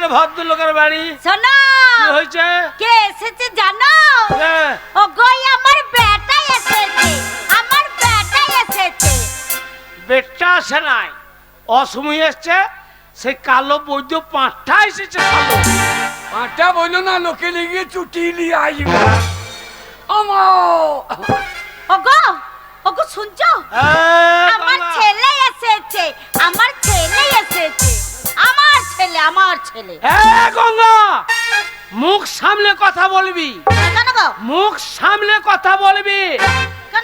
এটা ভদ্রলোকের বাড়ি। শোনো কি হয়েছে? কে এসেছে জানো? ও গই আমার বেটা এসেছে, আমার বেটা এসেছে। বেটা আসে নাই, অসময় এসছে। সেই কালো বৈদ্য পাঁঠা এসেছে। কালো পাঁঠা বললো না, লোকে লেগে চুটি নিয়ে আসবে। ওগো ওগো শুনছো? আমার ছেলে এসেছে, আমার ছেলে এসেছে, আমার ছেলে, আমার ছেলে। গঙ্গা, মুখ সামলে কথা বলবি। কেন গো? মুখ সামলে কথা বলবি।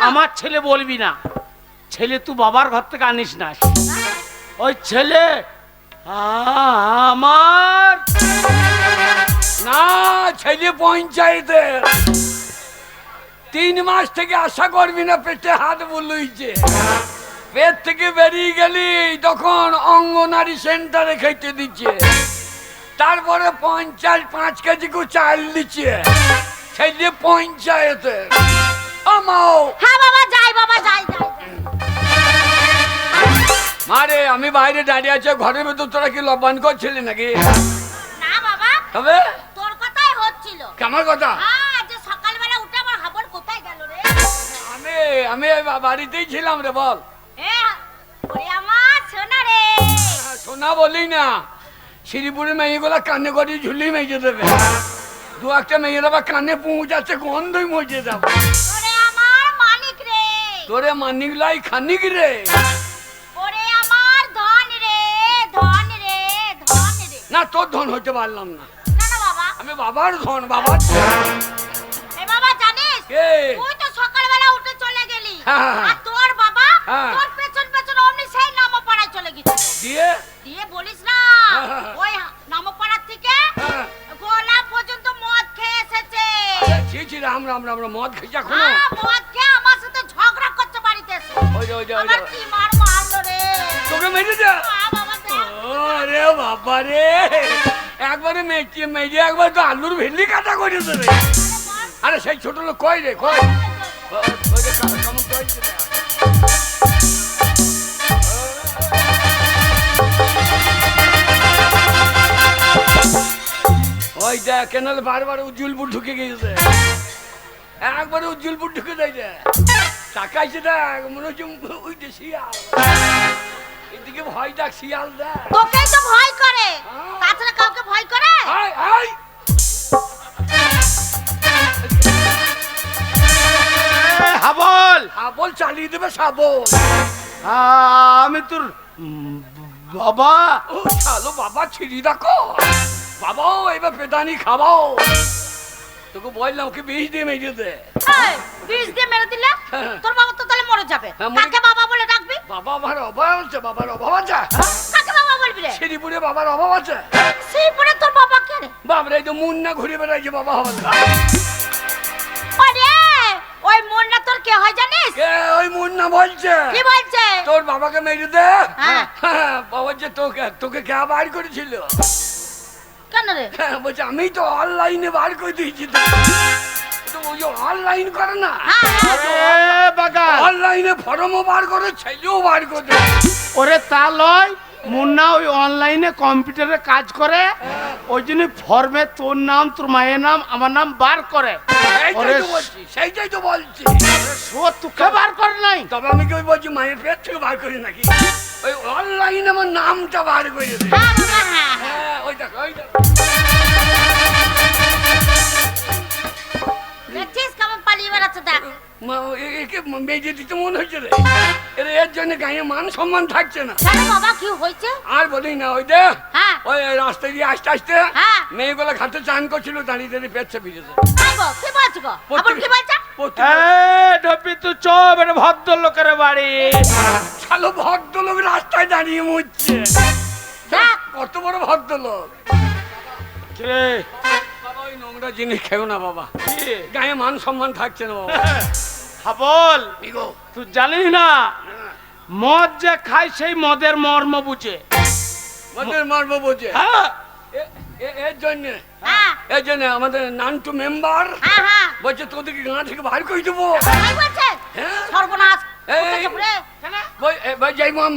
আমার ছেলে বলবি না। ছেলে তুই বাবার ঘর থেকে আনিস না। ওই ছেলে আমার না, ছেলে পঞ্চায়েতের। 3 মাস থেকে আশা করবি না, পেটে হাত বুলুইছে। পেট থেকে বেরিয়ে গেলি তখন অঙ্গনারী সেন্টারে খেতে দিচ্ছে। তারপরে 5 কেজি চাল দিচ্ছে। ছেলে পঞ্চায়েতের। হ্যাঁ বাবা যাই, বাবা যাই যাই। মারে, আমি বাইরে দাঁড়িয়ে আছি, ঘরের ভেতর তোরা কি লবণ করছিলি নাকি? না বাবা, তবে তোর কথাই হচ্ছিল। আমার কথা? হ্যাঁ, যে সকালবেলা উঠে আমার হাবল কোথায় গেল রে? আমি বাড়িতেই ছিলাম রে। বল। ওরে আমার সোনা রে। সোনা বলি না, শ্রীপুরের মেয়েগুলা কানে করে ঝুলি মেজে দেবে। 2-1টা মেয়েরা বা কানে পৌঁছাচ্ছে, গন্ধই মজে যাবে। ওরে আমার মানিক রে। তোরে মানিক লাই খানিক রে। ওরে আমার ধন রে, ধন রে, ধন রে। না, তোর ধন হইতে পারলাম না। কেন বাবা? আমি বাবার ধন, বাবার। এ বাবা জানিস, কে? তুই তো সকালবেলা উঠে চলে গেলি। হ্যাঁ। আর তোর বাবা হ্যাঁ। তোর পেছন পেছন অমনি সেই নামপাড়ায় চলে গেছে। দিয়ে দিয়ে বলিস না, হ্যাঁ। ওই নামপাড়ার থেকে হ্যাঁ। গোলা পর্যন্ত মদ খেয়ে এসেছে। ছি, রাম রাম রাম রাম, মদ খেয়েছে এখনো? মদ খেয়ে আমার সাথে ঝগড়া করতে বাড়িতে এসে। আমার কি মার মারলো রে। তোকে মেরে দে। বাবা দেখ। ওরে বাবা রে, একবারে মেজে একবার তো আলুর ভেন্ডি কাটা করে দেবে। আরে সেই ছোট লোক কই রে, কই? ওই যে কামড় কইছে। ওই দেখ, কেনাল বারবার উজ্জ্বলপুর ঢুকে গেছে। একবারে উজ্জ্বলপুর ঢুকে যায় যে তাকাইছে, দেখ মনে হচ্ছে ওই যে শিয়াল। এদিকে ভয় দেখ, শিয়াল দেখ। তোকেই তো ভয় করে, তাছাড়া কাউকে ভয় করে? হাবল হাবল চালিয়ে দেবে শাবল। আমি তোর বাবা। ও চালো বাবা, ছিড়ি দেখো বাবাও, এবার পেদানি খাবাও। তোকে বললাম ওকে বিষ দিয়ে মেরে দে। বিষ দিয়ে মেরে দিলে তোর বাবা তো তাহলে মরে যাবে। কাকে বাবা বলে ডাকবি? বাবা আমার অভাব আছে, বাবার অভাব আছে। কাকে বাবা বলবি রে? শ্রীপুরে বাবার অভাব আছে। শ্রীপুরে তোর বাবা কে রে? বাবরে, এই তো মুন্না ঘুরে বেড়াইছে, বাবা হবে না। আরে ওই মুন্না তোর কে হয় জানিস? কে ওই মুন্না বলছে? কি বলছে? তোর বাবাকে মেরে দে। হ্যাঁ। বাবা যে তোকে কে বার করেছিল? কেন রে? বলছে আমি তো অনলাইনে বার করে দিয়েছি। তো ওই যে অনলাইন করে না, অনলাইনে ফর্মও বার করে, ছেলেও বার করে। ওরে তা লয়, মুন্না ওই অনলাইনে কম্পিউটারে কাজ করে, ওই জন্য ফর্মে তোর নাম, তোর মায়ের নাম, আমার নাম বার করে। সেইটাই তো বলছি। তোকে বার করে নাই? তবে আমি কি বলছি মায়ের পেট থেকে বার করি নাকি? ওই অনলাইনে আমার নামটা বার করে দে। ওই দেখো, ওই দেখো। দেখছিস কেমন পালিয়ে বেড়াচ্ছে, দেখ। একে মেজে দিতে মনে হচ্ছে রে। এর জন্য গায়ে মান সম্মান থাকছে না। কেন বাবা, কি হয়েছে? আর বলি না, ওই দে ওই রাস্তা দিয়ে আসতে আসতে মেয়েগুলো ঘাটে চান করছিল, দাঁড়িয়ে দাঁড়িয়ে পেটছে ফিরেছে। কি বলছো গো? আবার কি বলছো? ঢপি তুই চব, এটা ভদ্রলোকের বাড়ি। শালো ভদ্রলোক রাস্তায় দাঁড়িয়ে মুছছে। দেখ কত বড় ভদ্রলোক। কে বাবা ওই নোংরা জিনিস খেও না বাবা, গায়ে মান সম্মান থাকছে না বাবা। হাবল, তুই জানিস না মদ যে খায় সেই মদের মর্ম বুঝে। মদের মর্ম বুঝে? এর জন্য আমাদের নান্টু মেম্বার বলছে তোদেরকে গাঁ থেকে বার করে দেবো। সর্বনাশ।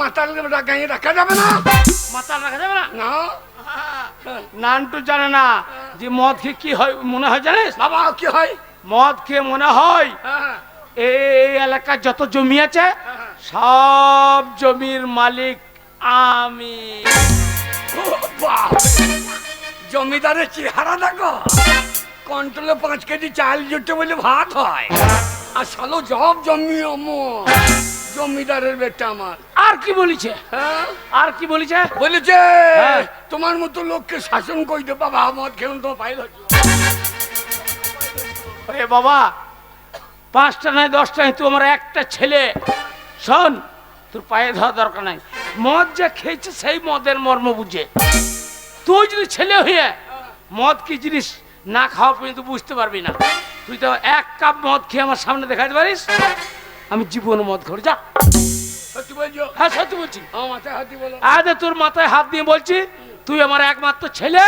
মাতাল গায়ে রাখা যাবে না। মাতাল রাখা যাবে না? না, নানটু জানে না যে মদ খেয়ে কি হয় মনে হয় জানিস? বাবা কি হয়? মদ খেয়ে মনে হয় হ্যাঁ, এই এলাকার যত জমি আছে সব জমির মালিক আমি। ও বাপ, জমিদারের চেহারা দেখো, কন্ট্রোলে 5 কেজি চাল জুটে বলে ভাত হয়, আর শালো জব জমি জমিদারের বেটা আমার। আর কি বলিছে? হ্যাঁ, আর কি বলিছে? বলেছে হ্যাঁ। তোমার মতো লোককে শাসন করে দে বাবা, মদ খেউন তো পাইল। ওরে বাবা, 5টা নয় 10টা নয়, তুই আমার একটা ছেলে। শোন, তোর পায়ে ধরা দরকার নাই। মদ যে খেয়েছে সেই মদের মর্ম বুঝে। তুই যদি ছেলে হয়ে মদ কি জিনিস না খাওয়া পর্যন্ত বুঝতে পারবি না। তুই তো 1 কাপ মদ খেয়ে আমার সামনে দেখাতে পারিস? আমি জীবনে মদ খাবো, যা। সত্যি বলছো? হ্যাঁ সত্যি বলছি। আমার মাথায় হাতি বলো। আরে তোর মাথায় হাত দিয়ে বলছি, তুই আমার একমাত্র ছেলে।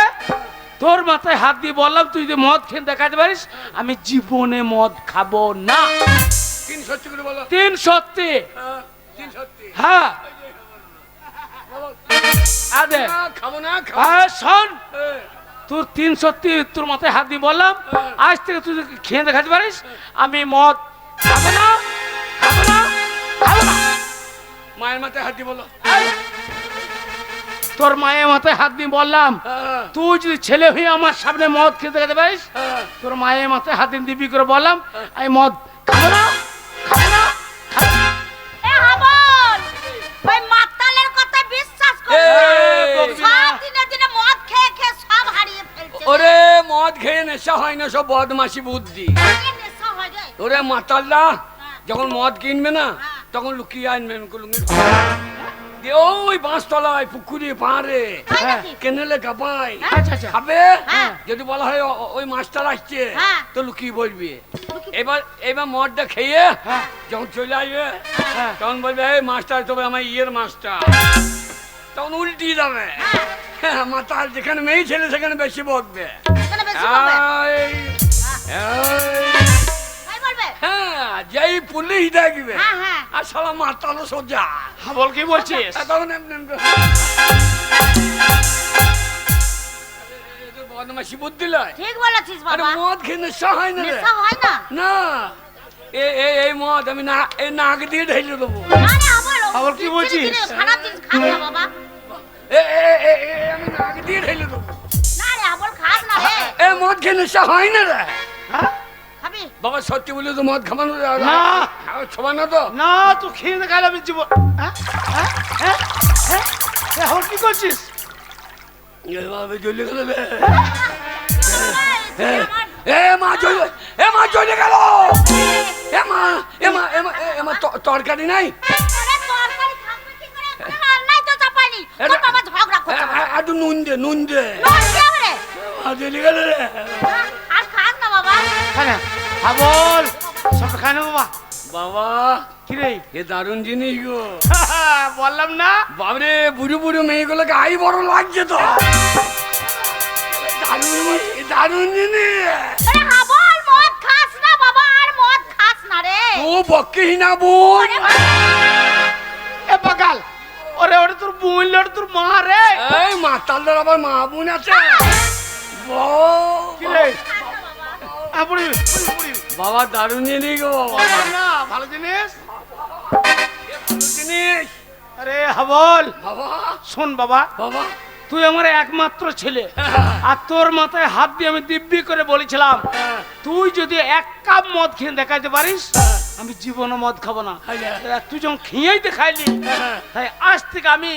তোর মাথায় হাত দিয়ে বললাম, তুই যদি মদ খেয়ে দেখাতে পারিস আমি জীবনে মদ খাবো না। 3 সত্যি করে বলো। 3 সত্যি। হ্যাঁ, 3 সত্যি। হ্যাঁ বলো। আরে না, খাবো না, খাবো। হ্যাঁ শোন, হ্যাঁ, তোর 3 সত্যি তোর মাথায় হাত দিয়ে বললাম, আজ থেকে তুই যদি খেয়ে দেখাতে পারিস আমি মদ খাবো না, খাবো না, খাবো না। মায়ের মাথায় হাতি বলো। তোর মায়ের মাথায় হাত দিয়ে বললাম, হ্যাঁ, তুই যদি ছেলে হয়ে আমার সামনে মদ খেয়ে দেখাতে পারিস, হ্যাঁ। তোর মায়ের মাথায় হাত দিয়ে দিবি করে বললাম আমি মদ খাবো না, খাবো না, খাবো না। এ হাবল, ওই মাতালের কথা বিশ্বাস করো না। এই, সব দিনে দিনে মদ খেয়ে খেয়ে সব হারিয়ে ফেলছে। ওরে মদ খেয়ে নেশা হয় না, সব বদমাশি বুদ্ধি। এ নেশা হয় রে। ওরে মাতালরা যখন মদ কিনবে না তখন লুকিয়ে আনবেন লুঙ্গির দিয়ে, ওই বাঁশতলায় পুকুরে পাহাড়ে তাই নাকি? কেনেলে কাপাই আচ্ছা আচ্ছা, খাবে। হ্যাঁ। যদি বলা হয় ওই মাছটা আসছে হ্যাঁ। তো লুকিয়ে বলবি। এবার মদটা খেয়ে হ্যাঁ। যখন চলে আসবে হ্যাঁ। তখন বলবে এই মাছটা তবে আমার ইয়ের মাছটা, তখন উল্টি যাবে। হ্যাঁ, মাতাল যেখানে মেয়ে ছেলে সেখানে বেশি বকবে। এখানে বেশি বলবে। এই, এই, তাই বলবে? হ্যাঁ, যেই পুলিশ দেখবে হ্যাঁ, হ্যাঁ। আর শালা মাতালো সোজা হাবল কি বলছিস? তখন এমনি এমনি করে। এ তো বদমাশি বুদ্ধি লয়। ঠিক বলেছিস আরে বাবা। মদ খেয়ে নেশা হয় না রে। নেশা হয় না। না, এই মদ আমি না এই নাক দিয়ে ঢেলে দেবো। আরে হাবল, হাবল কি বলছিস? খারাপ জিনিস খাস না বাবা। আমি নাক দিয়ে ঢেলে দেবো। না রে হাবল, খাস না রে। এ মদ খেয়ে নেশা হয় না রে। হ্যাঁ? খাবি? বাবা সত্যি বলে তো মদ খাবানো না। ছবা না তো। না, তুই খেয়ে দেখালে আমি জীবন। হ্যাঁ? হ্যাঁ? হ্যাঁ? হ্যাঁ? এ, হাবল কি করছিস? এভাবে জ্বলে গেল রে। তুই আমার এ মা চলে গেল। তরকারি নাই। তোরে তরকারি থাকবে কি করে? এখন রান্নাই তো চাপাইনি। তোর বাবা ঝগড়া করছে। একটু নুন দে। লজ্জা করে। মা চলে গেল রে। আর খাস না বাবা। খায় না। হাবল, সব খায় না বাবা। বাবা কি রে? এ দারুণ জিনিস গো। বললাম না। বাবরে বুড়ো বুড়ো মেয়েগুলোকে আই বড় লাগছে তো। দারুণ জিনিস। আরে হাবল, মদ খাস না বাবা, আর মদ খাস না রে। ও বক্কিনা বোন। ওরে বাবা। এ পাগাল, ওরে ওরে তোর বোন, ওরে তোর মা রে। এই মাতালদের আবার মা বোন আছে। কি রে? হ্যাঁ, পুরি, পুরি, পুরি। বাবা দারুণ জিনিস গো বাবা। বললাম না, ভালো জিনিস। ভালো জিনিস। আরে হাবল, বাবা শোন বাবা, বাবা তুই আমার একমাত্র ছেলে, আর তোর মাথায় হাত দিয়ে আমি দিব্যি করে বলেছিলাম তুই যদি 1 কাপ মদ খেয়ে দেখাতে পারিস আমি জীবনে মদ খাবো না। তুই যখন খেয়েই দেখাইলি তাই আজ থেকে আমি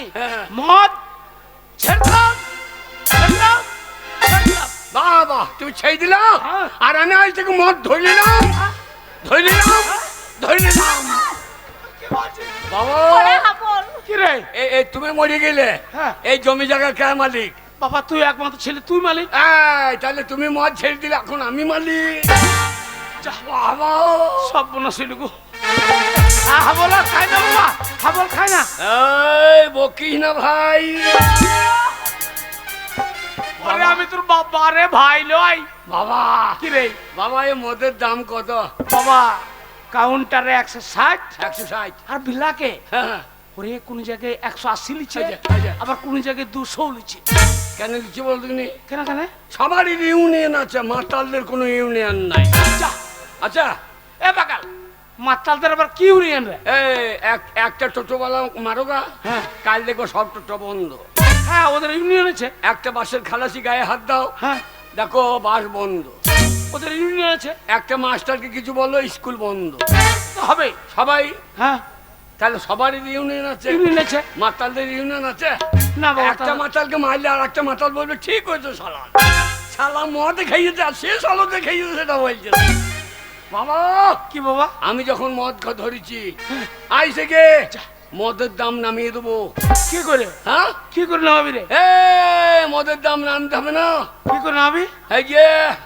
মদ ছেড়লাম, ছেড়লাম, ছেড়লাম। বাবা তুমি ছেড়ে দিলাম হ্যাঁ। আর আমি আজ থেকে মদ ধরে নিলাম, ধরে নিলাম, ধরে নিলাম। কি বলছিস? বাবা ওরে হাবল। কি রে? এই তুমি মরে গেলে হ্যাঁ। এই জমি জায়গা কে মালিক? বাবা তুই একমাত্র ছেলে, তুই মালিক। এই তাহলে তুমি মদ ছেড়ে দিলে এখন আমি মালিক। যা, বাবা সব বোনাস গো। হাবল আর খাই না বাবা, হাবল খাই না। এই বকিস না ভাই। আরে আমি তোর বাবা রে, ভাই লই। বাবা কি রে? বাবা এই মদের দাম কত? বাবা কাউন্টারে 160, 160। আর বিলাকে হ্যাঁ। ওরে কোন জায়গায় 180 লিছে, আচ্ছা, আচ্ছা। আবার কোন জায়গায় 200 লিছে। কেন দিচ্ছি বলতো নি? কেন কেন? সবারই ইউনিয়ন আছে, মাতালদের কোনো ইউনিয়ন নাই। যা, আচ্ছা এ বাকাল, মাতালদের আবার কি ইউনিয়ন রে? একটা টোটোওয়ালা মারোগা, হ্যাঁ। কাল দেখো সব টোটো বন্ধ। হ্যাঁ, ওদের ইউনিয়ন আছে। একটা বাসের খালাসি গায়ে হাত দাও, হ্যাঁ, দেখো বাস বন্ধ। ওদের ইউনিয়ন আছে। একটা মাস্টারকে কিছু বললো, স্কুল বন্ধ। তো হবে। সবাই, হ্যাঁ, তাহলে সবারই ইউনিয়ন আছে। ইউনিয়ন আছে। মাতালদের ইউনিয়ন আছে না বাবা, একটা মাতালকে মারলে আর একটা মাতাল বলবে ঠিক হয়েছে শালা, শালা মদে খাইয়েছে আর সে শালাতে খাইয়েছে, সেটা বলছে না। বাবা কি বাবা? আমি যখন মদ ধরেছি আইসে গে মদের দাম নামিয়ে দেবো। কি করে? হ্যাঁ, কি করে নামাবি রে? মদের দাম নামতে হবে না? কি করে নামাবি? এই যে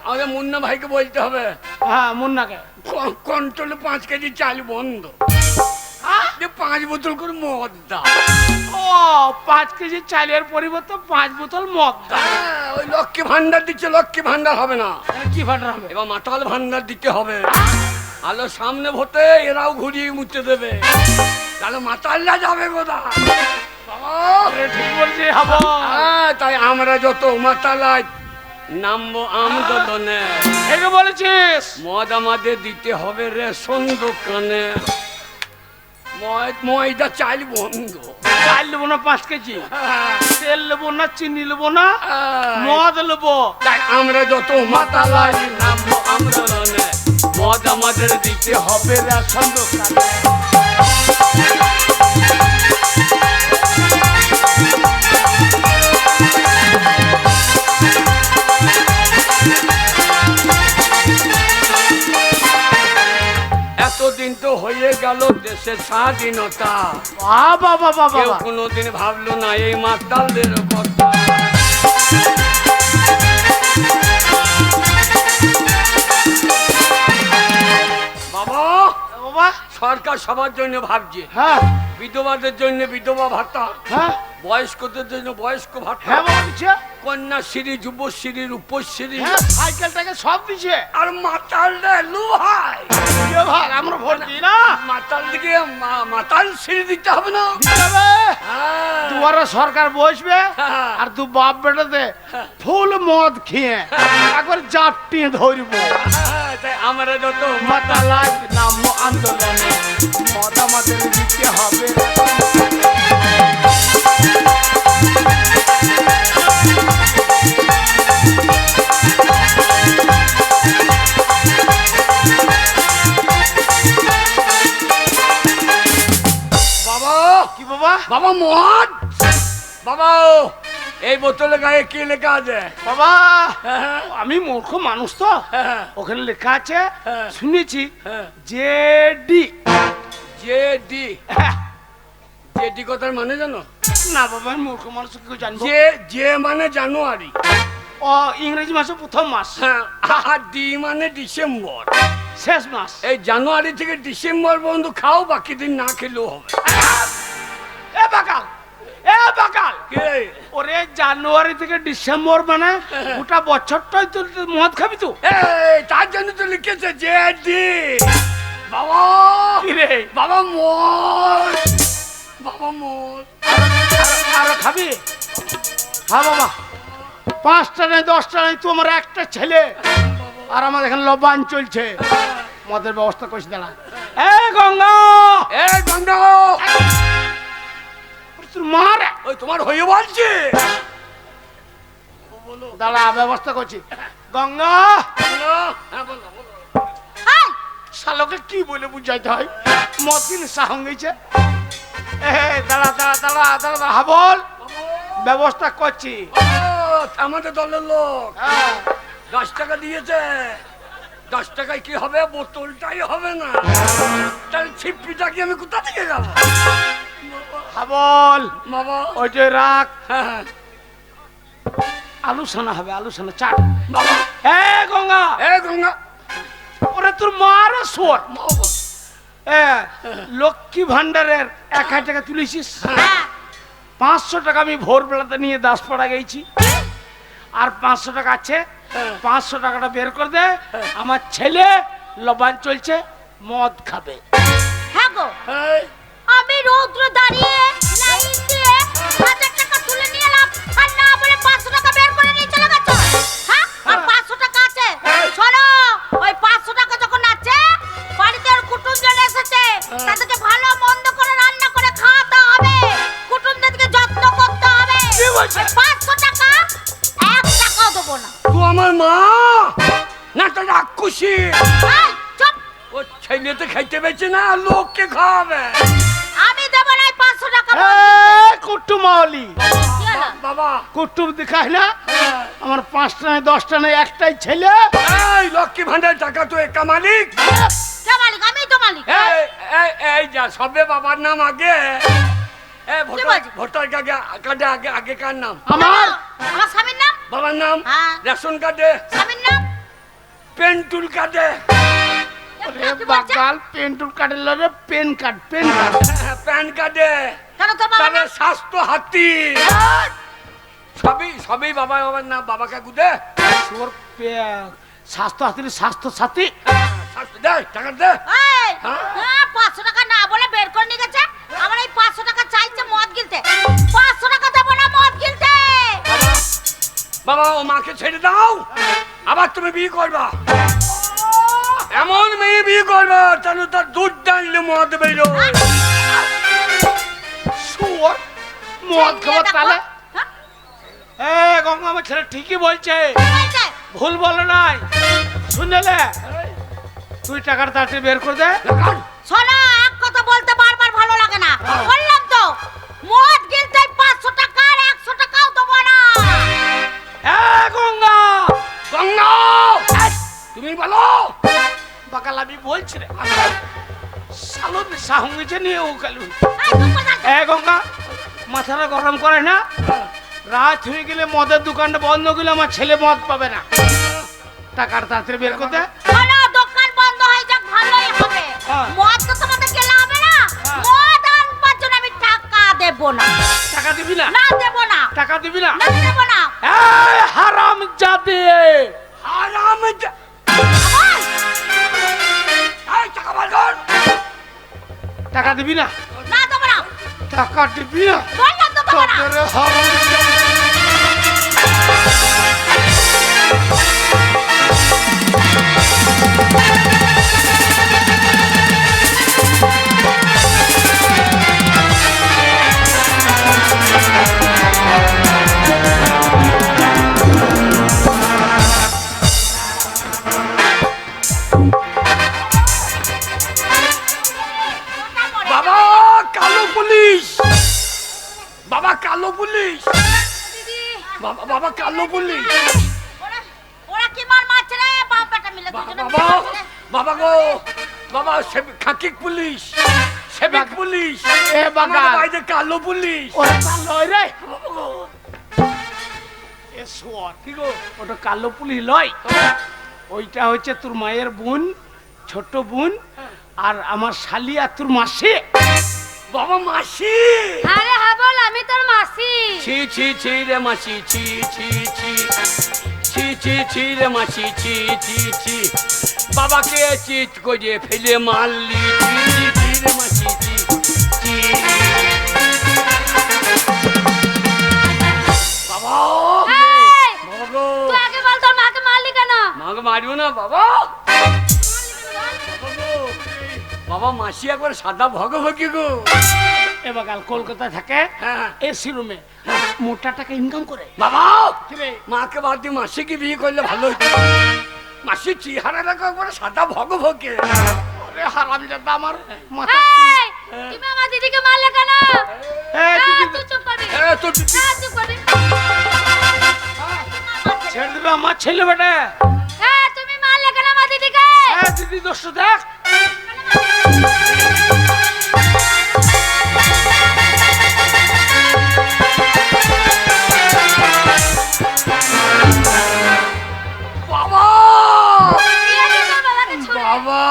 আমাদের মুন্না ভাইকে বলতে হবে, হ্যাঁ, মুন্নাকে। কন্ট্রোলে 5 কেজি চাল বন্ধ, হ্যাঁ? 5 বোতল করে মদ দাও। ও, 5 কেজি চালের পরিবর্তে 5 বোতল মদ দাও। ওই লক্ষ্মী ভান্ডার দিচ্ছে, লক্ষ্মী ভান্ডার হবে না, কি ভান্ডার হবে? এবার মাতাল ভান্ডার দিতে হবে। আলো সামনে ভোটে এরাও ঘুরিয়ে মুছতে দেবে, তাহলে মাতাল্লা যাবে কোথা? ঠিক বলছি হবো। তাই আমরা যত মাতালাই নামবো আন্দোলনে। একে বলেছিস মদ আমাদের দিতে হবে রেশন দোকানে, ময়দা চাল বন্ধ। চাল নেবো না 5 কেজি, তেল নেবো না, চিনি নেবো না, মদ নেবো। তাই আমরা যত মাতালাই নামবো আন্দোলনে, মদ আমাদের দিতে হবে রেশন দোকানে। এতদিন তো হয়ে গেল দেশের স্বাধীনতা, বাবা বাবা কেউ বাবা, কোনোদিন ভাবলো না এই মাতালদের কথা। বাবা বাবা, সরকার সবার জন্য ভাবছে, হ্যাঁ বিধবাদের জন্য বিধবা ভাতা, হ্যাঁ বয়স্কদের জন্য বয়স্ক ভাতা, হ্যাঁ বাবা দিচ্ছে। কন্যাশ্রী, যুবশ্রী, রূপশ্রী, হ্যাঁ, সাইকেল থেকে সব দিচ্ছে। আর মাতালদের লুহাই। এ ভাই, আমরা ভোট দিই না। মাতাল দিকে মাতাল সিঁড়ি দিতে হবে না? দিতে হবে। হ্যাঁ। দুয়ারে সরকার বসবে, হ্যাঁ। আর দু বাপ বেটাতে ফুল মদ খেয়ে একবার জাপটিয়ে ধরবো। তাই আমরা যত মাতালাই নামো আন্দোলনে, মদ আমাদের দিতে হবে। বাবা কি বাবা? বাবা মদ, বাবা এই বোতলে গায়ে কি লেখা আছে? বাবা, হ্যাঁ, আমি মূর্খ মানুষ তো, হ্যাঁ, ওখানে লেখা আছে, হ্যাঁ। শুনেছি হ্যাঁ। জেডি। জেডি। জেডি কথার মানে জানো? না বাবা, আমি মূর্খ মানুষ কি করে জানবো? যে মানে জানুয়ারি, ও ইংরেজি মাসে প্রথম মাস, হ্যাঁ, আর ডি মানে ডিসেম্বর। শেষ মাস। এই জানুয়ারি থেকে ডিসেম্বর পর্যন্ত খাও, বাকি দিন না খেলেও হবে। এ বাকাল, এ বাকাল, কে? ওরে জানুয়ারি থেকে ডিসেম্বর মানে গোটা বছরটাই তো মদ খাবি তো। এই তার জন্য তো লিখেছে জেডি। বাবা কি রে? বাবা মদ, বাবা মদ। আরো খাবি? হ্যাঁ বাবা, 5টা নেই 10টা নেই, তোমার একটা ছেলে, আর আমার এখানে লবান চলছে, মদের ব্যবস্থা করেছি। দাঁড়া, এ গঙ্গা, এ গন্ধ, তোর মারে। ওই তোমার হয়ে বলছে। দাঁড়া, ব্যবস্থা করছি। গঙ্গা, হ্যাঁ বলো, বলো। এই, শালোকে কি বলে বুঝাইতে হয়? মদ কিনে সাহং গেছে। এ দাঁড়া দাঁড়া দাঁড়া দাঁড়া, হাবল, ব্যবস্থা করছি। আমাদের দলের লোক হ্যাঁ, 10 টাকা দিয়েছে। 10 টাকায় কি হবে? বোতলটাই হবে না, তাহলে ছিপিটা কি আমি কোথা থেকে যাবো? হাবল, বাবা ওইটা রাখ। হ্যাঁ, আলোচনা হবে, আলোচনা চাট। বাবা এ গঙ্গা, এ গঙ্গা, ওরে তোর মারে সোর। বাবা, এ লক্ষ্মী ভান্ডারের 1000 টাকা তুলেছিস, হ্যাঁ, 500 টাকা আমি ভোরবেলাতে নিয়ে দাসপাড়া গেছি, আর 500 টাকা আছে। 500 টাকাটা বের করে দে, আমার ছেলে লবান চলছে, মদ খাবে। হ্যাঁ গো, এই, আমি রৌদ্র দাঁড়িয়ে লাইন দিয়ে 1000 টাকা তুলে নিয়ে এলাম, আর না বলে 500 টাকা খুশি। এই, চুপ। ও ছেলে তো খাইতে পেয়েছে না, লোককে খাওয়াবে। আমি দেবো না এই 500 টাকা এ, কুট্টু মাওলি কি হলো? বাবা কুট্টুম দেখায় না হ্যাঁ। আমার 5টা নয় 10টা নয় একটাই ছেলে। এই লক্ষ্মী ভান্ডার টাকা তো একা মালিক। কে মালিক? আমি তো মালিক। এই এই এই যা সবে বাবার নাম আগে। কি বলছিস? ভোটার কার্ডে আগে আগে কার নাম? আমার আমার স্বামীর নাম? বাবার নাম? হ্যাঁ। রেশন কার্ডে? স্বামীর নাম? পেন্টুল কার্ডে? ওরে কি বলছে? বাগাল পেন্টুল কার্ডের লগে PAN card PAN card. PAN কার্ডে? কেন তোর বাবার তবে নাম? স্বাস্থ্য হাতি। সবই সবই বাবার নাম। বাবা কাকু দে। তোর স্বাস্থ্য হাতির স্বাস্থ্য সাথী। স্বাস্থ্য দে, টাকা দে। এই, হ্যাঁ? হ্যাঁ, 500 টাকা না বলে বের করে নিয়ে গেছে। আমার এই 500 টাকা চাইছে মদ গিলতে। 500 টাকা দেবো না মদ গিলতে। বাবা ও মাকে ছেড়ে দাও, আবার তুমি বিয়ে করবা। এমন মেয়ে বিয়ে করবা যেন তার দুধ টানলে মদ বেরো। শুয়োর মদ সেই খাবার মেয়ে তালে। দেখো। হ্যাঁ? এ গঙ্গা আমার ছেলে ঠিকই বলছে, কি বলছে? ভুল বলে নাই। শুনলে তুই টাকার তাড়াতাড়ি বের করে দে। শোনো, এক কথা বলতে বারবার ভালো লাগে না। বললাম তো মদ গিলতে 500 টাকা আর 100 টাকাও দেবো না। এ গঙ্গা গঙ্গা তুমি বলো। বাকাল আমি বলছি রে সালো নেশা হয়েছে নিয়ে ও কালু। এই, চুপ করে থাক। এ গঙ্গা মাথাটা গরম করে না, রাত হয়ে গেলে মদের দোকানটা বন্ধ করলে আমার ছেলে মদ পাবে না। টাকার তাড়াতাড়ি বের করতে। শোনো, দোকান বন্ধ হয়ে যাক ভালোই হবে। হ্যাঁ। মদ তো তোমাদের কেনা হবে না। হ্যাঁ। মদ আনবার জন্য আমি টাকা দেবো না। টাকা দিবি না? না দেবো না। টাকা দিবি না? না দেবো না। এই হারাম জাদে, আরাম আবার? এই টাকা বার কর। টাকা দিবি না? না দেবো না। টাকা দিবি না? বললাম তো দেবো না। তোদের হারাম জাদে। বাবা কালো পুলিশ, বাবা কালো পুলিশ, দিদি, বাবা বাবা কালো পুলিশ। ওরা ওরা কি মার মারছে রে? বাপ বেটা মিলে দুজনে বাবা মারছে রে। বাবা গো বাবা খাকি পুলিশ, সেবিক পুলিশ, এ বাবা আমার বাইরে কালো পুলিশ। ওরা কালো রে। এ শুয়োর কি গো? ওটা কালো পুলি লয়, ওইটা হচ্ছে তোর মায়ের বোন, ছোট বোন, আর আমার শালি আর তোর মাসি। বাবা মাসি। আরে হ্যাঁ বল, আমি তোর মাসি। ছি ছি ছি রে মাসি, ছি ছি ছি ছি ছি ছি রে মাসি, ছি ছি ছি বাবাকে চিত করে ফেলে মারলি, ছি ছি ছি রে মাসি, ছি ছি। বাবা এই, বাবা গো তুই আগে বল তোর মাকে মারলি কেন? মাকে মারিও না বাবা। বাবা গো, বাবা মাসি একবার সাদা ভগভগি গো। এবার কাল কলকাতায় থাকে, হ্যাঁ এসি রুমে মোটা টাকা ইনকাম করে। বাবা কিরে? মাকে বাদ দিয়ে মাসিকে বিয়ে করলে ভালো হতো। মাসি চেহারা দেখো একবার সাদা ভগভগে। ওরে হারামজাদা আমার মাথা। এই, তুমি আমার দিদিকে মারলে কেন? তুই চুপ করবি। তো চুপ করবি। ছেড়ে দিবে আমার ছেলে বেটা। তুমি মারলে কেন আমার দিদিকে? দিদি দোষ দেখ। বাবা বিয়ে দিয়ে তোর বাবাকে ছুড়ে। বাবা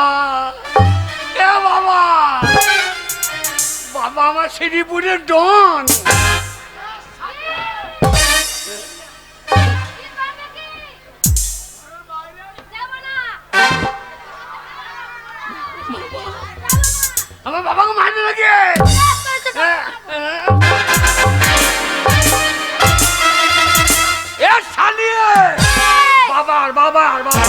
এ বাবা বাবা আমার শ্রীপুরের ডন। কি করবে কি? যাবো না। আমার বাবাকে মারবে নাকি? এ শালিয়ে বাবার বাবার বাবা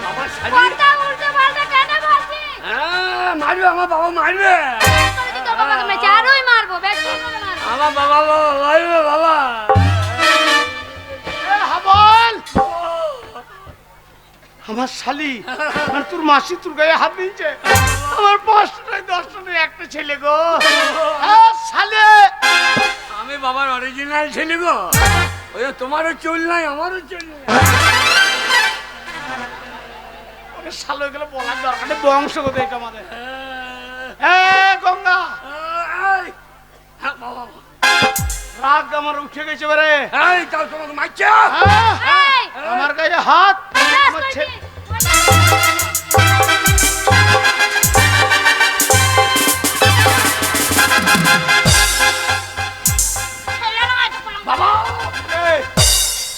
বাবা শালি। কথা উল্টো পাল্টা কেন বলছিস? মারবে আমার বাবা মারবে। তোর কি তোর বাবাকে মেরেছে? আরোই মারবো, বেশি করে মারবো। আমার বাবা মারবে বাবা। আমার শালি মানে তোর মাসি তোর গায়ে হাত দিয়েছে। আমার 5টা নয় 10টা নয় একটা ছেলে গো। শালে আমি বাবার অরিজিনাল ছেলে গো। ওই তোমারও চুল নাই আমারও চুল নাই। ওকে শালো এগুলো বলার দরকার নেই, বংশগত এটা আমাদের। গঙ্গা এই, হ্যাঁ, বাবা, রাগ আমার উঠে গেছে বারে। এই তাও তোমাকে মারছে। এই, আমার গায়ে হাত। ব্যাস আমার করেছি। ছে- ছেলে নয়, কোনো- বাবা এই,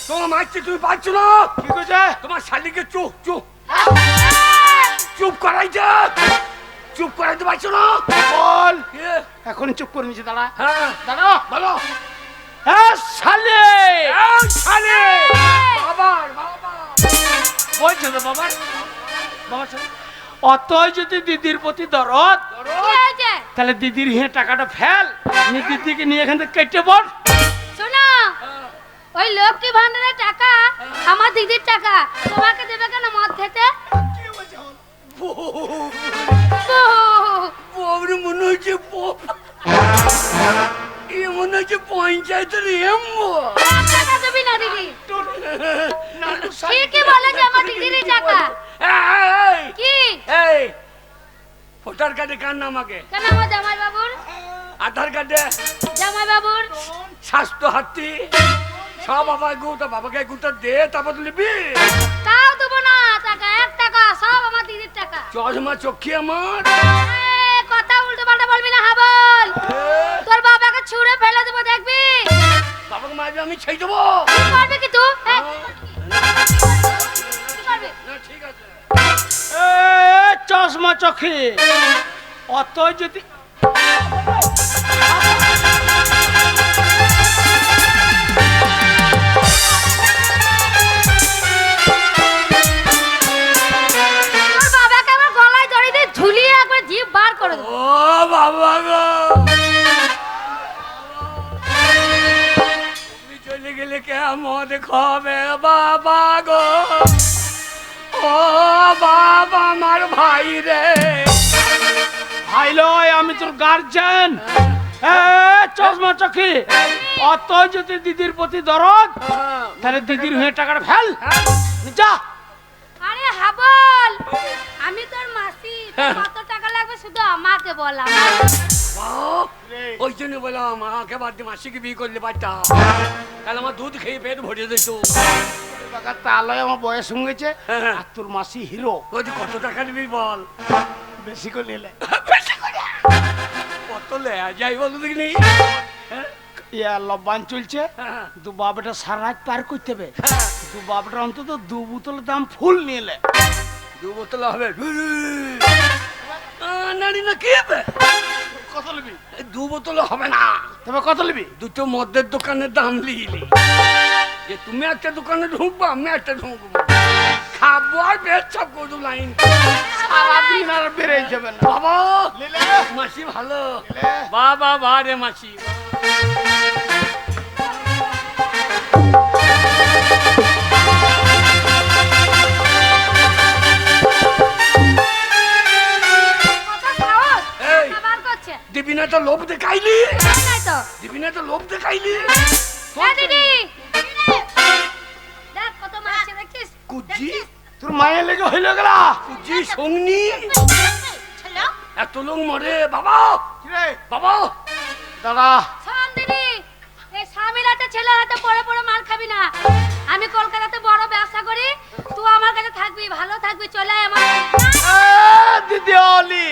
তোমার মারছে তুমি পাচ্ছ না। কি করছে? তোমার শালিকে চুপ চুপ এই, চুপ করাইছে। চুপ করাইতে পারছো না। বল। এ, এখন চুপ করে নিচে দাঁড়া। হ্যাঁ দাঁড়া। বলো। শালে এই শালি বাবার বাবা বলছো তো বাবার বাবা শালে। অতই যদি দিদির প্রতি দরদ, ধরো। কি হয়েছে? তাহলে দিদির হিয়ে টাকাটা ফেল, নিয়ে দিদিকে নিয়ে এখান থেকে কেটে পড়। শোনো, ওই লক্ষ্মী ভান্ডারের টাকা আমার দিদির টাকা, তোমাকে দেবে কেন মদ খেতে? বউরে মনে হচ্ছে এ মনে হচ্ছে পঞ্চায়েতের এমবো। টাকা দেবি না দিদি? নানু শালি। ঠিকই বলেছে আমার দিদিরই টাকা। এই কি? এই ভোটার কার্ডে কার নাম আগে? কেন আমার জামাই বাবুর? আধার কার্ডে জামাই বাবুর? স্বাস্থ্য হাতি সব বাবাকে গুতা বাবাকে গুতা দে তারপর লিবি। তাও দেবো না টাকা, 1 টাকা সব আমার দিদির টাকা। চশমা চোখি আমার। কথা উল্টো পাল্টা বলবি না হাবল। তোর বাবাকে ছুঁড়ে ফেলে দেবো দেখবি। বাবাকে মারবি আমি ছেড়ে দেবো। কি করবি কি তুই? কি করবি? না ঠিক আছে। চশমা চোখে অত যদি তোর বাবাকে আমার গলায় জড়িয়ে দিয়ে ঝুলিয়ে একবার জিভ বার করে দেবো। ও বাবা গো তুমি চলে গেলে কেমন খাবে বাবা গো। ও বাবা আমার ভাই রে। ভাই লয়, আমি তোর গার্জেন। চশমা চোখে অত যদি দিদির প্রতি দরদ, তাহলে দিদির হয়ে টাকাটা ফেল যা। আরে হাবল, আমি তোর মাসি, তোর কত টাকা লাগবে শুধু আমাকে বল। ওই জন্য বললাম আমাকে বাদ দিয়ে মাসিকে বিয়ে করলে পারতাম, তাহলে আমার দুধ খেয়ে পেট ভরে দিত। তাহলে আমার বয়স হয়ে গেছে। আর তোর মাসি হিরো, ওই কত টাকা নিবি বল। বেশি করে নিলে কত লেয়া যাই বলো দেখিনি। ইয়া লব্বান চলছে। দু বাবাটা সারা রাত পার করতে হবে। দু বাবাটা অন্তত 2 বোতলের দাম ফুল নিলে। 2 বোতল হবে নারী না কি হবে? কত নিবি? 2 বোতল হবে না, তবে কত নিবি? দুটো মদের দোকানের দাম লিলি। যে তুমি একটা দোকানে ঢুকবো আমি একটা ঢুকবো, খাবো আর বেশ সব করবো লাইন। সারাদিন আর বেড়ে যাবে না। বাবা নিলে মাসি ভালো। নিলে। বাবা বারে মাসি। কত সাহস? এই। টাকা বার করছে। দিবি না তো লোভ দেখাইলি, নাই তো। দিবি না তো লোভ দেখাইলি। এ দিদি, দেখ কত মারছে দেখছিস? কুজি তোর মায়ের লেগে হইল গেলা। কুজি সঙ্গনি ছেলে, এত লোক মরে। বাবা কিরে বাবা দাদা, শোন দিদি, এই স্বামীর হাতে ছেলের হাতে পড়ে পড়ে মার খাবি না। আমি কলকাতাতে বড় ব্যবসা করি, তুই আমার কাছে থাকবি, ভালো থাকবি, চলে আয় আমার। দিদি অলি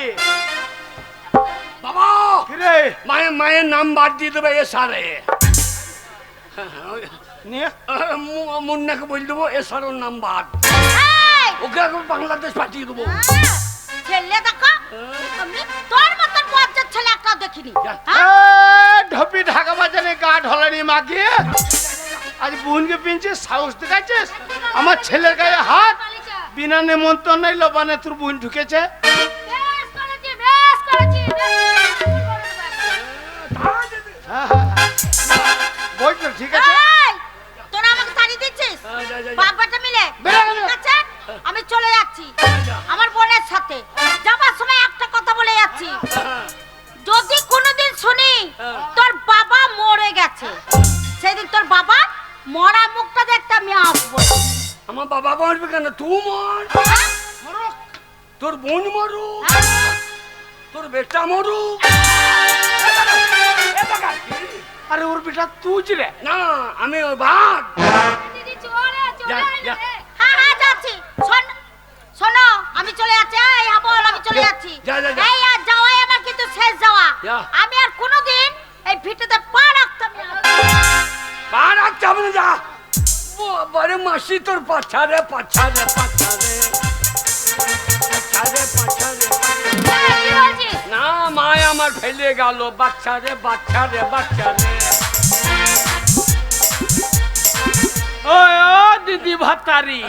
বাবা কিরে মায়ের নাম বাদ দিয়ে দেবে এ সারে। নিয়ে মুন্নাকে বলে দেবো এ সারের নাম বাদ। এই, ওকে এখন বাংলাদেশ পাঠিয়ে দেবো। ছেলে দেখো, আমি তোর মতন বজ্জাত ছেলে একটাও দেখিনি। যা। হ্যাঁ? ঢপি ঢাকা বাজারে গা ঢলানি মাগিয়ে আজ বোনকে পিনছিস, সাহস দেখাচ্ছিস আমার ছেলের গায়ে হাত। বিনা নেমন্তন্ন লবানে তোর বোন ঢুকেছে। বেশ করেছি, বেশ করেছি, বেশ বলছো ঠিক আছে। এই, তোরা আমাকে তাড়িয়ে দিচ্ছিস? বাপ বেটা মিলে? বেরো, বেরো। ঠিক আছে? আমি চলে যাচ্ছি আমার বোনের সাথে। যাবার সময় একটা কথা বলে যাচ্ছি, যদি কোনোদিন শুনি তোর বাবা মরে গেছে, সেদিন তোর বাবা মরা মুখটা দেখতে আমি আসবো। আমার বাবা মরবে কেন? তুই মর, তোর বোন মরু, তোর বেটা মরু। আরে ওর বেটা তুই রে? না, আমি ওই বাঘ। দিদি চলে যা, যা। হ্যাঁ হ্যাঁ যাচ্ছি। শোনো আমি চলে যাচ্ছি। এই হাবল আমি চলে যাচ্ছি। যা, যা, যা। এই আর যাওয়াই আমার কিন্তু শেষ যাওয়া। যা। আমি আর কোনোদিন এই ভিটেতে পা রাখতাম না। পা রাখতে হবে না, যা। বারে মাসি তোর পাছারে পাছারে পাছারে পাছারে পাছারে। কি বলছিস? না, মায় আমার ফেলে গেল বাচ্চারে বাচ্চারে বাচ্চারে। ও দিদি ভাতারি,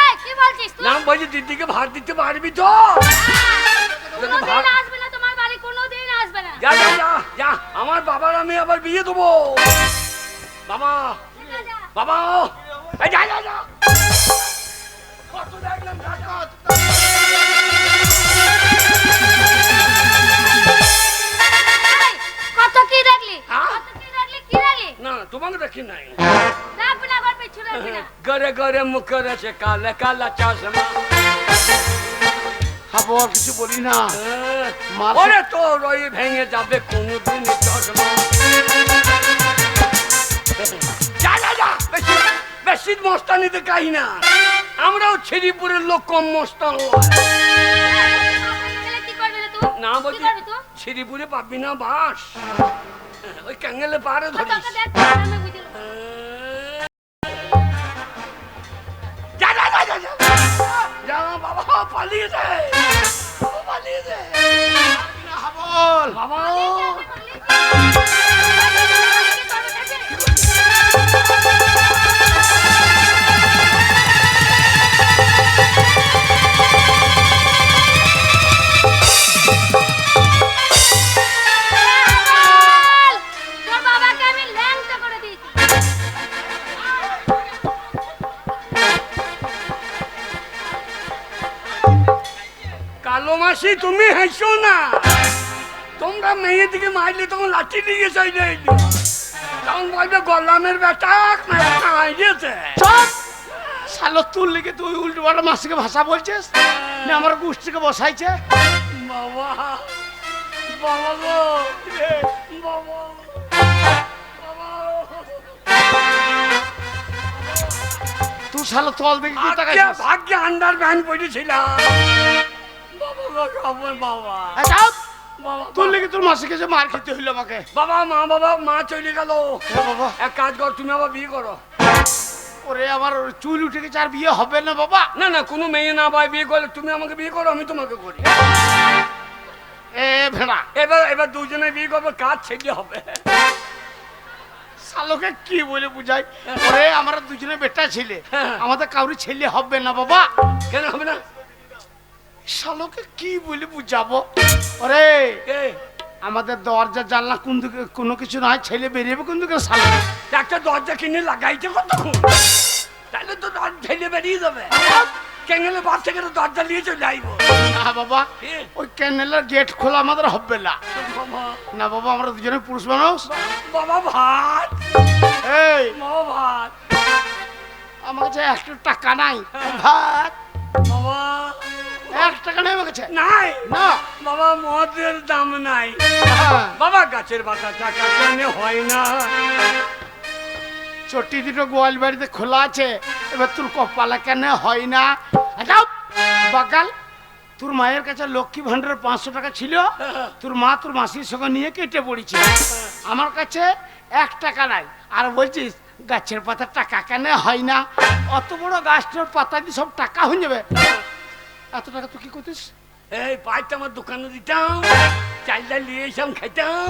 এই কি বলছিস তুই? না বলছি দিদিকে ভাত দিতে পারবি তো? কোনোদিন আসবে না তোমার বাড়ি, কোনোদিন আসবে না। যা যা যা যা, আমার বাবার আমি আবার বিয়ে দেবো। বাবা বাবা, এই যা যা যা। কত দেখলাম, যা, যা। এই, কত কি দেখলি? হ্যাঁ? কত কি দেখলি? কি দেখলি? না, তোমাকে দেখি নাই। রাখবি না, আবার পিছু রাখবি না। গরে গরে মুখ রয়েছে কালা কালা চশমা। হাবো আর কিছু বলি না। মাল- ওরে তোর ওই ভেঙে যাবে কোনদিন চশমা। যা যা যা, বেশি বেশি মস্তানিতে কাই না। আমরাও ছিরিপুরের লোক, কম মস্তান নয়। ছেলে কি করবি রে তুই? না কি বলছি, করবি তুই? ছিরিপুরে পাবি না বাস, ওই ক্যাঙ্গেলে পারে তোকে ধরিস। দেখ, আমি বুঝে নেবো। যা যা যা যা যা যা, বাবা পালিয়ে যায়, পালিয়ে যায় হাবল বাবা। তোর বাবাকে আমি ল্যাংটা করে দিয়েছি। কালো মাসি তুমি হাসো না, তোমরা মেয়ে দিকে মারলে তখন লাঠি দিয়ে চাইলে তখন বলবে গলামের বেটা গেছে। চুপ! শালো তুল লিখে তুই উল্টো পাল্টা মাসিকে ভাষা বলছিস না? আমার গোষ্ঠীকে বসাইছে। বাবা বাবা গো, বাবা বাবা, তুই শালো তল দেখি তুই ভাগ্যে তাকাইছিস। ভাগ্যে আন্ডার প্যান্ট পরেছিলাম। বাবা গো, খবর বাবা বাবা, তুই লিখে তোর মাসিকে যে মার খেতে হইলো আমাকে। বাবা মা চলে গেল। হ্যাঁ বাবা, এক কাজ কর, তুমি আবার বিয়ে করো। ওরে আমার চুল উঠে গেছে, আর বিয়ে হবে না বাবা। না না, কোনো মেয়ে না ভাই বিয়ে করলে তুমি আমাকে বিয়ে করো, আমি তোমাকে করি। এ ভেড়া, এবার এবার দুজনে বিয়ে করবো, কাজ ছেলে হবে। শালোকে কি বলে বুঝাই? ওরে আমরা দুজনে বেটা ছেলে, হ্যাঁ। আমাদের কাউরি ছেলে হবে না বাবা। কেন হবে না? শালোকে কি বলে বুঝাবো? ওরে এ, আমাদের দরজা জানলা কোন দিকে, কোনো কিছু নয়, ছেলে বেরিয়েবে কোন দিকে? শালো একটা দরজা কিনে লাগাইছে কতক্ষণ, তাহলে তো ছেলে বেরিয়ে যাবে। ক্যাঙ্গেলে বাপ থেকে তো দরজা নিয়ে চলে আইবো। না বাবা, এ, ওই ক্যানেলের গেট খোলা আমাদের হবে না। বাবা, না বাবা, আমরা দুজনে পুরুষ মানুষ। বাবা ভাত, এই বাবা ভাত, আমার কাছে 1 টাকা নাই, ভাত বাবা 1 টাকা নেই আমার কাছে। নাই। না বাবা মদের দাম নাই। হ্যাঁ, বাবা গাছের পাতা টাকা কেন হয় না? চটি দুটো গোয়াল বাড়িতে খোলা আছে, এবার তোর কপালা কেন হয় না? যাও বাকাল, তোর মায়ের কাছে লক্ষ্মী ভান্ডারের 500 টাকা ছিল, তোর মা তোর মাসির সঙ্গে নিয়ে কেটে পড়েছিল। আমার কাছে 1 টাকা নাই, আর বলছিস গাছের পাতা টাকা কেন হয় না? অত বড় গাছটার পাতা দিয়ে সব টাকা হয়ে যাবে। এত টাকা তুই কি করতিস? এই পাইতে আমার দোকানে দিতাম, চাল ডাল নিয়ে এসব খাইতাম।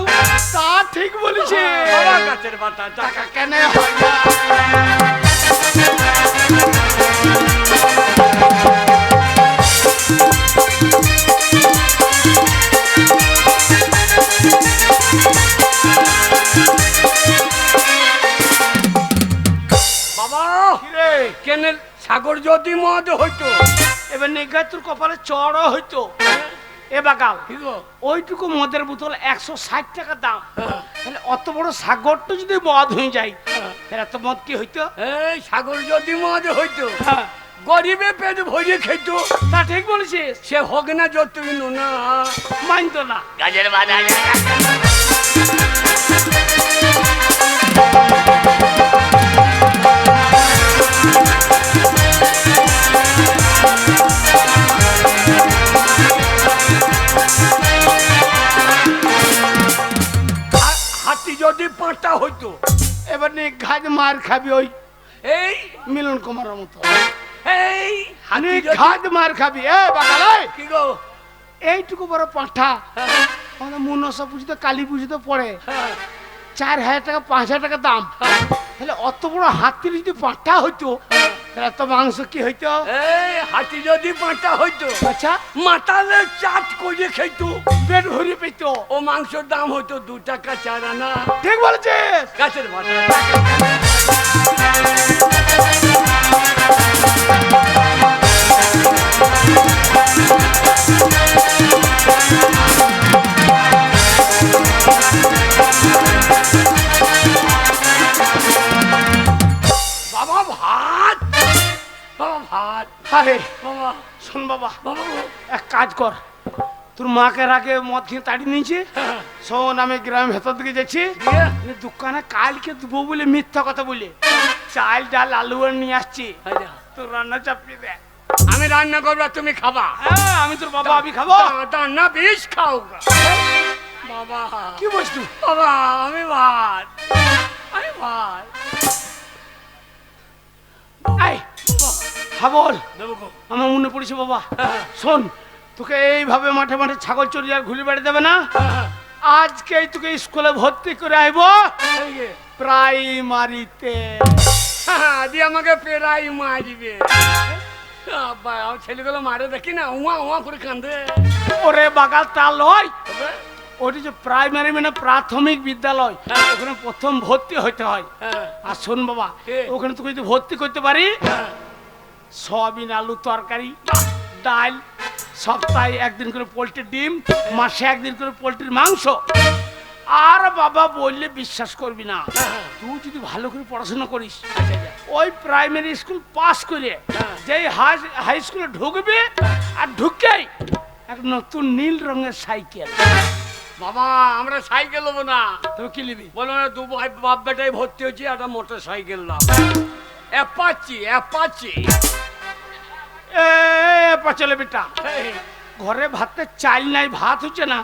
তা ঠিক বলেছে, বাবা গাছের পাতা টাকা টাকা কেন হয় না? বাবা কিরে কেনে সাগর যদি মদ হইতো এবার নিগায় তোর কপালে চড়ও হইতো এ বাকাল কি গো ওইটুকু মদের বোতল 160 টাকা দাম তাহলে অত বড় সাগরটা যদি মদ হয়ে যায় তাহলে এত মদ কি হইতো এই সাগর যদি মদ হইতো হ্যাঁ, গরিবে পেট ভরিয়ে খেত তা ঠিক বলেছিস সে হোক না যতই না মানতো না গাজের বাজার হাতি যদি পাঁটা হইতো এবার নে ঘাজ মার খাবি ওই এই মিলন কুমারের মতো এই হাতি নে যদি ঘাজ মার খাবি এ বাকাল এই, কি গো এইটুকু বড় পাঁঠা আমাদের মনসা পুজোতে কালী পুজোতে পড়ে 4000 টাকা 5000 টাকা দাম তাহলে অত বড় হাতির যদি পাঁঠা হইতো তাহলে এত মাংস কি হইতো এই হাতি যদি পাঁটা হইতো আচ্ছা মাতালে চাট করে খেত পেট ভরিয়ে পেতো ও মাংসের দাম হইতো 2 টাকা 4 আনা ঠিক বলেছিস গাছের বাজার বাবা ভাত বাবা ভাত আরে বাবা শোন বাবা বাবা এক কাজ কর তোর মাকে রাগে মদ খেয়ে তাড়িয়ে নিয়েছে শোন আমি গ্রামের ভেতর দিকে যাচ্ছি দিয়ে আমি দোকানে কালকে দেবো বলে মিথ্যা কথা বলে চাল ডাল আলু আর নিয়ে আসছি আচ্ছা। তোর রান্না চাপিয়ে দে আমি রান্না করবো আর তুমি খাবা হ্যাঁ আমি তোর বাবা আমি খাবো রান্না বেশ খাও গা। বাবা কি বস্তু বাবা আমি ভাত আমি ভাত আই হ্যাঁ বল দেবো গো। আমার মনে পড়েছে বাবা শোন তোকে এইভাবে মাঠে মাঠে ছাগল চড়িয়ে আর ঘুরে বেড়ে দেবে না আজকেই তোকে স্কুলে ভর্তি করে আইবো এই যে, প্রাইমারিতে দিয়ে আমাকে পেরাই মারিবে আব্বা আমার ছেলেগুলো মারে দেখি না উয়া উয়া করে কান্দে ওরে বাগাল তা লয় তবে, ওটি যে প্রাইমারি মানে প্রাথমিক বিদ্যালয় হ্যাঁ। ওখানে প্রথম ভর্তি হতে হয় হ্যাঁ, আর শোন বাবা কে? ওখানে তোকে যদি ভর্তি করতে পারি হ্যাঁ। সয়াবিন আলু তরকারি ডাল সপ্তাহে একদিন করে পোলট্রির ডিম মাসে একদিন করে পোলট্রির মাংস আর বাবা বললে বিশ্বাস করবি না তুই যদি ভালো করে পড়াশোনা করিস ওই প্রাইমারি স্কুল পাস করে যেই হাই স্কুলে ঢুকবে আর ঢুকেই এক নতুন নীল রঙের সাইকেল বাবা আমরা সাইকেল নেবো না তবে কি নিবি বলো না দু ভাই বাপ বেটাই ভর্তি হচ্ছে একটা মোটর সাইকেল নাও অ্যাপাচি অ্যাপাচি চলে বেটা ঘরে ভাতে চাল নাই ভাত হচ্ছে না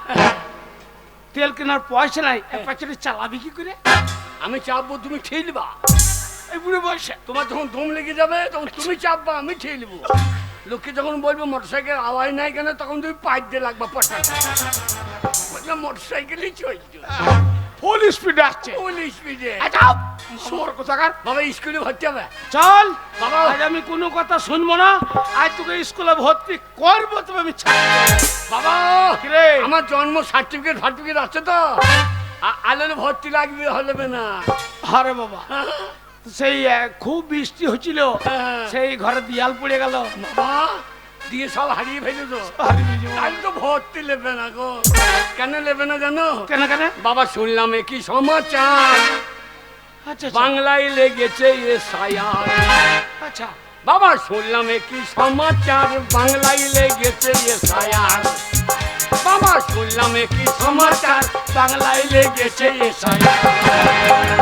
তেল কেনার পয়সা নাই পাচলে চালাবি কি করে আমি চাপবো তুমি ঠেলবা এই বুড়ো বয়সে তোমার যখন দম লেগে যাবে তখন তুমি চাপবা আমি ঠেলবো লোকে যখন বলবো মোটরসাইকেল আওয়াজ নাই কেন তখন তুমি পাইপ দিয়ে লাগবা পটা বললাম মোটরসাইকেলই চলছে ফুল স্পিডে আসছে ফুল স্পিডে সোর কোথাকার বাবা স্কুলে ভর্তি হবে চল বাবা। আজ আমি কোনো কথা শুনবো না আজ তোকে স্কুলে ভর্তি করবো তবে আমি ছাড়বো না। বাবা কিরে? আমার জন্ম সার্টিফিকেট আছে তো আলের ভর্তি লাগবে হবে না আরে বাবা সেই খুব বৃষ্টি হচ্ছিল হ্যাঁ। সেই ঘরে দিয়াল পড়ে গেল বাবা দিয়ে সব হারিয়ে ফেলে তো তাহলে তো ভর্তি নেবে না গো কেন নেবে না জানো কেন কেন বাবা শুনলাম কি সমাচার আচ্ছা আচ্ছা, বাংলায় লেগেছে এ সায়ার আচ্ছা বাবা শুনলাম কি সমাচার বাংলায় লেগেছে এ সায়ার বাবা শুনলাম কি সমাচার বাংলায় লেগেছে এ সায়ার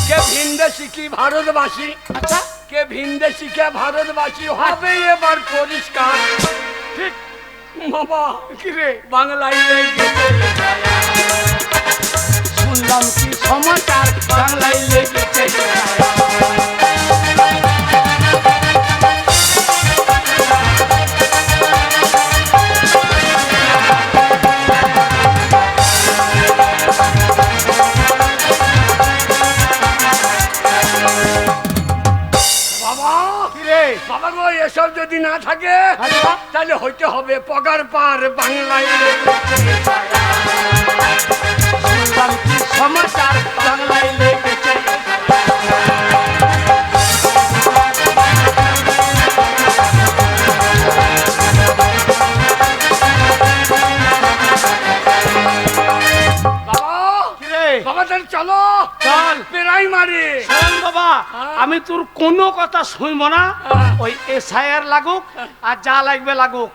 কে ভিনদেশি কি ভারতবাসী আচ্ছা কে ভিনদেশি কে ভারতবাসী হবে এবার পরিষ্কার ঠিক বাবা কি রে বাংলায় লেগেছে এ সায়ার। শুনলাম কি সমাচার বাংলায় লেগেছে এ ছায়া। বাবা কি রে বাবা গো এসব যদি না থাকে আচ্ছা তাহলে হইতে হবে ওরে পগার পার বাংলায় লেগেছে ছায়া। শুনলাম কি সমাচার বাংলায় লেগেছে বাবা কিরে বাবা তাহলে চলো চল পেরাই মারে শোন বাবা আমি তোর কোনো কথা শুনবো না ওই এসআইআর লাগুক আর যা লাগবে লাগুক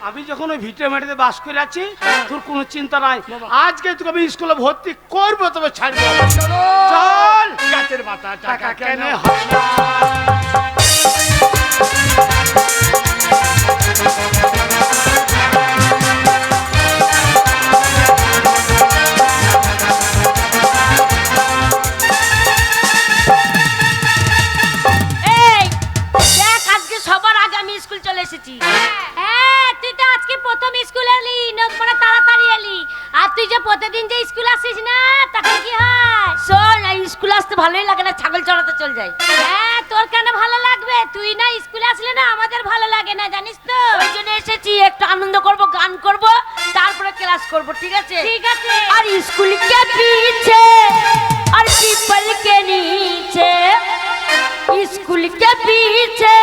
আমি যখন ওই ভিটে মাটিতে বাস করে আছি তোর কোনো চিন্তা নাই আজকে তোকে আমি স্কুলে ভর্তি করবো তবে ছাড়বো চলো চল গাছের পাতা টাকা টাকা কেন কেন হয় না? এই দেখ আজকে সবার আগে আমি স্কুল চলে এসেছি। হ্যাঁ তুই তো আজকে প্রথম স্কুলে এলি মানে তাড়াতাড়ি এলি আর তুই যে প্রতিদিন যে স্কুল আসিস না তখন কি হয় শোন এই স্কুল আসতে ভালোই লাগে না, ছাগল চড়াতে চল যাই। হ্যাঁ তোর কেন ভালো লাগবে তুই না স্কুলে আসলে না আমাদের ভালো লাগে না জানিস তো ওই জন্য এসেছি, একটু আনন্দ করব, গান করব, তারপরে ক্লাস করব, ঠিক আছে? ঠিক আছে আর स्कूल के पीछे और पीपल के नीचे, स्कूल के पीछे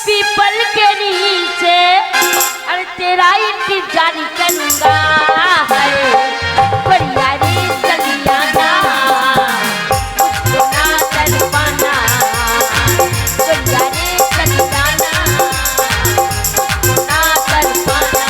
पीपल के नीचे, अरे तेरा इंतजार करूंगा है बढ़िया रे चलियाना मुझको ना तड़पाना बढ़िया रे चलियाना मुझको ना तड़पाना।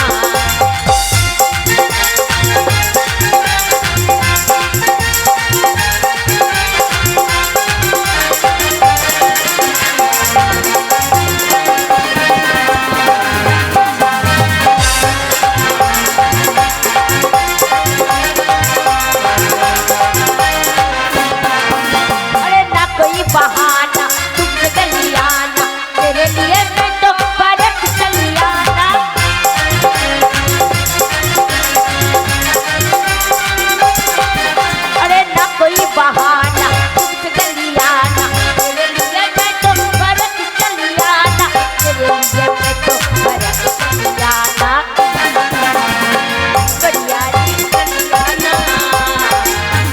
अरे ना कोई बहाना तुमसे गली आना, तेरे लिए मैं तो परख चली आना। अरे ना कोई बहाना तुमसे गली आना, तेरे लिए मैं तो परख चली आना, तेरे लिए मैं तो परख चली आना। बढ़िया रे चली आना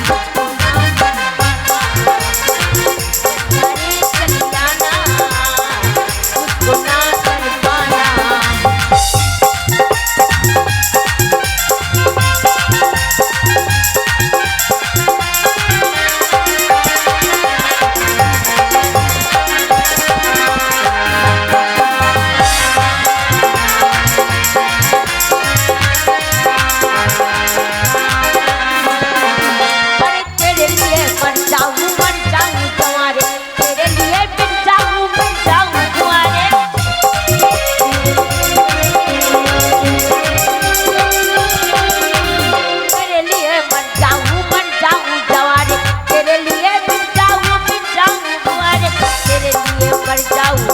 मुझको ना तड़पाना, बढ़िया रे चली आना मुझको ना तड़पाना। अरे तेरे लिए मर जाऊं तुम्हारे, तेरे लिए मिट जाऊं तुम्हारे। तेरे लिए मर जाऊं तुम्हारे, तेरे लिए मिट जाऊं तुम्हारे, तेरे लिए मर जाऊं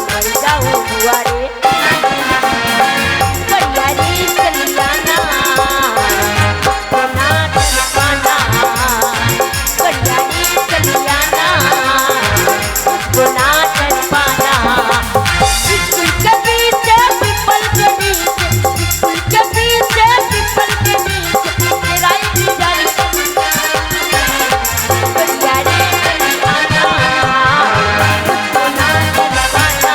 तुम्हारे। बढ़िया रे चली आना मुझको ना तड़पाना, बढ़िया रे चली आना मुझको ना तड़पाना। स्कूल के पीछे पीपल के नीचे, स्कूल के पीछे पीपल के नीचे, तेरा इंतजार करूंगा बढ़िया रे चली आना मुझको ना तड़पाना,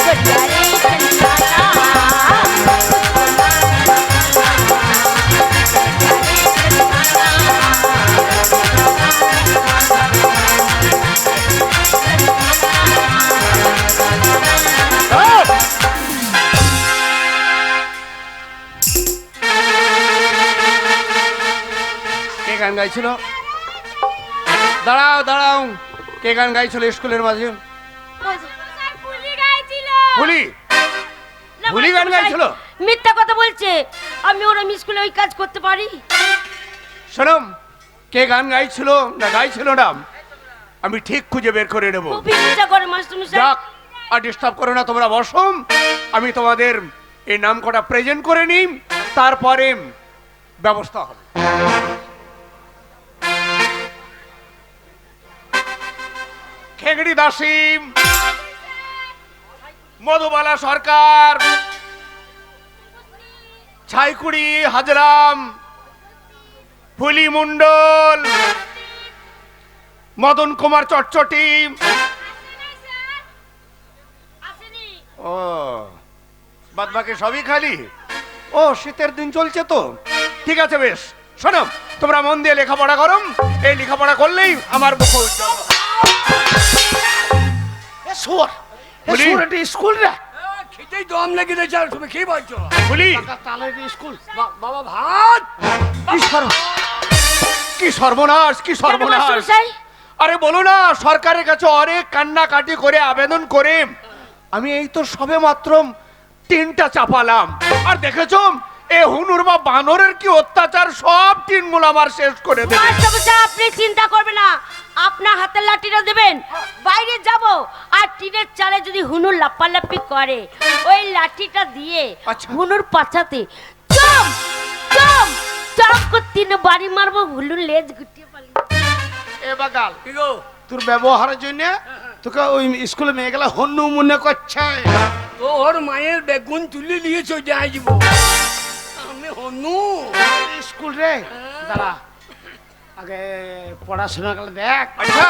बढ़िया रे चली आना मुझको ना কে গান গাইছিল? দাঁড়াও দাঁড়াও, কে গান গাইছিল স্কুলের মাঝে? পুলি গাইছিল ভুলি না, ভুলি গান গাইছিল? মিথ্যা কথা বলছে, আমি ওরম স্কুলে ওই কাজ করতে পারি? শোনম, কে গান গাইছিল না গাইছিল না আমি ঠিক খুঁজে বের করে নেব। খুব হিংসা করে মাস্টারমশাই। যাক, আর ডিস্টার্ব করো না, তোমরা বসো, আমি তোমাদের এই নাম কটা প্রেজেন্ট করে নিই, তারপরে ব্যবস্থা হবে। খেগড়ি দাসী, মধুবালা সরকার, ছাইকুড়ি হাজরাম, ফুলি মণ্ডল, মদন কুমার চটচটি। আসেনি। ও বাদ বাকি সবই খালি। ও শীতের দিন চলছে তো, ঠিক আছে বেশ। শোনো, তোমরা মন দিয়ে লেখাপড়া করো, এই লেখাপড়া করলেই আমার মুখ উজ্জ্বল হবে। এ সোর, এ বলি? সোর, এটা স্কুল রে। খেতেই দম লেগে দিয়েছে, আর তুমি কি বলছো? বলি টাকা তাহলে এটা স্কুল। বাবা ভাত। কি সর্বনাশ, কি সর্বনাশ! মাস্টারমশাই, আরে বলো না, সরকারের কাছে অনেক কান্নাকাটি করে আবেদন করে আমি এই তো সবে মাত্র টিনটা চাপালাম, আর দেখেছো এ হুনুর বা বানরের কি অত্যাচার, সব টিনগুলো আমার শেষ করে দেবে। মাস্টারমশাই আপনি চিন্তা করবেন না, আপনার হাতের লাঠিটা দেবেন, বাইরে যাব, আর টিনের চালে যদি হুনুর লাপালাপি করে ওই লাঠিটা দিয়ে আচ্ছা। হুনুর পাছাতে চম চম চম করে তিন বাড়ি মারবো, হুনুর লেজ গুটিয়ে পালিয়ে। এ বাগাল, কি গো? তোর ব্যবহারের জন্য তোকে ওই স্কুলে মেয়েগুলা হন্যু মনে করছে। তো ওর মায়ের বেগুন তুলে নিয়েছো, যাই যাব। আমি হনু। স্কুল রে, দাঁড়া, আগে পড়াশোনা করে দেখ। আচ্ছা,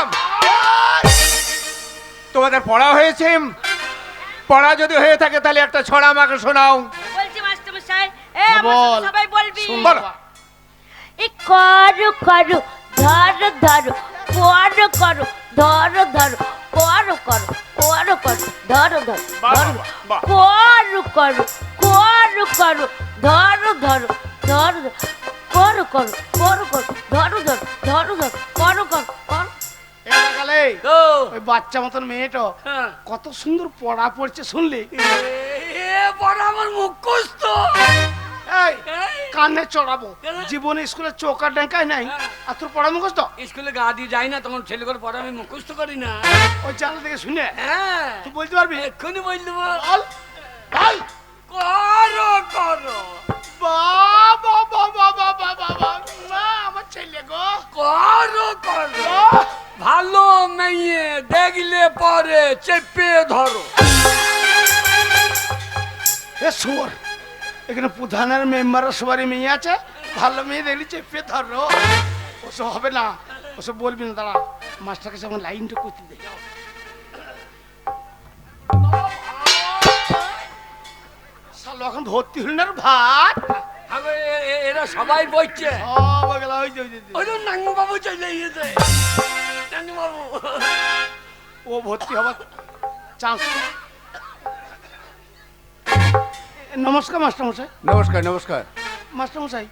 তোমাদের পড়া হয়েছে? পড়া যদি হয়ে থাকে তাহলে একটা ছড়া আমাকে শোনাও। বলছি মাস্টারমশাই, বল। সবাই বলবি। শুন বলো। বাবা। এ করো করো ধরো ধরো করো করো ধরো ধরো করো করো করো করো ধরো ধরো বাহ, ধরো বাহ, বাহ। করো করো করো করো ধরো ধরো ধরো ধরো করো করো করো করো ধরো ধরো ধরো ধরো করো করো করো। এ বাগালে, গো। ওই বাচ্চা মতন মেয়েটা হ্যাঁ। কত সুন্দর পড়া পড়ছে শুনলি? এ বড় আমার মুখস্থ। এই এই, কানে চড়াবো, কেন? জীবনে স্কুলে চৌকা ডেঙ্কায় নাই, আর তোর পড়া মুখস্থ? স্কুলে গা দিয়ে যাই না, তখন ছেলে করে পড়া আমি মুখস্থ করি না। ওই জানলা থেকে শুনে হ্যাঁ, তুই বলতে পারবি? এক্ষুনি বল দেবো। বল বল। করো করো বাবা বাবা বাবা বাবা, না আমার ছেলে গো। করো করো, ভালো মেয়ে দেখলে পরে চেপে ধরো। এ শুয়োর, এখানে প্রধানের মেম্বারের সবারই মেয়ে আছে, ভালো মেয়ে দেখলি চেপে ধরো। ওসব হবে না, ওসব বলবি না। দাঁড়া, মাস্টারকে সঙ্গে লাইনটা করতে দে। শালো এখন ভর্তি হল না রে ভাত। আবে, এরা সবাই বলছে। সব গেলা ওই যে, ওই যে, ওই যে। ওই নাঙ্গু বাবু চলে গেছে। নাঙ্গু বাবু। ও ভর্তি হবার চান্স। নমস্কার মাস্টারমশাই। নমস্কার নমস্কার। মাস্টারমশাই,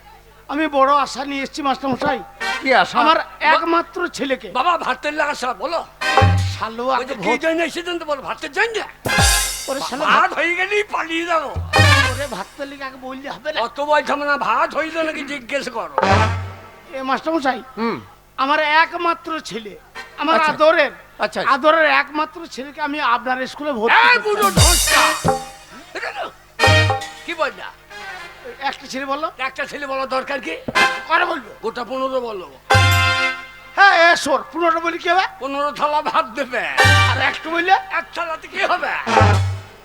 আমি বড় আশা নিয়ে এসেছি মাস্টারমশাই, কি আশা? আমার একমাত্র ছেলেকে। বাবা ভাতের লাগা সব বলো। শালো ওই আগে যে কি জন্য এসেছেন তো বলো, ভাতের জন্য। ওরে শালো ভাত হয়ে গেলেই পালিয়ে যাবো। ওরে ভাত পেলে আগে বললে হবে না। অত বলছো না, ভাত হইল নাকি জিজ্ঞেস করো। এ মাস্টারমশাই, হুম, আমার একমাত্র ছেলে, আমার আচ্ছা। আদরের আচ্ছা। আদরের একমাত্র ছেলেকে আমি আপনার স্কুলে ভর্তি এই করতে বুড়ো চাই। ঢোসটা। কি বললা? একটা ছেলে বললো, একটা ছেলে বলো দরকার কি? করে বলবো। গোটা 15 বলো। হ্যাঁ এ সোর, 15টা বলি কি হবে? 15 থালা ভাত দেবে। আর একটু বললে এক থালাতে কি হবে?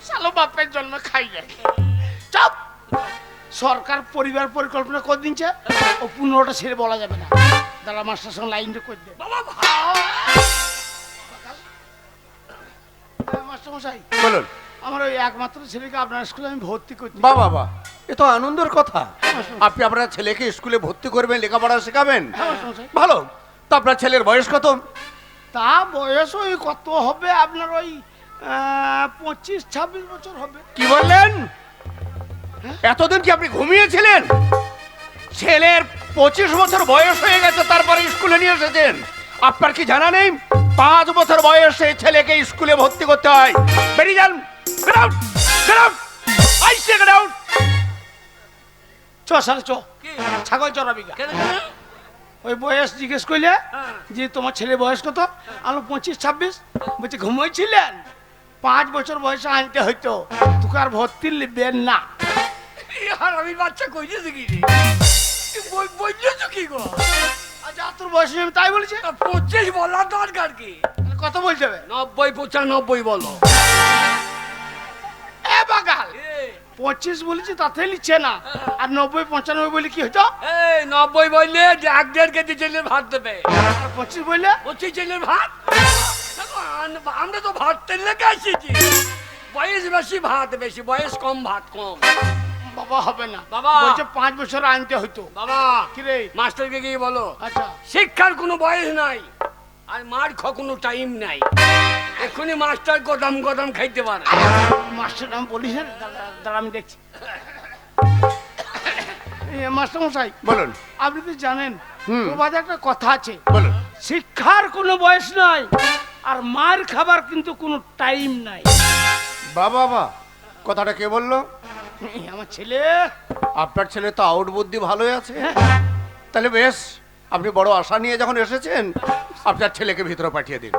শালো বাপের জন্ম খাই যায়। চাপ। সরকার পরিবার পরিকল্পনা করে দিচ্ছে, ও 15টা ছেলে বলা যাবে না। দাঁড়া, মাস্টার সঙ্গে লাইনটা করে দে। বাবা ভাত। মাস্টারমশাই, বলুন। আমার ওই একমাত্র ছেলেকে আপনার স্কুলে আমি ভর্তি করতে। বাহ বাহ বাহ, এ তো আনন্দের কথা। আপনি আপনার ছেলেকে স্কুলে ভর্তি করবেন, লেখাপড়া শেখাবেন, হ্যাঁ মাস্টারমশাই। ভালো। তো আপনার ছেলের বয়স কত? তা বয়স ওই কত হবে আপনার, ওই 25-26 বছর হবে। কি বললেন? এতদিন কি আপনি ঘুমিয়েছিলেন? ছেলের 25 বছর বয়স হয়ে গেছে, তারপরে স্কুলে নিয়ে এসেছেন। আপনার কি জানা নেই 5 বছর বয়সে ছেলেকে স্কুলে ভর্তি করতে হয়? বেরিয়ে যান। Get out! Get out! I say get out! চ সালে চ, কি? ছাগল চড়াবি গা। কেন কেন? ওই বয়স জিজ্ঞেস করলে হ্যাঁ। যে তোমার ছেলে বয়স কত, আলো 25-26, বলছে ঘুমোইছিলেন, 5 বছর বয়সে আনতে হইতো, তোকে আর ভর্তি নেবেন না। আর আমি বাচ্চা কইতেছি কি রে? বলছো কি গো? আচ্ছা তোর বয়স আমি তাই বলেছি, 25 বলার দরকার কি? কত বলতে হবে? 90 95 বলো। এ বাগাল, এ, 25 বলেছি তাতে লিখছে না, আর 90 95 বলে কি হতো? এই 90 বললে যে 1.5 কেজি ছেলের ভাত দেবে, আর 25 বললে 25 ছেলের ভাত। দেখো, আমরা তো ভাত তেলে এসেছি, বয়স বেশি ভাত বেশি, বয়স কম ভাত কম। বাবা হবে না বাবা। বলছে 5 বছর আনতে হইতো। বাবা কি রে? মাস্টারকে গিয়ে বলো আচ্ছা শিক্ষার কোনো বয়স নাই, আর মার কোনো টাইম নাই। এক্ষুনি মাস্টার গদাম গদাম খাইতে পারে। মাস্টার নাম বলিস না, দাঁড়া আমি দেখছি। মাস্টার মশাই বলুন আপনি তো জানেন হুম। প্রবাদে একটা কথা আছে, বলুন। শিক্ষার কোনো বয়স নাই আর মার খাবার কিন্তু কোনো টাইম নাই। বাবা বাবা, কথাটা কে বললো? আমার ছেলে। আপনার ছেলে তো আউট বুদ্ধি ভালোই আছে। তাহলে বেশ, আপনি বড় আশা নিয়ে যখন এসেছেন, আপনার ছেলেকে ভিতরে পাঠিয়ে দিন।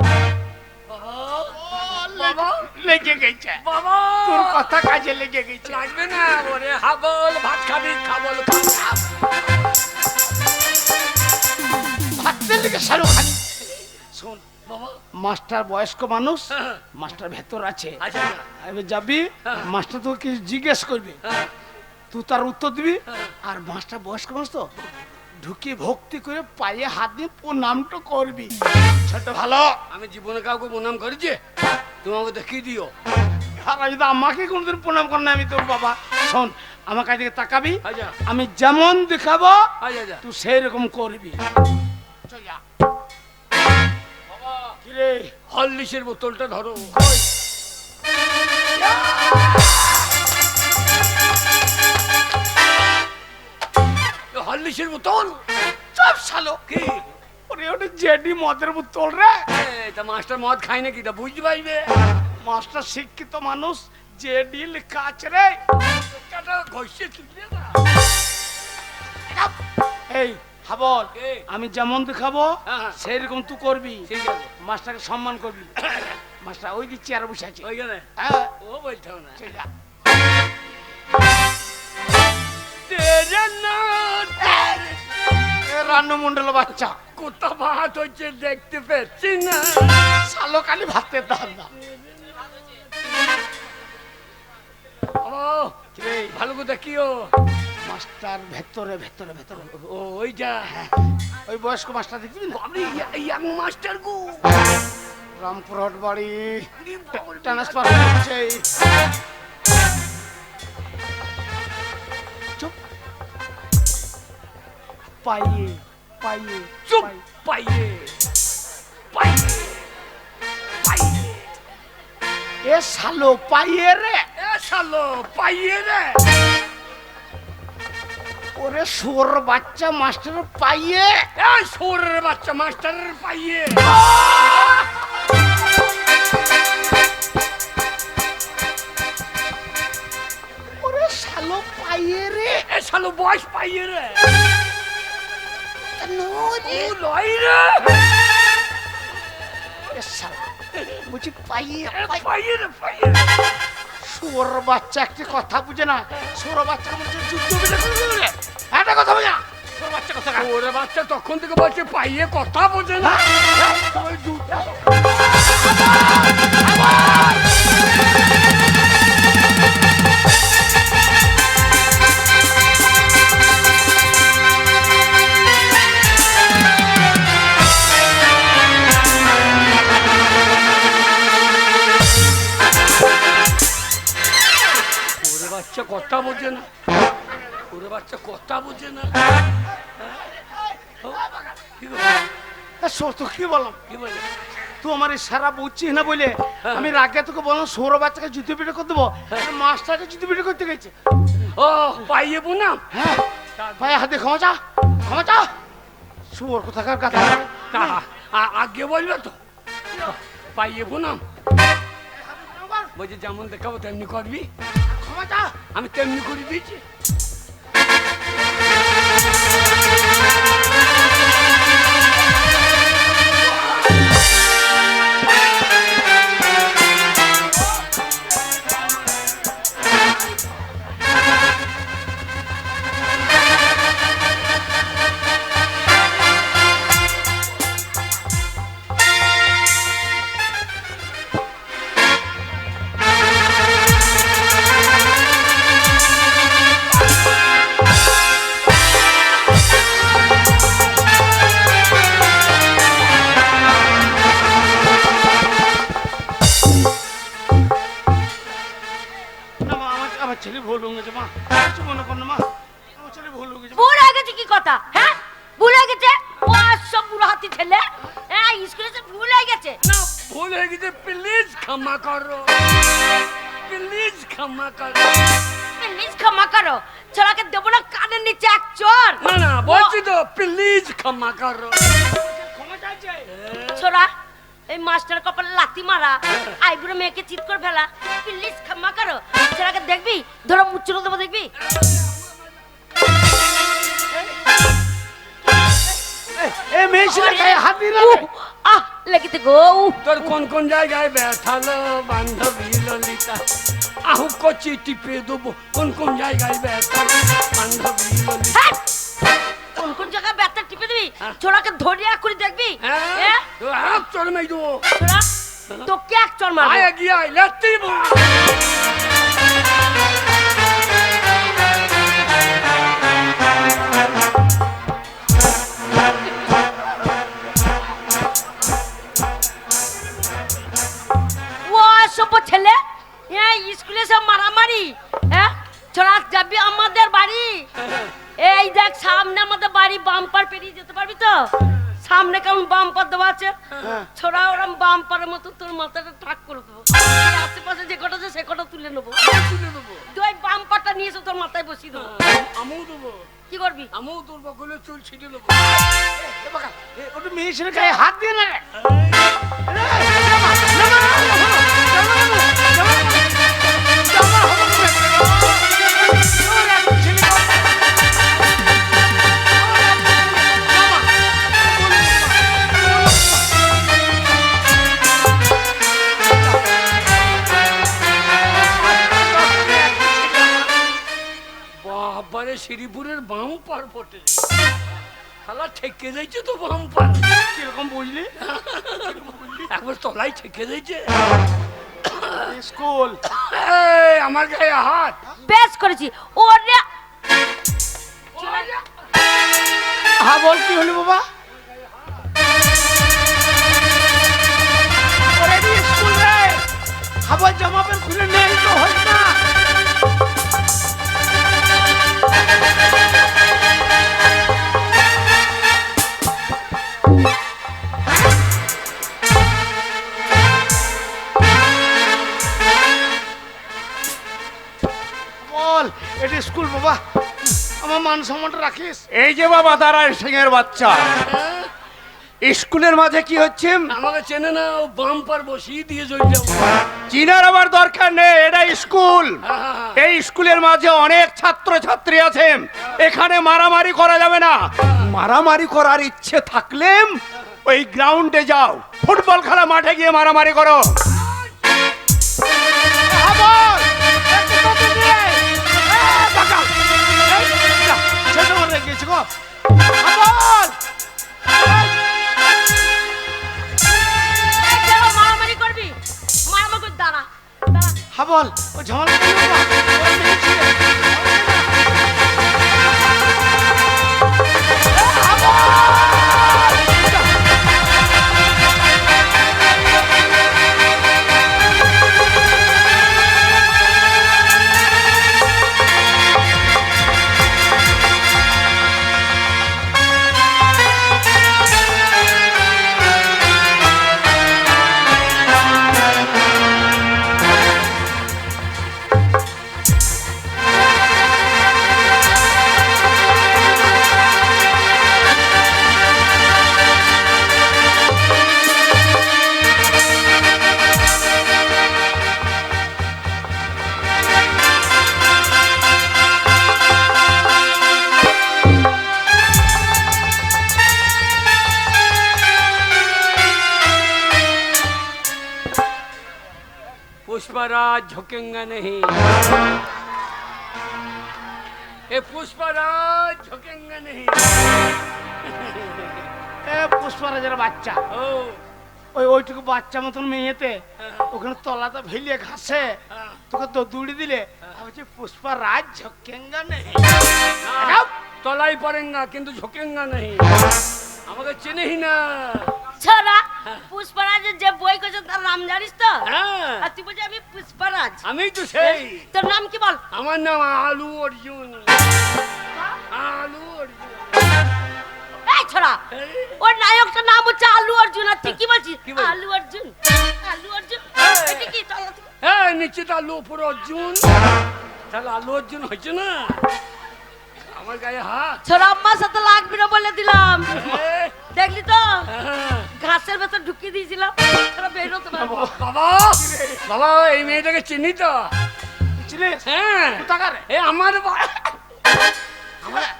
বাবা লেগে গেছে বাবা তোর কথা কাজে লেগে গেছে। লাগবে না, ওরে হাবল ভাত খাবি, খাবল খাবি। ভাবতে লেগে সারো খালি। শোন বাবা মাস্টার বয়স্ক মানুষ, হ্যাঁ। মাস্টার ভেতর আছে। আচ্ছা এবার যাবি, হ্যাঁ। মাস্টার তোকে কিছু জিজ্ঞেস করবে, হ্যাঁ। তুই তার উত্তর দিবি। আর মাস্টার বয়স্ক মানুষ তো, ঢুকি ভক্তি করে পায়ে হাত দিয়ে প্রণামটা করবি। সেটা ভালো। আমি জীবনে কাউকে প্রণাম করেছি, তুমি আমাকে দেখিয়ে দিও। আর যদি আমাকে কোনোদিন প্রণাম কর না, আমি তোর বাবা। শোন আমার কাছে তাকাবি, আচ্ছা আমি যেমন দেখাবো আচ্ছা আচ্ছা তুই সেই রকম করবি। চল যা। বাবা কি রে? হরলিক্সের বোতলটা ধরো। হরলিক্সের বোতল চুপ শালো। কি? ওরে ওটা জেডি মদের বোতল রে। তা মাস্টার মদ খায় নাকি, তা বুঝতে পারবে। মাস্টার শিক্ষিত মানুষ, জেডি লেখা আছে রে। টাকা ঘষে তুলবে না। এই হাবল, কি? আমি যেমন দেখাবো হ্যাঁ, হ্যাঁ। সেই রকম তুই করবি। ঠিক আছে মাস্টারকে সম্মান করবি। মাস্টার ওই দিক চেয়ারে বসে আছে। ওইখানে হ্যাঁ, ও বলতে না। চল যা। তেরে না তেরে এ রান্নু মন্ডল বাচ্চা, কোথা ভাত হচ্ছে দেখতে পেয়েছি না। শালো কালি ভাতের দাম না। ও কি রে? ভালো করে দেখিও। মাস্টার ভেতরে ভেতরে ভেতরে। ও ওইটা ওই বয়স্ক মাস্টার দেখবি না? আমি ইয়াং মাস্টার গো। রামপুরহাট বাড়ি ট্রান্সফার হচ্ছে। চুপ। পাইয়ে পাইয়ে চুপ পাইয়ে। পাইয়ে পাইয়ে পাইয়ে এ শালো পাইয়ে রে। এ শালো পাইয়ে রে। ওরে সোর বাচ্চা মাস্টার পাইয়ে। এ সোরের বাচ্চা মাস্টারের পাইয়ে। ওরে শালো পাইয়ে রে। এ শালো বয়স পাইয়ে রে। নরে। ও লই রে। এ শালা বুঝি পাইয়ে এ পাইয়ে। পাইয়ে রে পাইয়ে। সোর বাচ্চা একটি কথা বুঝে না। সোর বাচ্চা বলছে যুদ্ধ বিলে করবে বলে। একটা কথা বুঝা। সোর বাচ্চা কথা কা। ওরে বাচ্চা তখন থেকে বলছে পাইয়ে কথা বোঝে না। ওই দুটো ওরে বাচ্চা কথা বোঝে না। ওরে বাচ্চা কথা বোঝে না। কি বলে? তো কি বললাম, কি বলে? তুই আমার ইশারা বুঝছিস না বলে আমি রাগে তোকে বললাম সৌর বাচ্চাকে জুতো পিটে করে দেবো। মাস্টারকে জুতো পিটে করতে গেছে। ও পাইয়ে বুনা। হ্যাঁ ভাই হাতে ক্ষমা চা, ক্ষমা চা। শুয়োর কোথাকার কথা। তা আগে বলবে তো পাইয়ে বুনা। বলছে যেমন দেখাবো তেমনি করবি। ক্ষমা চা। আমি তেমনি করে দিয়েছি। কান্না করো না মা, আমার ছেলে ভুল হয়ে গেছে। ভুল হয়ে গেছে কি কথা, হ্যাঁ? ভুল হয়ে গেছে? ও সব বুড়ো হাতি ছেলে, হ্যাঁ, স্কুলে যে ভুল হয়ে গেছে। না ভুল হয়ে গেছে, প্লিজ ক্ষমা করো, প্লিজ ক্ষমা করো। প্লিজ ক্ষমা করো, ছোড়াকে দেবো না কানের নিচে এক চর। না না বলছি তো, প্লিজ ক্ষমা করো। ক্ষমা চাইছে। ছোড়া, এই মাস্টার কপালে লাথি মারা, আইবুড়ো মেয়েকে চিৎ করে ফেলা, প্লিজ ক্ষমা করো। ছোড়াকে দেখবি, ধরো মুচ্ছুরো দেবো, দেখবি? এ মেয়ে ছেলে গায়ে হাত দিল। আহ, লেগেছে গো। তোর কোন কোন জায়গায় ব্যথালো বান্ধবী ললিতা, আহু কচি টিপে দেবো, কোন কোন জায়গায় ব্যথালো বান্ধবী ললিতা। হ্যাঁ, কোন কোন জায়গায় ব্যথা টিপে দিবি? ছোড়াকে ধরিয়া করে দেখবি? হ্যাঁ চল মেয়ে দেবো। ছোড়া, তোকে এক চর মারবো। আয় গিয়ে আয় লাত্তি বলবো। ও সব ছেলে, হ্যাঁ, স্কুলে সব মারামারি, হ্যাঁ? ছোড়া যাবি আমাদের বাড়ি, এই দেখ সামনে আমাদের বাড়ি, বাম্পার পেরিয়ে যেতে পারবি তো? সামনে কেমন বাম্পার দেওয়া আছে, ছোড়া ওরম বাম্পারের মতো তোর মাথাটা ট্রাক করে দেবো। আশেপাশে যে কটা আছে সে কটা তুলে নেবো, তুই ওই বাম্পারটা নিয়ে এসে তোর মাথায় বসিয়ে দেবো। আমিও দেবো, কি করবি? আমিও তোর বকলে চুল ছিটে দেবো। ওটা মেয়ে ছেলে গায়ে হাত দিয়ে না রে। বাবারে শ্রীপুরের বাম পার পটে শালা ঠেকে যাইছে তো বাম পার। কিরকম বুঝলি? একবার তলায় ঠেকে যাইছে। স্কুল আমার গায়ে হাত। বেশ করেছি। ওরে হ্যাঁ বল, কি হলো বাবা? ওরে রে স্কুল রে, খাবার জামা প্যান্ট খুলে নেই তো হয় না। বল, এটা স্কুল বাবা, আমার মান সম্মানটা রাখিস। এই যে বাবা দাঁড়ায় সিংহের বাচ্চা, স্কুলের মাঝে কি হচ্ছে? আমাকে চেনে না, ও বাম পার বসিয়ে দিয়ে চলে যাবো। চিনার আবার দরকার নেই, এটা স্কুল। এই স্কুলের মাঝে অনেক ছাত্র ছাত্রী আছে, এখানে মারামারি করা যাবে না। মারামারি করার ইচ্ছে থাকলে ওই গ্রাউন্ডে যাও, ফুটবল খেলা মাঠে গিয়ে মারামারি করো। মারামারি করবি? মারামারি করে দাঁড়া, দাঁড়া। হাবল ও ঝামেলা করবে না, ওর মেয়ে ছেলে। पुष्पराज झुकेंगा नहीं, ये पुष्पराज झुकेंगा नहीं। এ পুষ্পরাজের বাচ্চা, ओ ওইটুকু বাচ্চা মতন মেয়েতে ওখানে তলাতে ভেলিয়ে ঘাসে তোকে তো দৌড়ি দিলে বলছে পুষ্পরাজ ঝকেঙ্গা নেই। तलाई पड़ेगा किंतु झुकेंगा नहीं। আমাকে চেনেই না। ছোড়া পুষ্পরাজের যে বই করেছে তার নাম জানিস তো? হ্যাঁ, আর তুই বলছিস আমি পুষ্পরাজ। আমি তো সেই। তোর নাম কি বল? আমার নাম আলু অর্জুন। আলু অর্জুন। এই ছোড়া, ওর নায়কটার নাম হচ্ছে আলু অর্জুন, আর তুই কি বলছিস? কি বলছিস? আলু অর্জুন, আলু অর্জুন। এটা কি চল না তুই। হ্যাঁ, নিশ্চিত আলু উপর অর্জুন। তাহলে আলু অর্জুন হয়েছে না? আমার গায়ে হাত। ছোড়া আম্মার সাথে লাগবি না বলে দিলাম। এই, দেখলি তো হ্যাঁ। ঘাসের ভেতর ঢুকিয়ে দিয়েছিলাম, ছোড়া বেরোতে পারবো। বাবা, বাবা এই মেয়েটাকে চিনি তো। চিনিস? হ্যাঁ, কোথাকার রে? এ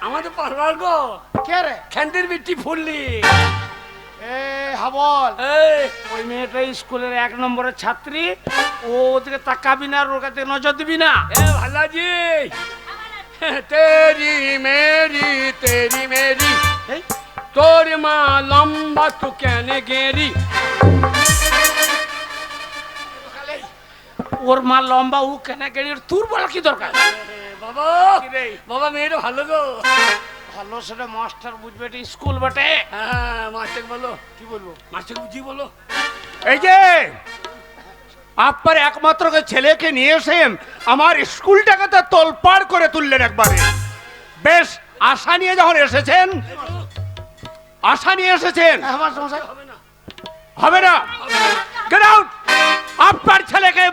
আমাদের পাড়ার গো, কে রে? খ্যান্তির বিটি ফুললি। এ হাবল, এই, ওই মেয়েটা স্কুলের 1 নম্বরের ছাত্রী। ও ওদিকে তাকাবি না, আর ওর কাছে নজর দিবি না। এ ভালাজি, তেরি মেরি, এই, তোর মা লম্বা তো কেন গেরি। ওর মা লম্বা, ও কেন গেড়ি, তোর বলা কি দরকার? বাবা, কি রে? বাবা মেয়েটা ভালো গো। ভালো সেটা মাস্টার বুঝবে, এটা স্কুল বটে। হ্যাঁ, মাস্টার বলো। কি বলবো? মাস্টার বুঝি বলো। এই যে আপনার একমাত্র ছেলেকে নিয়ে এসেন আমার স্কুলটাকে তো তোলপাড় করে তুললেন একবারে। বেশ আশা নিয়ে যখন এসেছেন, আশা নিয়ে এসেছেন, আমার সমস্যা হবে না। হবে না। Get out. আপনার ছেলেকে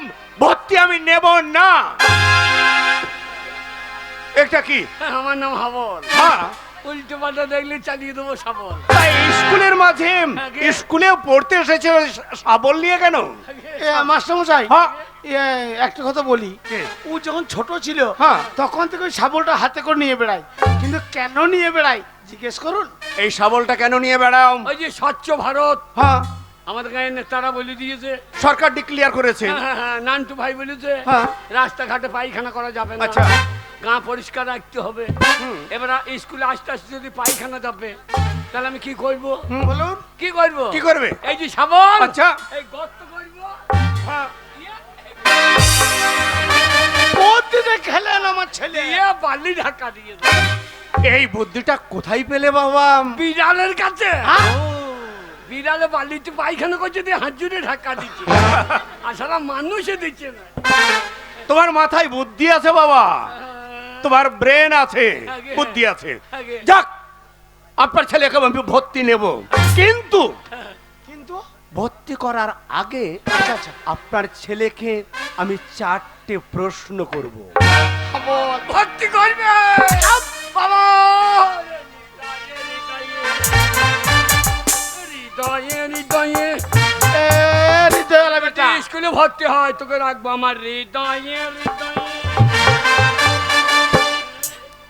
ভর্তি আমি নেব না। এটা কি? আমার নাম হাবল। হ্যাঁ, উল্টো পাল্টা দেখলে চালিয়ে দেবো সাবল। তাই স্কুলের মাঝে স্কুলে পড়তে এসেছে সাবল নিয়ে কেন? মাস্টারমশাই, হ্যাঁ, একটা কথা বলি। কি? ও যখন ছোট ছিল, হ্যাঁ। তখন থেকে ওই শাবলটা হাতে করে নিয়ে বেড়ায়। কিন্তু কেন নিয়ে বেড়ায় জিজ্ঞেস করুন। এই শাবলটা কেন নিয়ে বেড়াও? ওই যে স্বচ্ছ ভারত হ্যাঁ, আমাদের গায়ে নেতারা বলে দিয়েছে। সরকার ডিক্লিয়ার করেছে। হ্যাঁ, নান্টু ভাই বলেছে হ্যাঁ। রাস্তাঘাটে পায়খানা করা যাবে না। আচ্ছা। গাঁ পরিষ্কার রাখতে হবে। এবার স্কুলে আস্তে আস্তে যদি পায়খানা যাবে, তাহলে আমি কি করবো? বলুন। কি করবো? কি করবে? এই যে সাবল, আচ্ছা। এই গর্ত করবো। হ্যাঁ। প্রতিদিন খেলেন আমার ছেলে। দিয়ে বালি ঢাকা দিয়ে দেবো। এই বুদ্ধিটা কোথায় পেলে বাবা? বিড়ালের কাছে। হ্যাঁ? বিড়ালে বালিতে পায়খানা করছে দিয়ে হাত জুড়ে ঢাকা দিচ্ছে। আসলে মানুষে দিচ্ছে না। তোমার মাথায় বুদ্ধি আছে বাবা, তোমার ব্রেন আছে, বুদ্ধি আছে। আগে। যাক, আপনার ছেলেকে আমি ভর্তি নেব, কিন্তু কিন্তু ভর্তি করার আগে আচ্ছা, আপনার ছেলেকে আমি 4টে প্রশ্ন করব। হাবল, ভর্তি করবে বাবা। হৃদয়ে হৃদয়ে হৃদয় বেটা। স্কুলে ভর্তি হয় তোকে রাখবো আমার হৃদয়ে হৃদয়ে।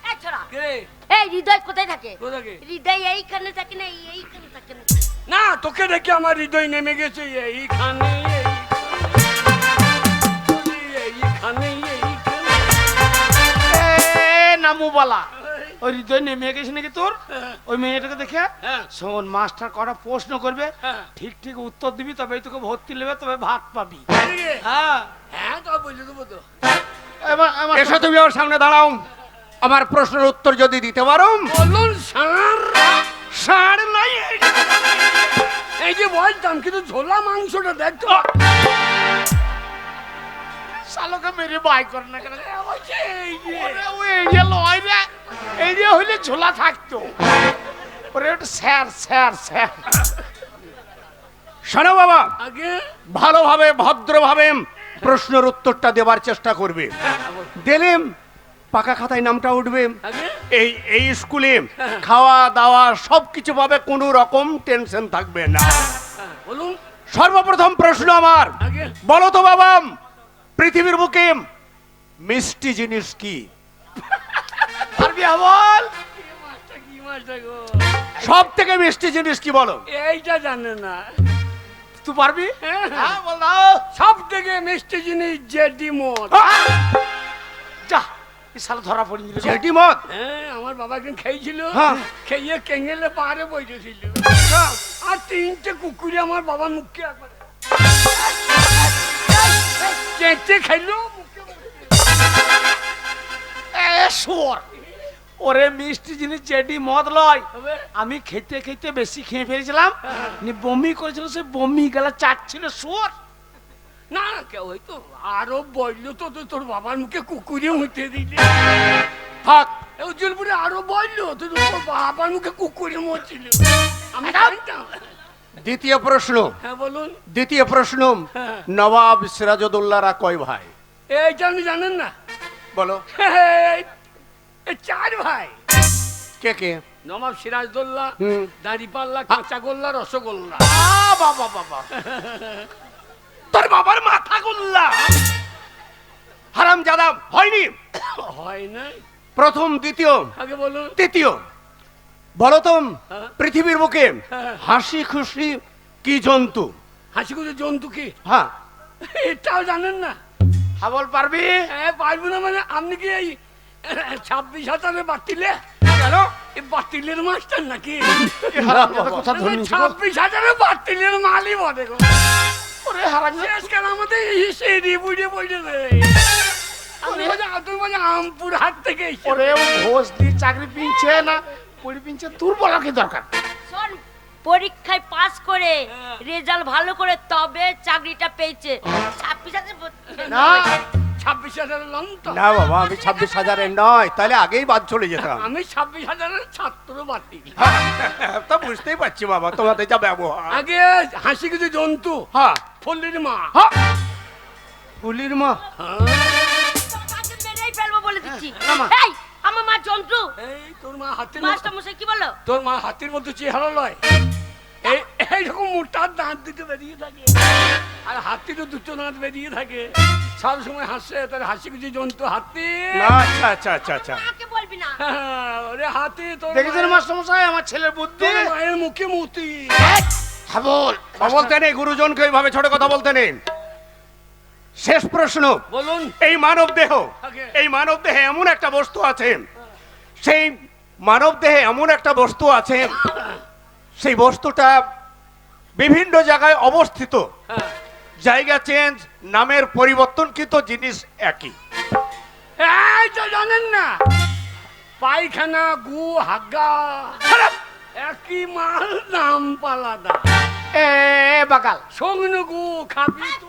এই ছোড়া, কে? এই হৃদয় কোথায় থাকে? কোথাকে? হৃদয় এইখানে থাকে না, এইখানে থাকে না? না, তোকে দেখে আমার হৃদয় নেমে গেছে এইখানে, এইখানে, এইখানে। নামুবালা, ওই হৃদয় নেমে গেছে নাকি তোর? ওই মেয়েটাকে দেখে হ্যাঁ। শোন, মাস্টার করা প্রশ্ন করবে, হ্যাঁ। ঠিক ঠিক উত্তর দিবি, তবেই তোকে ভর্তি নেবে, তবে ভাত পাবি। এদিকে। হ্যাঁ, হ্যাঁ, তো বলে দেবো তো। এসো, তুমি আমার সামনে দাঁড়াও। আমার প্রশ্নের উত্তর যদি দিতে পারো। বলুন স্যার। ষাঁড় নাই। এই যে বলতাম, কিন্তু ঝোলা মাংসটা দেখতো। শালোকে মেরে বাই করে না কেন? এই যে। ওরে, ও এই যে লয় রে, এই যে হইলে ঝোলা থাকতো। ওরে ওটা স্যার স্যার স্যার। শোনো বাবা, আগে ভালোভাবে ভদ্রভাবে প্রশ্নের উত্তরটা দেবার চেষ্টা করবে। দিলেম পাকা খাতায় নামটা উঠবে। আগে এই এই স্কুলে খাওয়া দাওয়া সবকিছু পাবে, কোনো রকম টেনশন থাকবে না। বলুন সর্বপ্রথম প্রশ্ন আমার, আগে। বলো তো বাবা, পৃথিবীর বুকে মিষ্টি জিনিস কি? পারবি হাবল? কি মাছটা গো? সব থেকে মিষ্টি জিনিস কি বলো? এইটা জানে না। তুই পারবি? হ্যাঁ। হ্যাঁ, বল দাও। সব থেকে মিষ্টি জিনিস জেডি মদ। যা, এই শালা ধরা পড়ে গেল। জেডি মদ? হ্যাঁ, আমার বাবা একদিন খেয়েছিল। হ্যাঁ। খেয়ে কেঙ্গেলে পাহাড়ে বসেছিল। আর 3টে কুকুরে আমার বাবার মুখে একবার চেঁচে খাইলো মুখে। এ শোর, ওরে মিষ্টি জিনিস যেটি মদ লয় তবে আমি খেতে খেতে বেশি খেয়ে ফেলেছিলাম নি বমি করেছিল, সে বমি গেলা চাটছিল শুয়োর। না না, কেউ হয়তো আরো বললো তো তোর বাবার মুখে কুকুরে মুতে দিলে। থাক। উজ্জ্বলপুরে আরো বললো তো তোর বাবার মুখে কুকুরে মরছিল। আমি জানতাম। দ্বিতীয় প্রশ্ন। হ্যাঁ বলুন। দ্বিতীয় প্রশ্ন, হ্যাঁ। নবাব সিরাজউদ্দৌলারা কয় ভাই? এইটা আপনি জানেন না? বলো। এই 4 ভাই। কে কে? নবাব সিরাজদৌল্লা, হুম। দাঁড়িপাল্লা, কাঁচাগোল্লা, রসগোল্লা। বাবা বাবা, তোর বাবার মাথা গোল্লা। হারামজাদা, হয়নি? হয় না? প্রথম, দ্বিতীয়, আগে বলুন। তৃতীয়। বলো তো, হ্যাঁ। পৃথিবীর বুকে হ্যাঁ। হাসি খুশি কি জন্তু? হাসি খুশি জন্তু কি? হ্যাঁ। এটাও জানেন না? হাবল পারবি? হ্যাঁ, পারবো না মানে আপনি কি এই 26,000 বাতিলে? কেন? এই বাতিলের মাস্টার নাকি? হারামজাদা কথা ধরে নিয়েছি গো। 26,000 বাতিলের মালই বটে গো। ওরে হারামজাদা, শেষকাল আমাদের হিসেবে বুঝে পড়েছে। আমি বলছি আমপুর হাট থেকে এসেছি। ওরে ও ঘোষ দিয়ে চাকরি পিনছে না পড়ি পিনছে, তোর বলা কি দরকার? শোন, পরীক্ষায় পাস করে হ্যাঁ। রেজাল্ট ভালো করে তবে চাকরিটা পেয়েছে। 26,000 না 26,000 লন তো? না বাবা, আমি 26,000-এর নয়, তাহলে আগেই বাদ চলে যেতাম। আমি 26,000 ছাত্র বাতিল। তা বুঝতেই পারছি বাবা, তোমাদের যা ব্যবহার। আগে হাসি কিছু জন্তু, হ্যাঁ। ফল্লির মা। হ্যাঁ। ফুলির মা। তাকে মেরেই ফেলবো বলে দিচ্ছি। না, মা। এই, আমার মা জন্তু। এই তোর মা হাতির মাস্টার মশাই কি বললো? তোর মা হাতির মতো চেহারা লয়। এই এইরকম মোটার দাঁত দিতে বেরিয়ে থাকে, আর হাতিরও দুটো দাঁত বেরিয়ে থাকে, সব সময় হাসে। তার হাসি কিছু জন্তু হাতি। না, আচ্ছা আচ্ছা আচ্ছা আচ্ছা। কাকে বলবি না? ওরে হাতি, তোর দেখেছেন মাস্টার মশাই আমার ছেলের বুদ্ধি? তোর মায়ের মুখে মুতি। হাবল বলতে নেই, গুরুজনকে এইভাবে ছোট কথা বলতে নেই। শেষ প্রশ্ন, বলুন। এই মানব দেহ, আগে। এই মানব দেহে এমন একটা বস্তু আছে, সেই মানব দেহে এমন একটা বস্তু আছে, সেই বস্তুটা বিভিন্ন জায়গায় অবস্থিত, হ্যাঁ। জায়গা চেঞ্জ, নামের পরিবর্তন, কিন্তু জিনিস একই। এইটা জানেন না? পায়খানা, গু, হাগা একই মাল, নাম পালাদা। এ বাকাল সঙ্গে গু খাবি তো?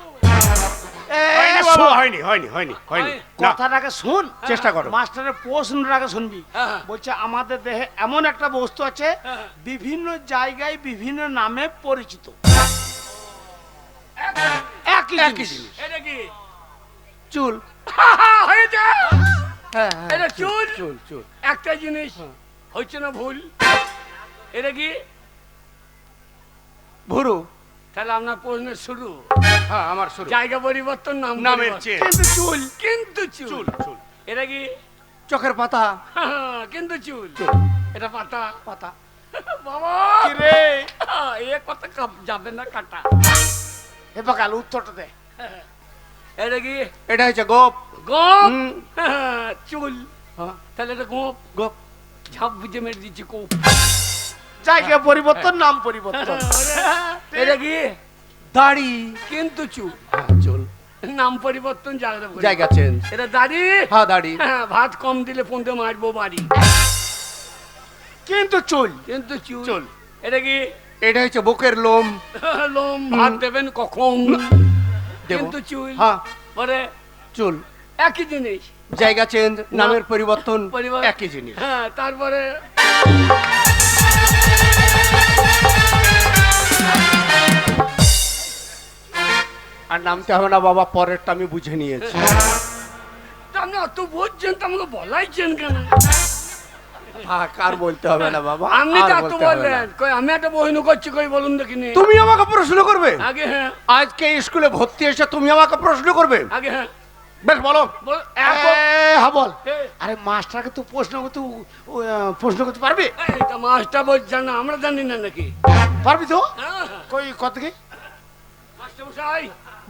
এ হয়নি শোন, বাবা, হয়নি হয়নি হয়নি হয়নি। না, কথাটাকে শুন, চেষ্টা করো। মাস্টারের প্রশ্নটাকে শুনবি। হ্যাঁ। বলছে আমাদের দেহে এমন একটা বস্তু আছে হ্যাঁ। বিভিন্ন জায়গায় বিভিন্ন নামে পরিচিত, একই একই জিনিস। জিনিস। এটা কি? চুল। হয়েছে? হ্যাঁ, এটা চুল? চুল চুল। একটা জিনিস হচ্ছে না ভুল? এটা কি? ভুরু। তাহলে আপনার প্রশ্নের শুরু। হ্যাঁ, আমার শুরু। জায়গা পরিবর্তন, নাম নামের পরিবর্তন। চেঞ্জ। কিন্তু চুল কিন্তু চুল। চুল চুল। এটা কি? চোখের পাতা। কিন্তু চুল। চুল। এটা পাতা। পাতা। বাবা, কি রে? এ কথা যাবে না কাটা। এ বাকাল উত্তরটা দে। এটা কি? এটা হচ্ছে গোপ। গোপ। হুম। চুল। হ্যাঁ, তাহলে এটা গোপ। গোপ। ঝাপ বুঝে মেরে দিচ্ছি গোপ। জায়গা পরিবর্তন, নাম পরিবর্তন। এটা কি? দাড়ি। কিন্তু চুল। হ্যাঁ, চুল। নাম পরিবর্তন, জায়গা পরিবর্তন। জায়গা চেঞ্জ। এটা দাড়ি। হ্যাঁ, দাড়ি। ভাত কম দিলে ফোনতে মারবো বাড়ি। কিন্তু চুল কিন্তু চুল। চুল। এটা কি? এটা হচ্ছে বুকের লোম। লোম। ভাত দেবেন কখন? দেব। কিন্তু চুল। হ্যাঁ, পরে চুল। একই জিনিস। জায়গা চেঞ্জ, নামের পরিবর্তন, পরিবার একই জিনিস। হ্যাঁ, তারপরে আর নামতে হবে না বাবা, পরেরটা আমি বুঝে নিয়েছি। তা আপনি অত বুঝছেন তো আমাকে বলাইছেন কেন? থাক, আর বলতে হবে না বাবা, আপনি আর তো এত বলতে হবে না। বললেন, কই আমি একটা বহিনু করছি, কই বলুন দেখিনি। তুমি আমাকে প্রশ্ন করবে? আগে হ্যাঁ, আজকে স্কুলে ভর্তি এসে তুমি আমাকে প্রশ্ন করবে? আগে হ্যাঁ। বেশ, বলো। হাবল এ, আরে মাস্টারকে তো প্রশ্ন করতে প্রশ্ন করতে পারবি? এইটা মাস্টার বলছেন না, আমরা জানি না নাকি? পারবি তো? হ্যাঁ, কই কত কি? মাস্টার মশাই,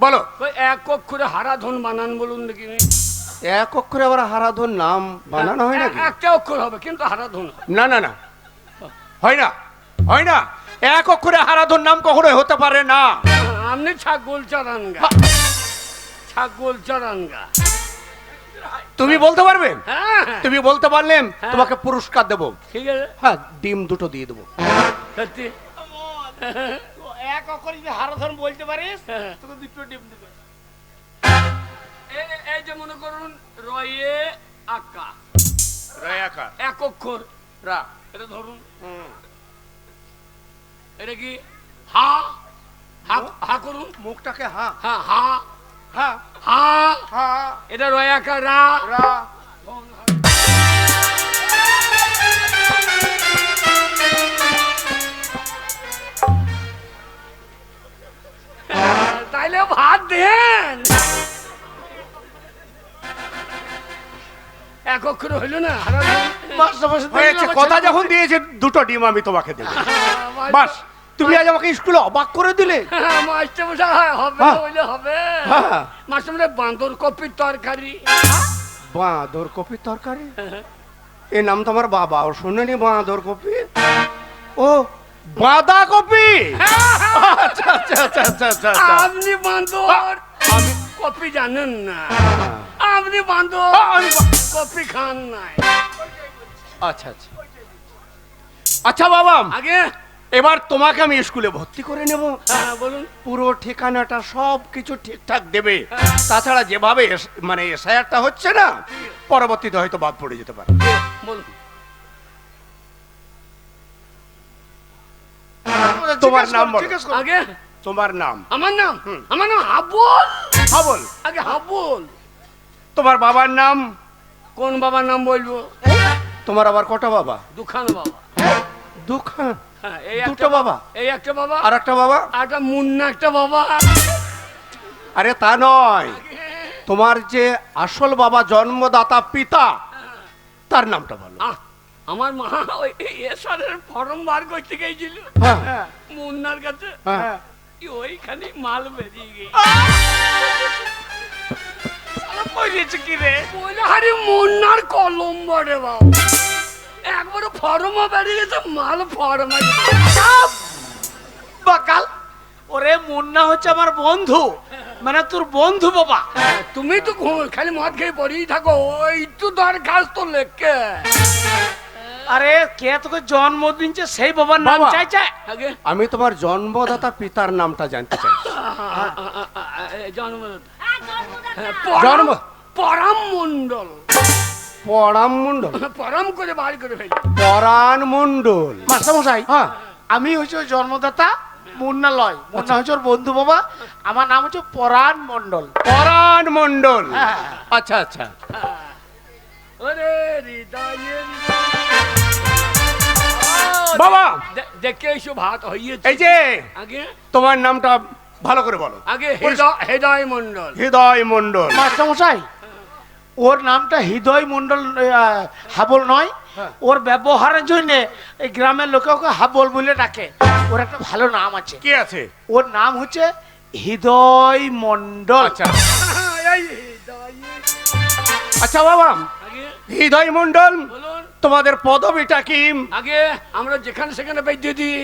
বলো। কই এক অক্ষরে হারাধন বানান বলুন দেখিনি। এক অক্ষরে আবার হারাধন নাম বানানো হয় নাকি? একটা অক্ষর হবে কিন্তু হারাধন হবে। না না না, হয় না, হয় না। এক অক্ষরে হারাধন নাম কখনোই হতে পারে না। আপনি ছাগল চরানগা, ছাগল চরানগা। তুমি বলতে পারবে? হ্যাঁ তুমি বলতে পারলেন তোমাকে পুরস্কার দেবো। ঠিক আছে হ্যাঁ, ডিম দুটো দিয়ে দেবো। সত্যি তো এক অক্ষর যদি হারাধন বলতে পারিস তোকে দুটো ডিম দেবে। এই যে মনে করুন রয়ে আকা রায়াকার এক অক্ষর রা। এটা ধরুন এটা কি হা হা হা করুন মুখটাকে হা হ্যাঁ হা হা হা হা এটা রয়ে আকা রা রা। তাইলে ভাত দেন এক অক্ষর হইল না হয়েছে, কথা যখন দিয়েছে দুটো ডিম আমি তোমাকে দেবো। বাস, তুমি আজ আমাকে স্কুলে অবাক করে দিলে। মাস্টারমশাই হবে হ্যাঁ। হইলে হবে হ্যাঁ। মাস্টারমশাই বাঁদর কপির তরকারি বাঁদর কপির তরকারি, এ নাম তো আমার বাবা ও শুনেনি। বাঁদর কপি, ও বাঁধা কপি। আচ্ছা আচ্ছা আচ্ছা আচ্ছা আচ্ছা আচ্ছা। আপনি বাঁদর আমি কপি জানেন না, আপনি বাঁদর আমি কপি খান নাই। আচ্ছা আচ্ছা আচ্ছা বাবা, আগে এবার তোমাকে আমি স্কুলে ভর্তি করে নেব। হ্যাঁ বলুন পুরো ঠিকানাটা সব কিছু ঠিকঠাক দেবে। তাছাড়া যেভাবে মানে এসআইআরটা হচ্ছে না, পরবর্তীতে হয়তো বাদ পড়ে যেতে পারে। বলুন তোমার নাম বলো। আগে তোমার নাম? আমার নাম আমার নাম হাবল। হাবল। আগে হাবল। তোমার বাবার নাম? কোন বাবার নাম বলবো? তোমার আবার কটা বাবা? দুখান বাবা। দুখান? হ্যাঁ, এই দুটো একটা বাবা? এই একটা বাবা আর একটা বাবা? আর একটা মুন্না একটা বাবা। আরে তা নয়, তোমার যে আসল বাবা, জন্মদাতা পিতা, তার নামটা বলো। আহ, আমার মা ওই এসরের ফর্ম বার করতে গেছিল হ্যাঁ মুন্নার কাছে, হ্যাঁ। ওইখানে মাল বেরিয়ে গেছে। বলেছে কি রে? বলে আরে মুন্নার কলম বড়ে বাবু, একবার ফর্মও বেরিয়ে গেছে, মাল ফর্ম বাকাল, ওরে মুন্না হচ্ছে আমার বন্ধু, মানে তোর বন্ধু বাবা। তুমি তো খালি মদ খেয়ে পড়েই থাকো, ওই তো দরখাস্ত লেখকে। আরে কে তোকে জন্ম দিনছে সেই বাবার নাম বাবা। চাইছে? আগে আমি তোমার জন্মদাতা পিতার নামটা জানতে চাই। জন্মদাতা হ্যাঁ, জন্মদাতা। জন্ম পরাম মন্ডল। পরাম মণ্ডল। পরাম করে বার করে ফেলি। পরাণ মণ্ডল। মাস্টারমশাই, হ্যাঁ। আমি হচ্ছে ওই জন্মদাতা, মুন্না লয়। মুন্না হচ্ছে ওর বন্ধু বাবা, আমার নাম হচ্ছে পরাণ মণ্ডল। পরাণ মণ্ডল। হ্যাঁ। আচ্ছা আচ্ছা। ওরে হৃদয়ের বাবা, দেখে এসো ভাত হইয়েছে। এই যে আগে তোমার নামটা ভালো করে বলো। আগে হৃদয় মন্ডল। হৃদয় মণ্ডল। মাস্টারমশাই, ওর নামটা হৃদয় মণ্ডল হাবল নয়, হ্যাঁ। ওর ব্যবহারের জন্য এই গ্রামের লোকে ওকে হাবল বলে ডাকে। ওর একটা ভালো নাম আছে, কি আছে? ওর নাম হচ্ছে হৃদয় মণ্ডল। আচ্ছা এই হৃদয়ের আচ্ছা বাবা, আগে হৃদয় মণ্ডল, বলুন। তোমাদের পদবিটা কি? আগে আমরা যেখানে সেখানে বেঁধে দিই।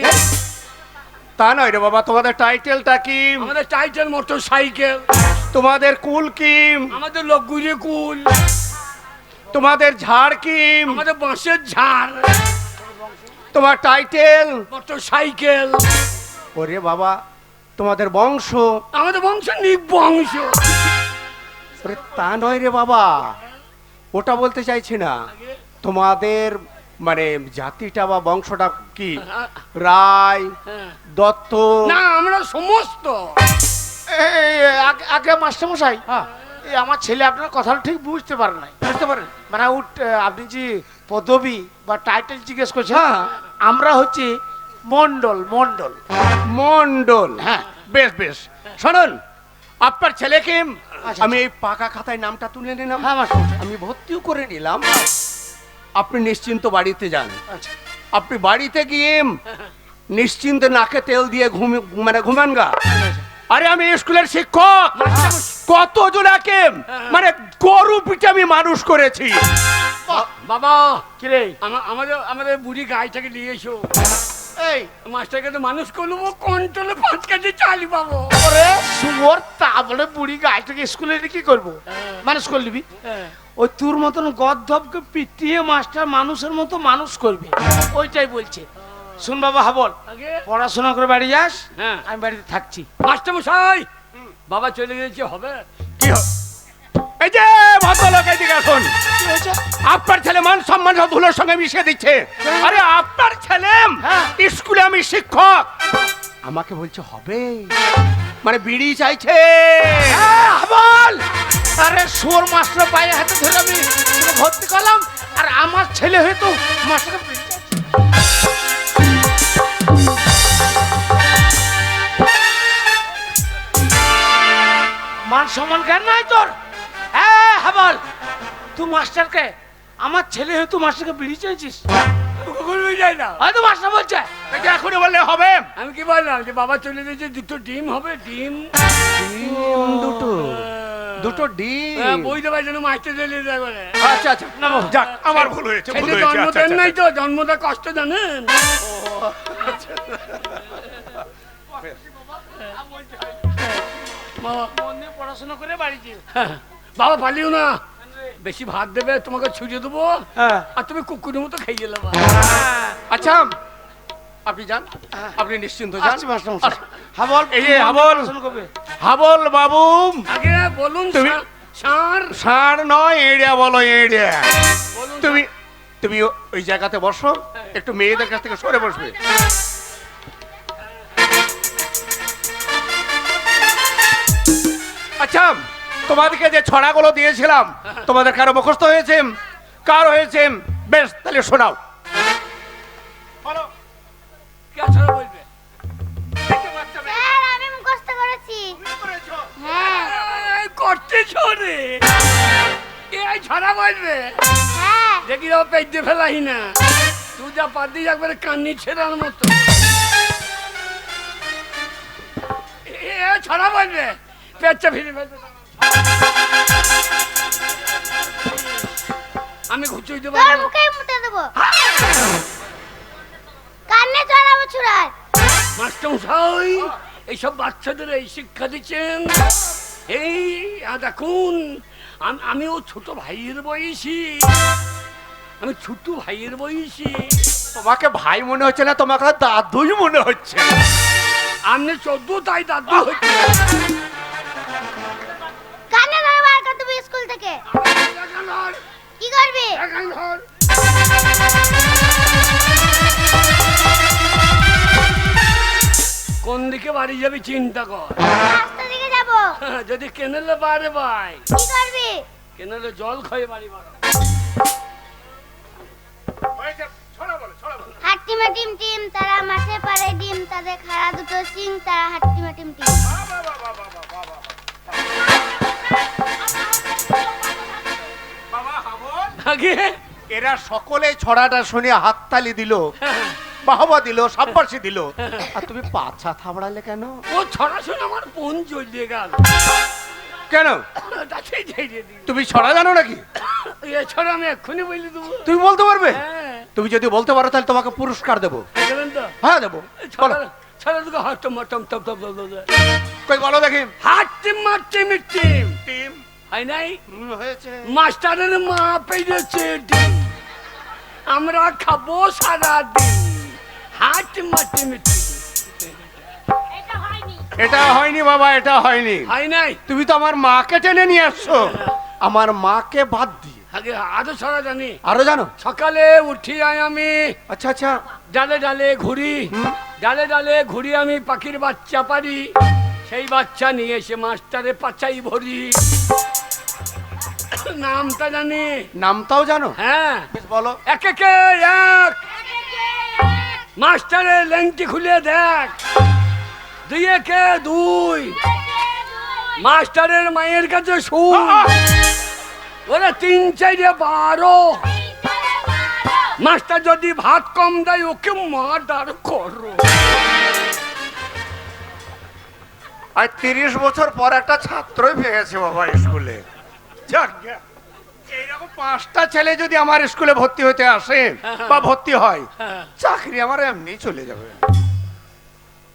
তা নয় রে বাবা, তোমাদের টাইটেলটা কি? আমাদের টাইটেল মোটর সাইকেল, তোমাদের কুল কি? আমাদের লোক গুড়িয়ে কুল, তোমাদের ঝাড় কি? আমাদের বাঁশের ঝাড়, তোমার টাইটেল? Motor cycle. ওরে বাবা, তোমাদের বংশ? আমাদের বংশ নিবংশ। ওরে তা নয় রে বাবা, ওটা বলতে চাইছি না। তোমাদের মানে জাতিটা বা বংশটা কি? রায়, হ্যাঁ। দত্ত? না, আমরা সমস্ত। আগে মাস্টারমশাই, হ্যাঁ, এই আমার ছেলে আপনার কথাটা ঠিক বুঝতে পারে নাই। বুঝতে পারেন? মানে আপনি যে পদবি বা টাইটেল জিজ্ঞেস করছেন, হ্যাঁ। আমরা হচ্ছে মণ্ডল। মণ্ডল, মণ্ডল। হ্যাঁ। বেশ বেশ, শুনুন, আপনার ছেলেকে আচ্ছা। আমি এই পাকা খাতায় নামটা তুলে নিলাম, হ্যাঁ মাস্টারমশাই। আমি ভর্তিও করে নিলাম। আপনি নিশ্চিন্ত বাড়িতে যান। আচ্ছা, আপনি বাড়িতে গিয়ে নিশ্চিন্তে নাকে তেল দিয়ে মানে ঘুমান গা। আরে আমি স্কুলের শিক্ষক, কত জোনাকে মানে গরু পিঠে আমি মানুষ করেছি। বাবা কি রে? আমাদের আমাদের বুড়ি গাইটাকে নিয়ে এসো। এই মাস্টারকে তো মানুষ করবো, কন্ট্রোলে 5 কেজি চাল পাবো। ওরে শুয়োর, তা বলে বুড়ি গাছটাকে স্কুলে এনে কি করবো? মানুষ করে নিবি? হ্যাঁ। ওই তোর মতন গদ্ধবকে পিটিয়ে মাস্টার মানুষের মতো মানুষ করবে, ওইটাই বলছে। শুন বাবা হাবল, আগে পড়াশোনা করে বাড়ি যাস, হ্যাঁ। আমি বাড়িতে থাকছি। মাস্টার মশাই, বাবা চলে গেছে, হবে? কি এই যে ভদ্রলোক, এদিকে আসুন। কি হয়েছে? আপনার ছেলে মান সম্মান সব ধুলোর সঙ্গে মিশিয়ে দিচ্ছে। আরে আপনার ছেলে হ্যাঁ। স্কুলে আমি শিক্ষক, আমাকে বলছে হবে, মানে বিড়ি চাইছে। হাবল, আরে সোর মাস্টার পায়ে হাতে ধরে আমি তোকে ভর্তি করলাম, আর আমার ছেলে হয়তো মাস্টারকে পিটিয়ে মান সম্মান জ্ঞান নাই তোর? হ্যাঁ হাবল, তুই মাস্টারকে, আমার ছেলে হয়তো মাস্টারকে বিড়ি চেয়েছিস? কখনোই যায় না। হয়তো মাস্টার বলছে। এটা এখনই বললে হবে? আমি কি বললাম যে বাবা চলে গেছে, 2টো ডিম হবে, ডিম। দুটো দুটো ডিম। বইতে পারি যেন মাস্টার চলে যায় বলে। আচ্ছা আচ্ছা, যাক আমার ভুল হয়েছে, ভুল ছেলে হয়েছে। জন্ম আচ্ছা, দেন আচ্ছা, নাই তো, জন্মটা কষ্ট জানেন? বাবা, মন দিয়ে পড়াশোনা করে বাড়ি যেও। বাবা পালিও না, বেশি ভাত দেবে তোমাকে ছুঁড়ে দেবো, হ্যাঁ। আর তুমি কুকুরের মতো খাই গেলে। আচ্ছা আপনি যান, আপনি নিশ্চিন্ত যান। আসছি মাস্টার মশাই। হাবল, এই যে হাবল। পড়াশোনা করবে। হাবল বাবু, আগে বলুন তুমি- সার। ষাঁড় নয়, এড়িয়া বলো, এড়িয়া। বলুন তুমি তুমি ওই জায়গাতে বসো, একটু মেয়েদের কাছ থেকে সরে বসবে। আচ্ছা, তোমাদেরকে যে ছড়াগুলো দিয়েছিলাম, তোমাদের কারো মুখস্থ হয়েছে? কার হয়েছে? বেশ, তাহলে শোনাও। বলো। কে ছাড়া বলবে? স্যার আমি মুখস্থ করেছি। হ্যাঁ করতে ছড়ে এই ছড়া বলবে, হ্যাঁ দেখি যাও পেট দিয়ে ফেলাই না, তুই যা পাতি একবারে কান্নি ছেড়ার মতো। এ ছড়া বলবে, পেটটা ফিরে ফেলবে। আমি ঘুচুই দেবো। তোর মুখেই মুতে দেবো। কান্নে চড়াবো ছুড়ায়। মাস্টার মশাই এইসব বাচ্চাদের এই শিক্ষা দিচ্ছেন? এই দেখুন, আমিও ছোট ভাইয়ের বয়সী, আমি ছোট ভাইয়ের বয়সী। তোমাকে ভাই মনে হচ্ছে না, তোমাকে দাদুই মনে হচ্ছে। আপনি 14, তাই দাদু হচ্ছে। কান্নে ধরে বার কর দেবো স্কুল থেকে। কি করবি? কোন দিকে বাড়ি যাবি চিন্তা কর। রাস্তা দিকে যাবো। যদি কেনেলে বাড়ে ভাই, কি করবি? কেনেলে জল খাই বাড়ি বাড়া। হাট্টিমা টিম টিম তারা মাঠে পারে ডিম, তাদের খাড়া দুটো সিং, তারা হাট্টিমা টিম টিম। আগে এরা সকলে ছড়াটা শুনে হাততালি দিল, বাহবা দিল, সাব্বাসি দিল, আর তুমি পাছা থাবড়ালে কেন? ও ছড়া শুনে আমার বোন জ্বলিয়ে গেল। কেন? তাতেই ঝেড়ে দিই। তুমি ছড়া জানো নাকি? এছাড়া আমি এক্ষুনি বলে দেবো। তুমি বলতে পারবে? হ্যাঁ, তুমি যদি বলতে পারো তাহলে তোমাকে পুরস্কার দেবো। দেখলেন তো? হ্যাঁ দেবো। বলো। ছড়া দুটো হাটম হাটম টপ টপ টপ টপ। কই বলো দেখি। হাট্টিম মাট্টিম টিম টিম হয় নাই? হয়েছে। মাস্টারের মা পেয়েছে ডিম, আমরা খাবো সারাদিন। হাট মাটিম টিম। এটা হয়নি। এটা হয়নি বাবা, এটা হয়নি। হয় নাই? তুমি তো আমার মাকে টেনে নিয়ে আসছো, আমার মাকে বাদ দিয়ে। আগে আরো ছড়া জানি। আরো জানো? সকালে উঠি আয় আমি, আচ্ছা আচ্ছা। ডালে ডালে ঘুরি, ডালে ডালে ঘুরি আমি পাখির বাচ্চা পারি, সেই বাচ্চা নিয়ে এসে মাস্টারে পাচাই ভরি। নামটা জানি। নামটাও জানো? হ্যাঁ, বেশ বলো। এক একে এক, মাস্টারের লেংটি খুলে দেখ। 2 একে 2, মাস্টারের মায়ের কাছে শুন। ওরা 3 4 12, মাস্টার যদি ভাত কম দেয় ওকে মার্ডার করো। আর 30 বছর পর একটা ছাত্রই পেয়ে গেছে বাবা স্কুলে। যাক, এইরকম 5টা ছেলে যদি আমার স্কুলে ভর্তি হতে আসে বা ভর্তি হয়, চাকরি আমার এমনি চলে যাবে।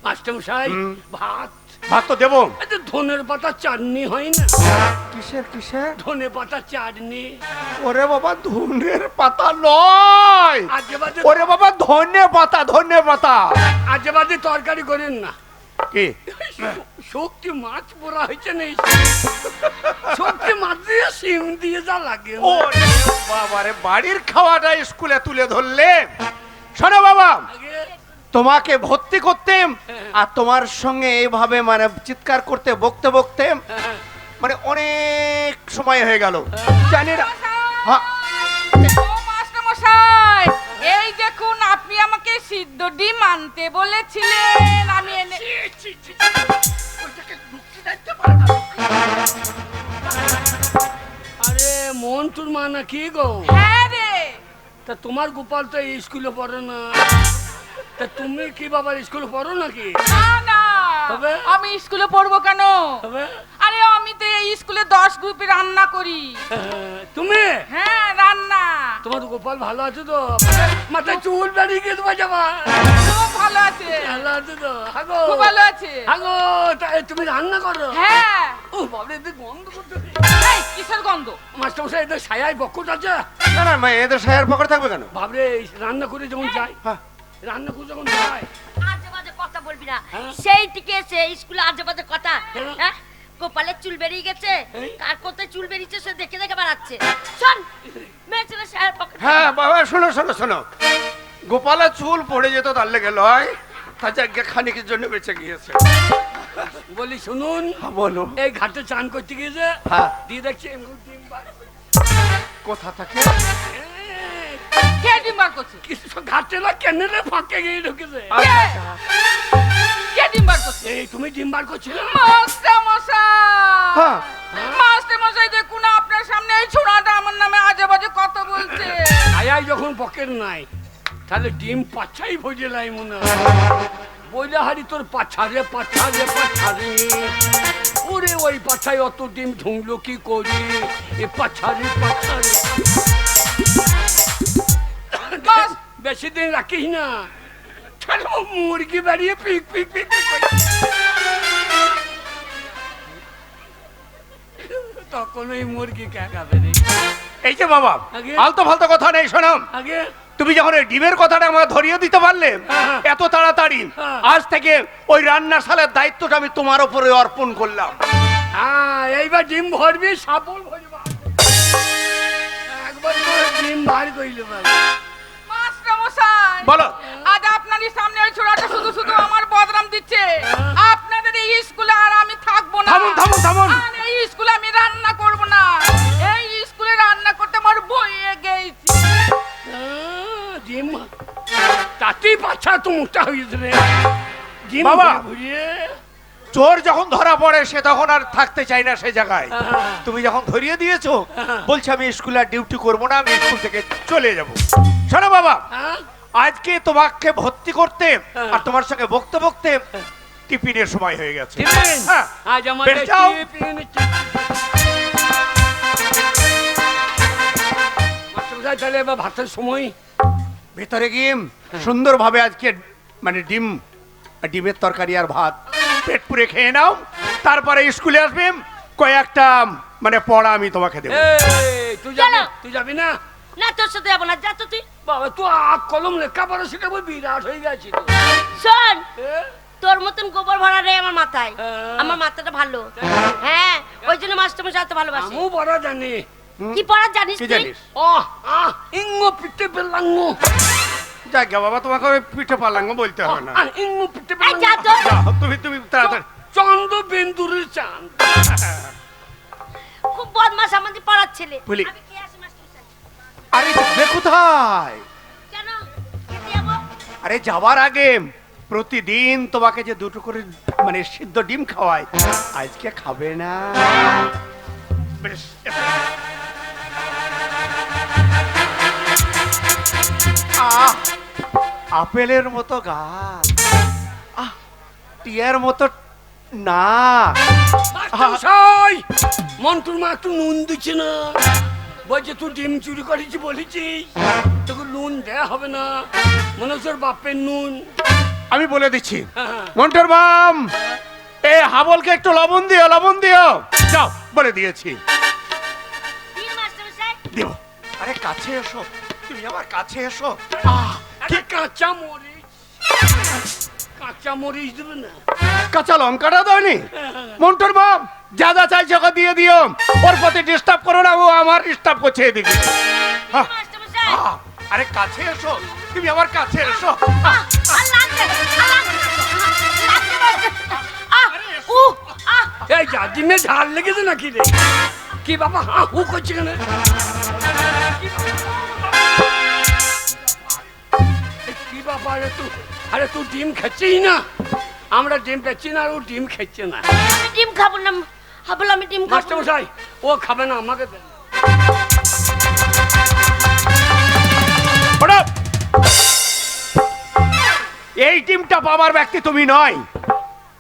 মাস্টারমশাই হুম। ভাত, ভাত তো দেবো। এই যে ধনের পাতা চাটনি হয় না, কিসের কিসের? ধনে পাতা চাটনি, ওরে বাবা ধনের পাতা নয়, আজে বাজে ওরে বাবা ধনে পাতা, ধনে পাতা। আজে বাজে তরকারি করেন না। কি শক্তি মাছ পোড়া হয়েছে না, শক্তি মাছ দিয়ে সিম দিয়ে যা লাগে না। ওরে বাবারে, বাড়ির খাওয়াটা স্কুলে তুলে ধরলে। শোনো বাবা, আগে তোমাকে ভর্তি করতে আর তোমার সঙ্গে এইভাবে মানে চিৎকার করতে বকতে বকতে মানে অনেক সময় হয়ে গেল, জানি না। হ্যাঁ, ও মাস্টারমশাই, এই দেখুন আপনি আমাকে সিদ্ধ ডিম আনতে বলেছিলেন, আমি এনে আরে মন্টুর মা নাকি গো? হ্যাঁ রে। তা তোমার গোপাল তো এই স্কুলে পড়ে না, তা তুমি কি বাবার স্কুলে পড়ো নাকি? না না, তবে? আমি স্কুলে পড়বো কেন? তবে আরে আমি তো এই স্কুলে 10 গ্রুপে রান্না করি। তুমি হ্যাঁ রান্না। তোমার গোপাল ভালো আছে তো? মাথায় চুল বেরিয়ে গিয়ে তোমার যাবা খুব ভালো আছে, ভালো আছে তো? হাগো খুব ভালো আছে। হাগো, তুমি রান্না করো? হ্যাঁ। ও বাবা, এদের গন্ধ করতে এই কিসের গন্ধ? মাস্টারমশাই এদের ছায়ায় বক্ষট আছে। না না মা, এদের সায়ার পকেট থাকবে কেন? ভাবরে রান্না করে যখন যায়, হ্যাঁ, রান্না করে যখন যায়, আজে বাজে কথা বলবি না। হ্যাঁ? সেই টিকে এসে স্কুলে আজে বাজে কথা। হ্যাঁ? হ্যাঁ, গোপালের চুল বেরিয়ে গেছে, হ্যাঁ? কার কোথায় চুল বেরিয়েছে সে দেখে দেখে বেড়াচ্ছে। শোন, মেয়ে ছেলে শায়ের পকেট। হ্যাঁ বাবা, শোনো শোনো শোনো, গোপালের চুল পড়ে যেত তার লেগে লয়, তা জায়গা খানিকের জন্য বেঁচে গিয়েছে। বলি শুনুন, হ্যাঁ, বলো। এই ঘাটে চান করতে গিয়েছে, হ্যাঁ। দিয়ে দেখছি এমন ডিম বার করে। কোথা থাকে? এই, কে ডিম বার করছে? কিছু ঘাটে না কেনেলে ফাঁকে গিয়ে ঢুকেছে। কে? কে ডিম বার করছে? এই তুমি ডিম বার করছিল? মাস্টারমশাই, হ্যাঁ, মাস্টারমশাই দেখুন আপনার সামনে এই ছোড়াটা আমার নামে আজে বাজে কথা বলছে। আয়াই যখন পকেট নাই, তাহলে ডিম পাছাই ভোজে লাই মনে হয়। বইলা হারি তোর পাছারে পাছারে পাছারে, ওরে ওই পাছায় অত ডিম ঢুংলো কি করি, এ পাছারে পাছারে। বাস, বেশি দিন রাখিস না, তাহলে ও মুরগি বাড়িয়ে পিক পিক পিক পিক করে। তখন ওই মুরগি কে খাবে রে? এই যে বাবা, আগে? আলতো ফালতো কথা নেই। শোনো, আগে তুমি যখন এই ডিমের কথাটা আমার ধরিয়ে দিতে পারলে হ্যাঁ। এত তাড়াতাড়ি, হ্যাঁ। আজ থেকে ওই রান্নাশালার দায়িত্বটা আমি তোমার উপরে অর্পণ করলাম। হ্যাঁ, এইবার ডিম ভরবি, সাপল ভরবা, একবার করে ডিম বার কইলে বাবা। মাস্টারমশাই, বলো। আজ আপনারই সামনে ওই ছোড়াটা শুধু শুধু আমার বদনাম দিচ্ছে। আপনাদের এই স্কুলে আর আমি থাকবো না। থামুন থামুন থামুন। আর এই স্কুলে আমি রান্না করব না। এই স্কুলে রান্না করতে আমার বইয়ে গেছে। ডিম তাতেই বাচ্চা তো মোটা হয়েছে রে। ডিম বাবা। ভরিয়ে চোর যখন ধরা পড়ে সে তখন আর থাকতে চায় না সে জায়গায়। হ্যাঁ। তুমি যখন ধরিয়ে দিয়েছো, হ্যাঁ। বলছি আমি স্কুলে আর ডিউটি করবো না, আমি স্কুল থেকে চলে যাব। শোনো বাবা, হ্যাঁ? আজকে তোমাকে ভর্তি করতে হ্যাঁ। আর তোমার সঙ্গে বকতে বকতে টিফিনের সময় হয়ে গেছে। টিফিন? হ্যাঁ। আজ আমাদের বেশ যাও। টিফিন। মাস্টারমশাই, তাহলে এবার ভাতের সময়। ভেতরে গিয়ে সুন্দরভাবে আজকে মানে ডিমের তরকারি আর ভাত পেট পুরে খেয়ে নাও, তারপরে স্কুলে আসবে, কয়েকটা মানে পড়া আমি তোমাকে দেবো। এই, তুই যাবি? কেন? তুই যাবি না? না, তোর সাথে যাবো না, যা তো তুই। বাবা, তুই আখ কলম লেখাপড়া শিখাবো, বিরাট হয়ে গেছি তো। শোন, এ? তোর মতন গোবর ভরা রে আমার মাথায়। হ্যাঁ। আমার মাথাটা ভালো। হ্যাঁ, ওই জন্য মাস্টারমশাই এত ভালোবাসে। আমিও বড় জানি। কি পড়া জানিস কি তুই? জানিস? ইঙ্গো পিঠে পেলাঙ্গো। যাক বাবা, তোমাকে ওই পিঠে পালাঙ্গ বলতে হবে না। ইঙ্গো পিঠে এই যা পেলাঙ্গো। তো। যাও, তুমি তাড়াতাড়ি। চন্দ্র বিন্দুরের চাঁদ। খুব বদমাশ আমাদের পাড়ার ছেলে। বলি। আমি কে আসি মাস্টারমশাই? আরে যাবে কোথায়? কেন? খেতে যাবো? আরে যাবার আগে প্রতিদিন তোমাকে যে দুটো করে মানে সিদ্ধ ডিম খাওয়াই, আজকে খাবে না? বেশ, আহ, আপেলের মতো গাছ, আহ, টিয়ার মতো না। মাস্টারমশাই, মন্টুর মা একটু নুন দিচ্ছে না। বলছে তুই ডিম চুরি করেছি বলেছিস, তোকে নুন দেয়া হবে না, মনে হচ্ছে ওর বাপের নুন। আমি বলে দিচ্ছি, হ্যাঁ। মন্টুর বাম এই হাবলকে একটু লবণ দিও, লবণ দিও। যাও, বলে দিয়েছি, দিন মাস্টারমশাই। দিও। আরে কাছে এসো, তুমি আমার কাছে এসো। আরে কাঁচা মরিচ, কাঁচা মরিচ দেবে না? কাঁচা লঙ্কাটা দাওনি? মন্টুর বাম যা যা চাইছে ওকে দিয়ে দিও, ওর প্রতি ডিস্টার্ব করো না, ও আমার ডিস্টার্ব করছে এদিকে। দিন মাস্টারমশাই। আরে কাছে এসো, তুমি আমার কাছে এসো। আর লাগছে, আর লাগছে, লাগছে মাস্টার। উহ, এই যা ডিমে ঝাল লেগেছে নাকি রে? কি বাবা হা হু করছে কেন? কি বাবা, আরে তুই ডিম খাচ্ছিস না? আমরা ডিম খাচ্ছি না আর ও ডিম খাচ্ছে না। আমি ডিম খাবো না, হাবল আমি ডিম খাবো না। মাস্টারমশাই ও খাবে না, আমাকে দেন। ওঠো। এই টিমটা পাবার ব্যক্তি তুমি নয়,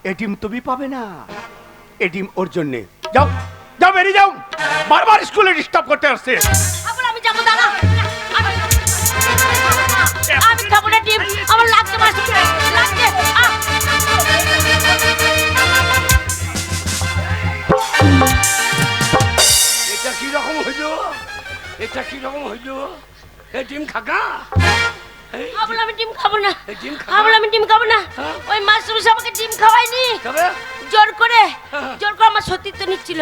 এই টিম তুমি পাবে না, এই টিম ওর জন্যে। যাও যাও, বেরিয়ে যাও, বারবার স্কুলে ডিস্টার্ব করতে আসছে। হাবল আমি যাবো, দাঁড়া। আমি খাবো না ডিম, আমার লাগছে মাস্টারমশাই, লাগছে। এটা কি রকম হইল? এটা কি রকম হইল? এ ডিম খাগা? এই হাবল আমি ডিম খাবো না, এই ডিম খাগা? হাবল আমি ডিম খাবো না। হ্যাঁ? ওই মাস্টারমশাই আমাকে ডিম খাওয়ায়নি, খাবে? জোর করে, হ্যাঁ। জোর করে আমার সতীত্ব নিচ্ছিল।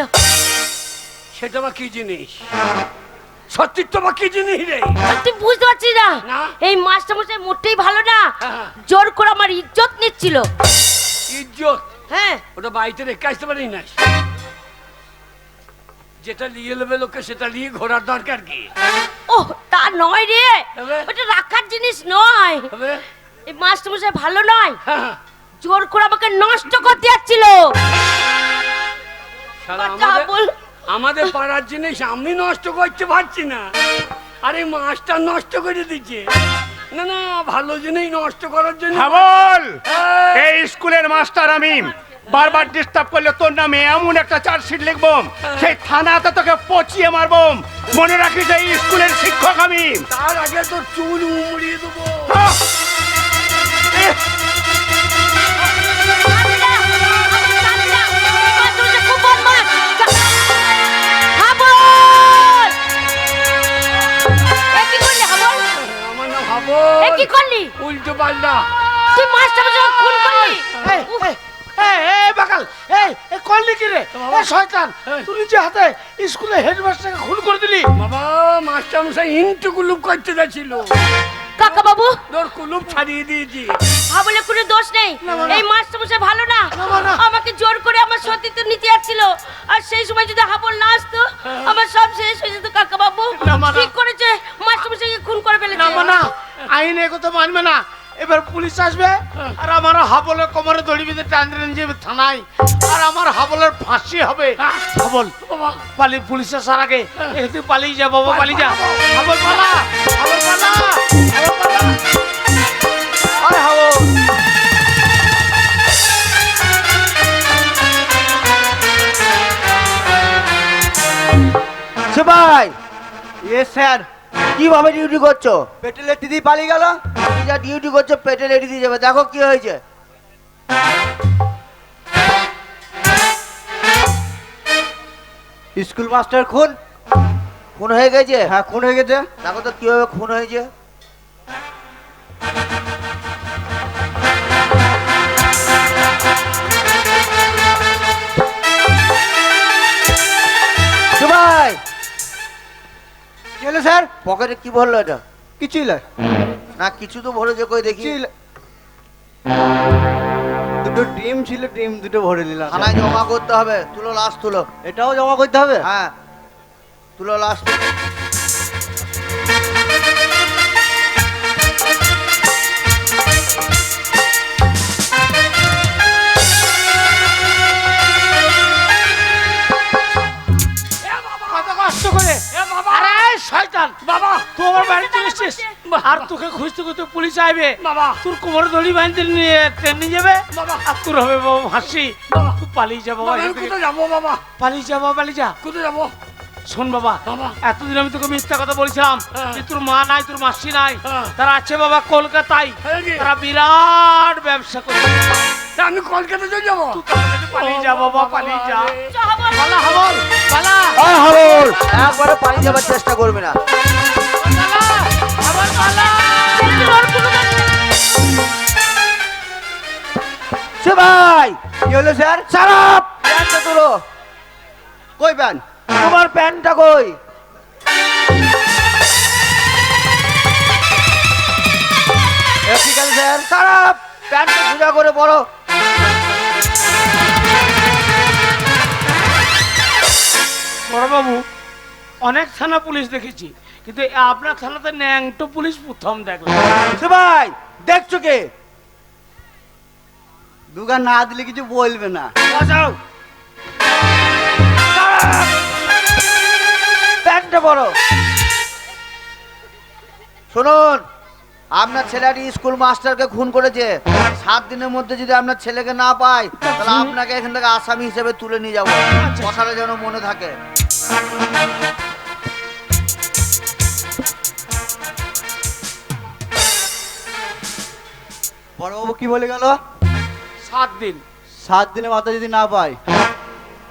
সেটা বা কি জিনিস? সত্যিত্ব বা কি জিনিস রে? তুই বুঝতে পারছিস না? না। এই মাস্টারমশাই মোটেই ভালো না, হ্যাঁ। জোর করে আমার ইজ্জত নিচ্ছিল। ইজ্জত হ্যাঁ, ওটা বাড়িতে রেখে আসতে পারি না। যেটা নিয়ে নেবে লোকে সেটা নিয়ে ঘোরার দরকার কি? ও তা নয় রে, তবে? ওটা রাখার জিনিস নয়। হবে? এই মাস্টারমশাই ভালো নয়, হ্যাঁ। জোর করে আমাকে নষ্ট করতে যাচ্ছিল। শালা বাচ্চা আমাদের বল। আমাদের পাড়ার জিনিস আমি নষ্ট করতে পারছি না, আরে মাস্টার নষ্ট করে দিচ্ছে। না না, ভালো জিনিস নষ্ট করার জন্য। হাবল, হ্যাঁ। এই স্কুলের মাস্টার আমি, বারবার ডিস্টার্ব করলে তোর নামে এমন একটা চার্জশিট লিখবো, সেই থানাতে তোকে পচিয়ে মারবো। মনে রাখিস এই স্কুলের শিক্ষক আমি। তার আগে তো চুল উমড়িয়ে দেবো। আহ! এহ! মাস্টারমশাই খুব বদমাশ। হাবল! এ কি করলি হাবল? আমার নাম ভাবো, এ কি করলি? উল্টো পাল্টা। তুই মাস্টারমশাইকে খুন করলি? উফ, বাকাল, এই করলি কি রে? এই শয়তান, তুই নিজে হাতে স্কুলে হেডমাস্টারকে খুন করে দিলি। বাবা মাস্টার মশাই ইন্টু কুলুপ করতে যাচ্ছিল, কাকা বাবু, তোর কুলুপ ছাড়িয়ে দিয়েছি। হাবলের কোনো দোষ নেই। এই মাস্টারমশাই ভালো না, আমাকে জোর করে আমার সতীত্ব নিতে যাচ্ছিল। আর সেই সময় যদি হাবল না আসতো, আমার সব শেষ হয়ে যেত। কাকা বাবু না, মা, না। ঠিক করেছে, মাস্টারমশাইকে খুন করে ফেলেছে। না মানা, আইন এ কথা মানবে না। এবার পুলিশ আসবে আর আমার হাবলের কোমরে দড়ি বেঁধে টান নিয়ে যাবে থানায়, আর আমার হাবলের ফাঁসি হবে। হাবল বাবা পালি, পুলিশ আসার আগে তুই পালিয়ে যা বাবা, পালিয়ে যা। হাবল পালা, হাবল পালা, হাবল পালা। আরে হাবল, ভাই এ স্যার কিভাবে ডিউটি করছো? পেটে লেটি দিয়ে পালিয়ে গেল। তুমি যা ডিউটি করছো পেটে লেটি দিয়ে যাবে, দেখো কি হয়েছে। স্কুল মাস্টার খুন খুন হয়ে গেছে। হ্যাঁ খুন হয়ে গেছে, দেখো তো কিভাবে খুন হয়েছে। ভাই চলে স্যার, পকেটে কি বললো এটা? কিছুই নয়। না কিছু তো ভরে যে কই দেখি। দুটো ডিম ছিল, ডিম দুটো ভরে নিলাম। থানায় জমা করতে হবে। তুলো লাশ তুলো। এটাও জমা করতে হবে? হ্যাঁ তুলো লাশ তুলো। কত কষ্ট করে। আরে শয়তান, বাবা তুই আমার বাড়ি চলে এসছিস, আর তোকে খুঁজতে খুঁজতে পুলিশ আইবে। বাবা তোর কোমরে দড়ি বাঁধতে নিয়ে ট্রেন নিয়ে যাবে, বাবা আর তোর হবে বাবা ফাঁসি। বাবা। তুই পালিয়ে যা বাবা, বাবা, এখান আমি থেকে। কোথায় যাবো বাবা? পালিয়ে যা বাবা, পালিয়ে যা। কোথায় যাবো? শোন বাবা, বাবা। এতদিন আমি তোকে মিথ্যা কথা বলছিলাম হ্যাঁ। যে তোর মা নাই, তোর মাসি নাই। হ্যাঁ। তারা আছে বাবা কলকাতায়, হ্যাঁ কি? তারা বিরাট ব্যবসা করে। তা আমি কলকাতা চলে যাবো। তুই তাড়াতাড়ি পালিয়ে যা বাবা, পালিয়ে যা। চ হাবল। পালা হাবল, পালা। হাবল, একবারে পালিয়ে যাবার চেষ্টা করবে না। আবার পালা। সে ভাই, কি হলো স্যার? সারাপ প্যান্টটা তোলো। কই প্যান্ট? তোমার প্যান্টটা কই? ঠিক আছে স্যার। সারাপ প্যান্টটা সোজা করে পরো। বড়বাবু, অনেক থানা পুলিশ দেখেছি, কিন্তু এই আপনার থানাতে ন্যাংটো পুলিশ প্রথম দেখলাম। সে ভাই, দেখছো কে? দুগান না দিলে কিছু বলবে না। বসাও। সারাপ, প্যান্টটা পরো। শুনুন, আপনার ছেলেটি স্কুল মাস্টারকে খুন করেছে। 7 দিনের মধ্যে যদি আপনার ছেলেকে না পাই, তাহলে আপনাকে এখান থেকে আসামি হিসেবে তুলে নিয়ে যাবো। কথাটা যেন মনে থাকে। বড়বাবু কি বলে গেল? 7 দিন। 7 দিনের মাথায় যদি না পাই,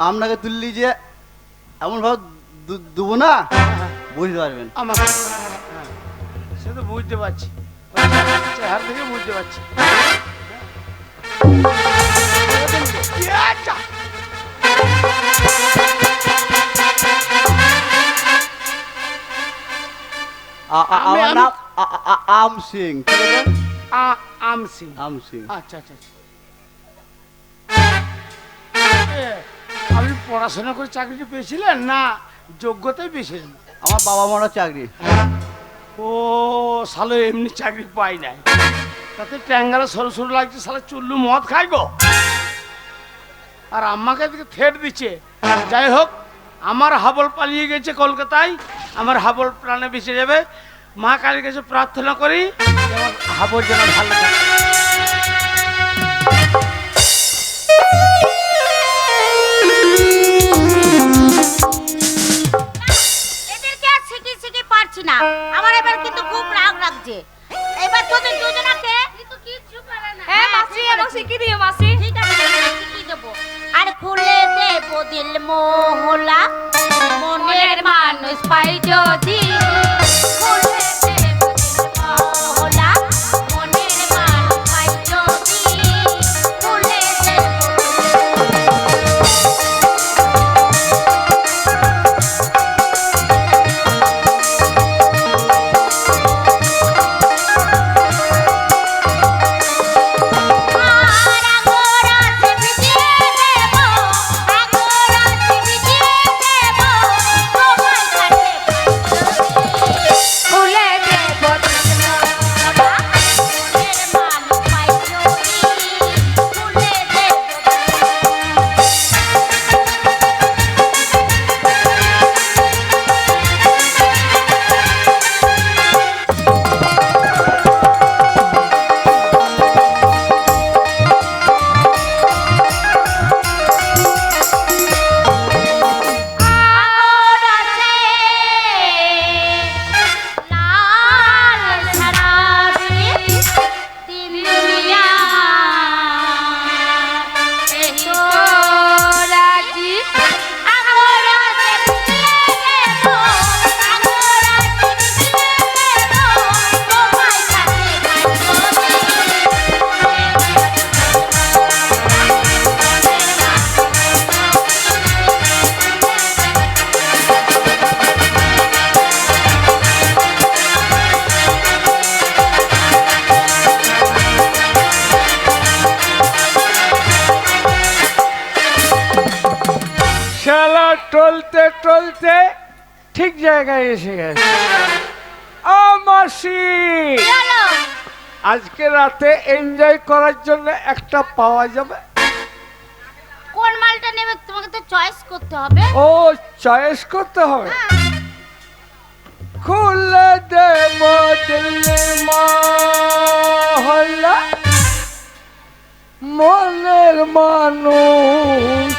আপনাকে তুললি যে এমন ভাবে দেবো না, বুঝতে পারবেন। আমার সে তো বুঝতে পারছি, চেহারা থেকে বুঝতে পারছি। আচ্ছা, আমার আমি- নাম আম সিং। ঠিক আছে? আমসি। আম সিং। আচ্ছা আচ্ছা আচ্ছা। এ, আপনি পড়াশোনা করে চাকরিটা পেয়েছিলেন না যোগ্যতাই পেয়েছিলেন? আমার বাবা মারা চাকরি। ও শালো এমনি চাকরি পাই নাই, তাতে ট্যাঙ্গারা সরু সরু লাগছে, শালা চুল্লু মদ খাই গো। আর আম্মাকে এদিকে থেট দিচ্ছে। যাই হোক, আমার হাবল পালিয়ে গেছে কলকাতায়, আমার হাবল প্রাণে বেঁচে যাবে। মা কালীর কাছে প্রার্থনা করি যে আমার হাবল যেন ভালো থাকে। এদেরকে আর শিখি পারছি না। আমার এবার কিন্তু খুব রাগ লাগছে। এবার তোদের দুজনাকে কিন্তু কিচ্ছু পারে না। হ্যাঁ মাসি, আমাকে শিখিয়ে দিও মাসি। ঠিক আছে, শিখিয়ে দেবো। আর খুলে দেবো দিল মোহলা, মনের মানুষ পাই যদি। খুলে দেবো দিল মোহলা, মনের মানুষ পাই যদি। খুলে দেবো। খুলে দেবো শালা টলতে টলতে ঠিক জায়গায় এসে গেছে। মাসি, আজকে রাতে এনজয় করার জন্য একটা পাওয়া যাবে? কোন মালটা নেবে তোমাকে তো চয়েস করতে হবে। ও চয়েস করতে হবে। খুলে দে দিল মহল্লা, মনের মানুষ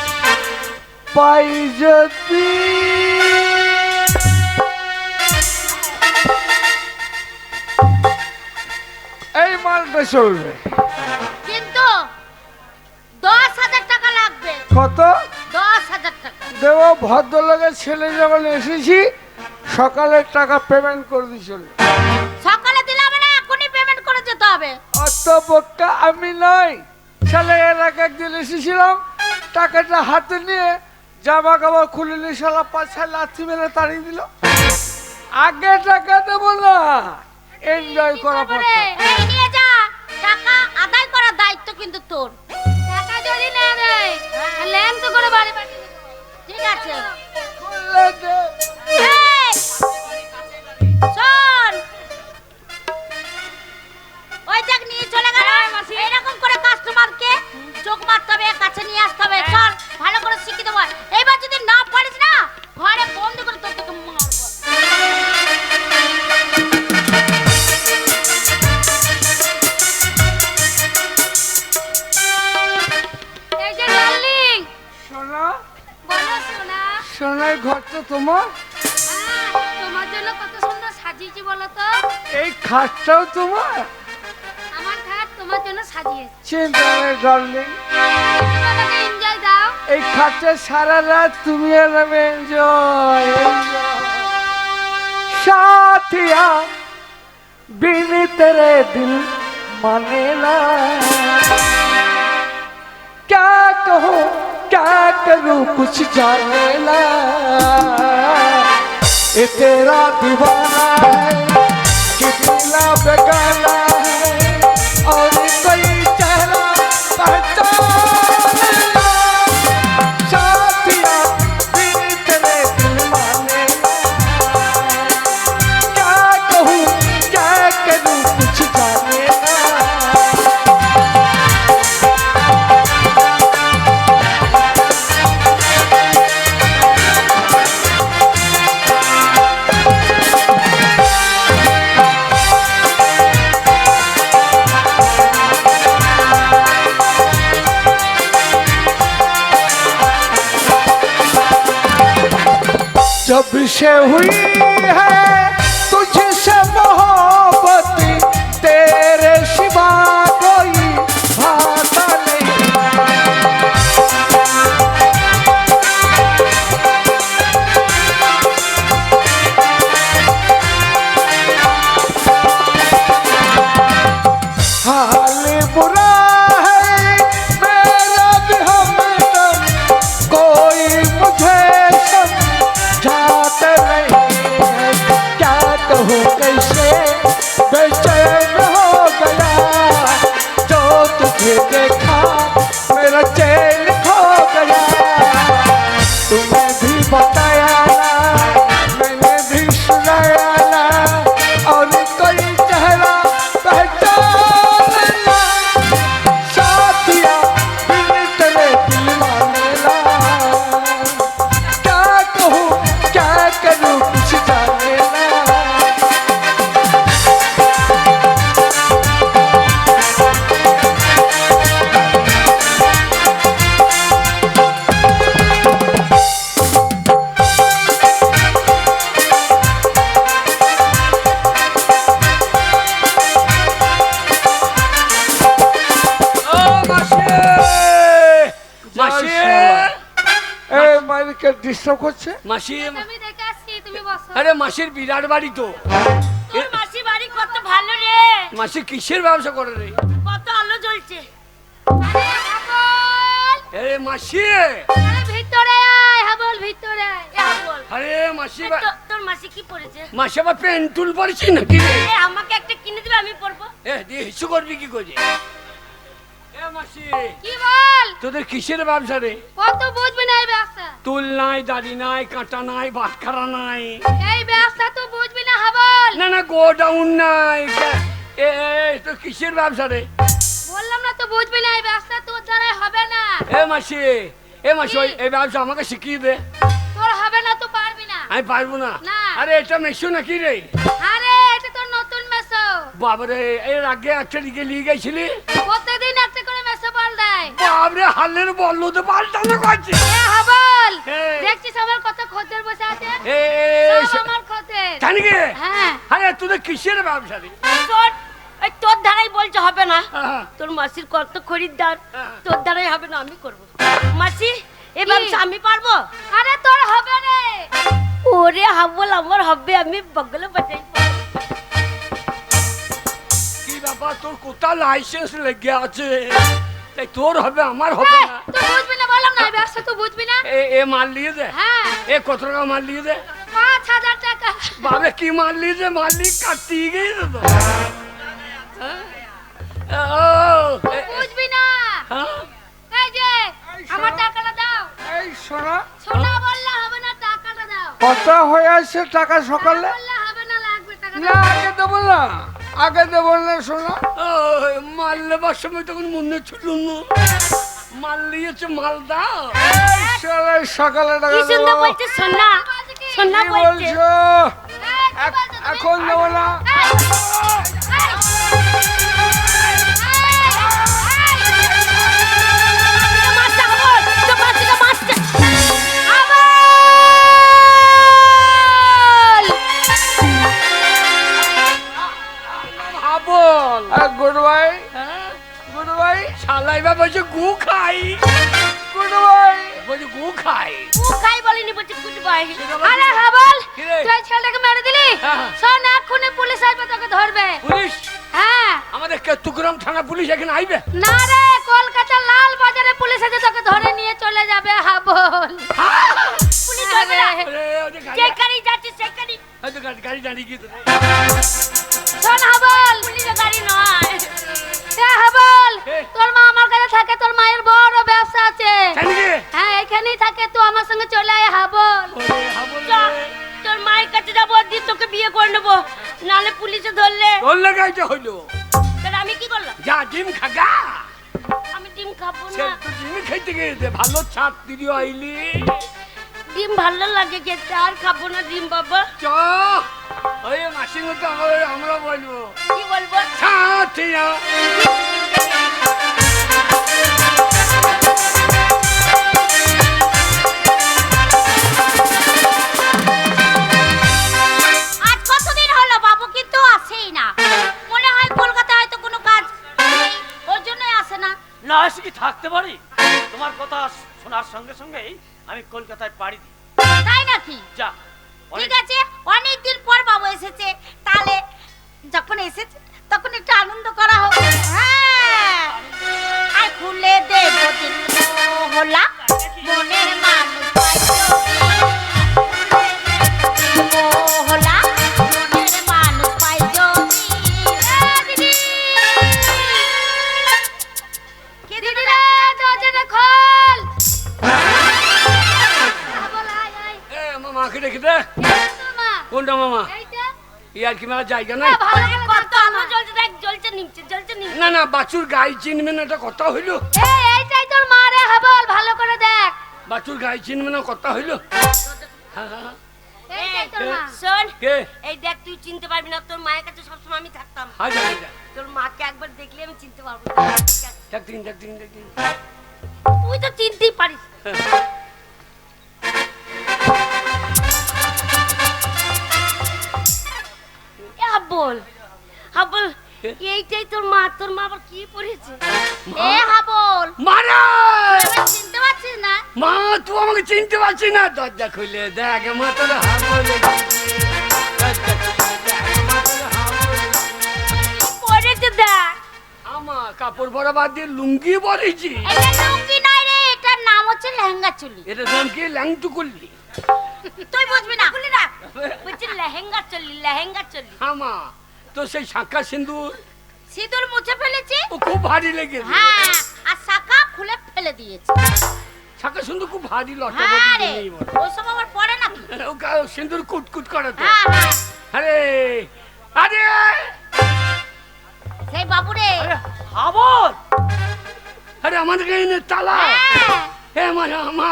পাই যদি। এই মালটা চলবে। কিন্তু 10,000 টাকা লাগবে। কত 10,000 টাকা। দেব? ভদ্রলোকের ছেলে যখন এসেছি সকালের টাকা পেমেন্ট করে দিয়ে চলে। সকালে দিলে হবে না, এখনই পেমেন্ট করে যেতে হবে। অত বোকা আমি নই। ছেলে এর আগে একদিন এসেছিলাম, টাকাটা হাতে নিয়ে জামা কাপড় খুলে নিয়ে শালা পাছায় লাথি মেরে তাড়িয়ে দিল। আগে টাকা দেবো না, এনজয় করা তারপরে এই নিয়ে যা, টাকা আদায় করার দায়িত্ব কিন্তু তোর। টাকা যদি না দেয় ল্যাং তো করে বাড়ি পাঠিয়ে দেবো। ঠিক আছে? পড়ছে। এই, শোন, ওই দেখ নিয়ে চলে গেল। এরকম করে কাস্টমারকে চোখ মারতে হবে, কাছে নিয়ে আসতে হবে। চল, ভালো করে শিখিয়ে দেবো। এইবার যদি না পারিস না, ঘরে বন্ধ করে তোকে মারবো। এই যে ডার্লিং, সোনা, বলো সোনা। সোনার ঘর তো তোমার? তোমার জন্য কত সুন্দর সাজিয়েছি বলো তো। এই খাটটাও তোমার? আমার খাট তোমার জন্য সাজিয়েছি। চিন্তা নেই ডার্লিং, তুমি আমাকে এনজয় দাও। এই খাটে সারা রাত তুমি আর আমি এনজয়। साथिया बिन तेरे दिल माने ना, क्या कहूँ क्या करूँ कुछ जाने ना। ये तेरा दीवाना है कि दिला बेगाना है, और कोई चेहरा पहचाने ना। साथिया बिन तेरे दिल माने ना, क्या कहूँ क्या करूँ कुछ जाने ना। जब से हुई है तुझसे मोहब्बत, तेरे सिवा कोई भाता नहीं। हाल बुरा है मेरा भी हमदम, कोई मुझे समझाते नहीं है। क्या कहूँ कैसे बेचैन हो गया, जो तुझे देखा मेरा चैन खो गया। तुम्हें भी बताया ना, मैंने भी सुनाया ना, और कोई चेहरा पहचान ना। साथिया बिन तेरे दिल माने ना, क्या कहूँ क्या करूँ कुछ जाने ना। এই মালিককে ডিস্টার্ব করছে। মাসি, আমি দেখে আসছি, তুমি বসো। আরে মাসির বিরাট বাড়ি তো। তোর মাসি বাড়ি কত ভালো রে, মাসি কিসের ব্যবসা করে রে? কত আলো জ্বলছে। আরে হাবল, আরে মাসি, আরে ভিতরে আয় হাবল, ভিতরে আয়। এ বল, আরে মাসি, তোর মাসি কি পড়েছে? মাসি আবার পেন্টুল পড়েছি নাকি রে? এ আমাকে একটা কিনে দিবে, আমি পরবো। এ দিয়ে হিসু করবি কি করে? এ মাসি, কি বল? তোদের কিসের ব্যবসা রে? কত বুঝবি না এই ব্যবসা। তুল নাই, দাড়ি নাই, কাঁটা নাই, বাটখারা নাই, এই ব্যবসা তো বুঝবি না হাবল। না না গোডাউন নাই। এ তো কিসের ব্যবসা রে? বললাম না তো বুঝবি না এই ব্যবসা, তোর দ্বারা হবে না। এ মাসি, এ মাসি, এই ব্যবসা আমাকে শিখিয়ে দে। তোর হবে না, তো পারবি না। আমি পারবো না। না। আরে এটা মেশো নাকি রে? আরে এটা তোর নতুন মেসো। বাবারে, এর আগে একটা দিকে নিয়ে গেছিলি? প্রত্যেকদিন একটা করে মেসো পাল দেয়। বাবরে, হালের বললো তো পাল্টানো করছে। এ হাবল, হ্যাঁ। দেখছিস আমার কত খদ্দের বসে আছে? এ সব আমার খদ্দের। জানি কে? হ্যাঁ। আরে তোদের কিসের ব্যবসা রে? তোর ওই তোর ধারে সবাই বলছে হবে না, হ্যাঁ। তোর মাসির কত খরিদ্দার, হ্যাঁ। তোর দ্বারাই হবে না, আমি করব। মাসি এ ব্যবসা আমি পারবো? আরে তোর হবে রে। ওরে হাবল আমার হবে, আমি বগলে বাজাই। কি ব্যাপার, তোর কোথা লাইসেন্স লেগে আছে? তাই তোর হবে আমার হবে এই, না? তুই বুঝবি না, বললাম না এই ব্যবসা তুই বুঝবি না। এ মাল নিয়ে দে। হ্যাঁ, এ কত টাকা মাল নিয়ে দে? 5,000 টাকা। বাবে কি মাল নিয়ে দে, মালিক কাটতে গেছে তো। হ্যাঁ? বুঝবি না। হ্যাঁ? এই যে আমার টাকাটা দাও। এই শোনা সোনা বললে হবে না, টাকাটা দাও। কত হয়ে আছে টাকা সকালে? বললে হবে না, লাগবে টাকা না দাও। আগে দেবো না, আগে দেবো না শোনা। মাল নেবার সময় তখন মনে ছিল না, মাল নিয়েছে মাল দাও। সকালে কি টাকা সুন্দর দেবো। বলছে সোনা, সোনা কি বলছে। বলছো? এই, কি বলছো তুমি? এখন দেবো না। এই, মাছটা হাবল, তো মাছটা মাছটা। হাবল। গুড বাই, হ্যাঁ? গুড বাই, শালাই বা বলছে গু খাই, গুড বাই। বলছে গু খাই। ও খাই বলেনি, বলছে গুড বাই। আরে হাবল, কি রে? তুই ছেলেটাকে মেরে দিলি। হ্যাঁ। শোন, এক্ষুনি পুলিশ আসবে তোকে ধরবে। পুলিশ? হ্যাঁ। আমাদের কেতুগ্রাম থানা পুলিশ এখানে আইবে? না রে, কলকাতা লাল বাজারে পুলিশ এসে তোকে ধরে নিয়ে চলে যাবে হাবল। পুলিশ ধরবে না। আরে, ওদের গাড়ি- যেখানে যাচ্ছি সেখানে। হয়তো গাড়ি দাঁড়িয়ে গিয়েছে। শোন হাবল, পুলিশের গাড়ি নয়। এ হাবল, এ। তোর মা আমার কাছে থাকে, তোর মায়ের বড় ব্যবসা আছে। তাই নাকি? হ্যাঁ, এখানেই থাকে, তুই আমার সঙ্গে চলে আয় হাবল। ওরে হাবল চ, রে। তোর মায়ের কাছে যাবো, দিয়ে তোকে বিয়ে করে নেবো, নাহলে পুলিশে ধরলে। তোর লাগাইতে হইলো। তাহলে আমি কি করলাম? যা ডিম খাগা। আমি ডিম খাবো সে না। তো ডিম খাইতে গিয়েছে, ভালো ছাত্রী আইলি। ডিম ভালো লাগে খেতে, আর খাবো না ডিম বাবা। চ ওই মাসির মতো আমরা বলবো কি বলবো? ছাত্রীরা। আজ কতদিন হলো বাবু কিন্তু আসেই না, মনে হয় কলকাতায় হয়তো কোনো কাজ নেই, ওর জন্যই আসে না। না এসে কি থাকতে পারি? তোমার কথা শোনার সঙ্গে সঙ্গেই আমি কলকাতায় পাড়ি দিই। তাই নাকি? যা ঠিক আছে, অনেকদিন পর বাবু এসেছে, তাহলে যখন এসেছে তখন একটু আনন্দ করা হোক। হ্যাঁ, আর খুলে দেব দিল হলা মনের মানুষ হলা মনের মানুষ পাই যদি। কে দিদি রে, দরজাটা খোল। হাবল, আয়, আয়। এ আমার মাকে দেখে দে। এই তো মা, কোনটা মামা? এইটা। ইয়ার কি মেলা জায়গা নাই? ভালো করে কত আমার জ্বলছে, দেখ জ্বলছে নিচে, জ্বলছে নিচে। না না, বাছুর গাই চিনবে না, এটা কথা হইলো। এইটাই তোর মা রে হাবল, ভালো করে দেখ। বাছুর গাই চিনবে না, কথা হইলো। হ্যাঁ, হ্যাঁ, হ্যাঁ। এইটাই তোর মা। শোন, কে? এই দেখ তুই চিনতে পারবি না, তোর মায়ের কাছে সবসময় আমি থাকতাম, হাই যা, হাই যা। তোর মাকে একবার দেখলে আমি চিনতে পারবো না। দেখদিন, দেখদিন, দেখদিন। তুই তো চিনতেই পারিস। এ হাবল, হাবল, এইটাই তোর মা, তোর মা আবার কি পড়েছে? এ হাবল, মারা! তুই চিনতে পারছিস না? মা, তুই আমাকে চিনতে পারছিস না? দরজা খুলে দেখ, মা তোর হাবলে। পড়েছে দেখ। আমার কাপড় পরা বাদ দিয়ে লুঙ্গি পরেছি। এটা লুঙ্গি নয় রে, এটার নাম হচ্ছে লেহেঙ্গা চুলি। এটা নাম কি? ল্যাংটু করলি? তুই বুঝবি না, খুলি না, বলছি লেহেঙ্গা চুলি, লেহেঙ্গা চুলি। আমা তো সেই শাঁখা সিন্দুর সিঁদুর মুছে ফেলেছি। ও খুব ভারী লেগেছে। হ্যাঁ, আর শাখা খুলে ফেলে দিয়েছি। শাঁখা সিন্দুর খুব ভারী লটা হ্যাঁ রে, নেই বলে। ওসব আবার পরে নাকি? ও সিন্দুর কুটকুট করে তো। হ্যাঁ হ্যাঁ, আরে আরে সেই বাবুরে। হাবল আরে আমাদের এখানে তালা। হ্যাঁ, এ আমার আমা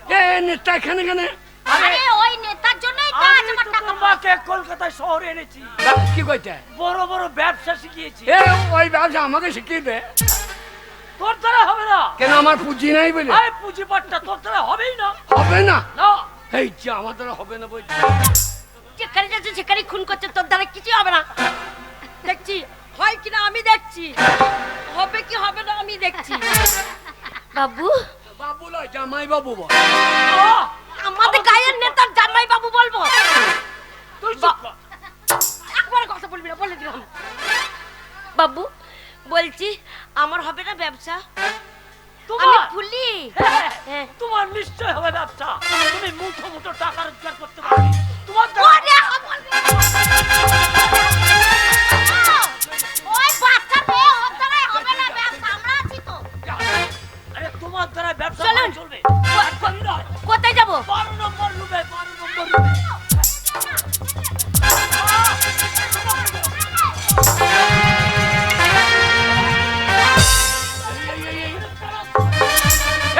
এ নেতা এখানে কেন? আরে ওই নেতার জন্যই তো আজ আমি আমার তো টাকা তোমাকে কলকাতায় শহরে এনেছি, কি কইতে? বড় বড় ব্যবসা শিখিয়েছি। এ ওই ব্যবসা আমাকে শিখিয়ে দে। তোর দ্বারা হবে না। কেন আমার পুঁজি নাই বলে? আরে পুঁজিপাটটা তোর দ্বারা হবেই না। হবে না। না এই যে আমার দ্বারা হবে না বলছি। যেখানে যাচ্ছে সেখানে খুন করছে, তোর দ্বারা কিছু হবে না। দেখছি হয় কিনা আমি দেখছি। দেখছি, হবে কি হবে না আমি দেখছি। বাবু, বাবু নয়, জামাই বাবু বল। আমাদের গায়ের নেতার জামাই বাবু বলবো? তুই চুপ কর। একবার কথা বলবি না, বলে দিলাম। বাবু বলছি আমার হবে না ব্যবসা? আমি তোমার ফুলি। হ্যাঁ, তোমার নিশ্চয় হবে ব্যবসা। তুমি মুঠো মুঠো টাকা রোজগার করতে পারবে। তোমার দ্বারা- ওরে আমার- ওই বাচ্চা মেয়ে ওর দ্বারাই হবে না ব্যবসা, আমরা আছি তো। আরে তোমার দ্বারা ব্যবসা চলুন। ভালো চলবে। একদমই নয়। কোথায় যাবো? 12 নম্বর রুমে, 12 নম্বর রুমে।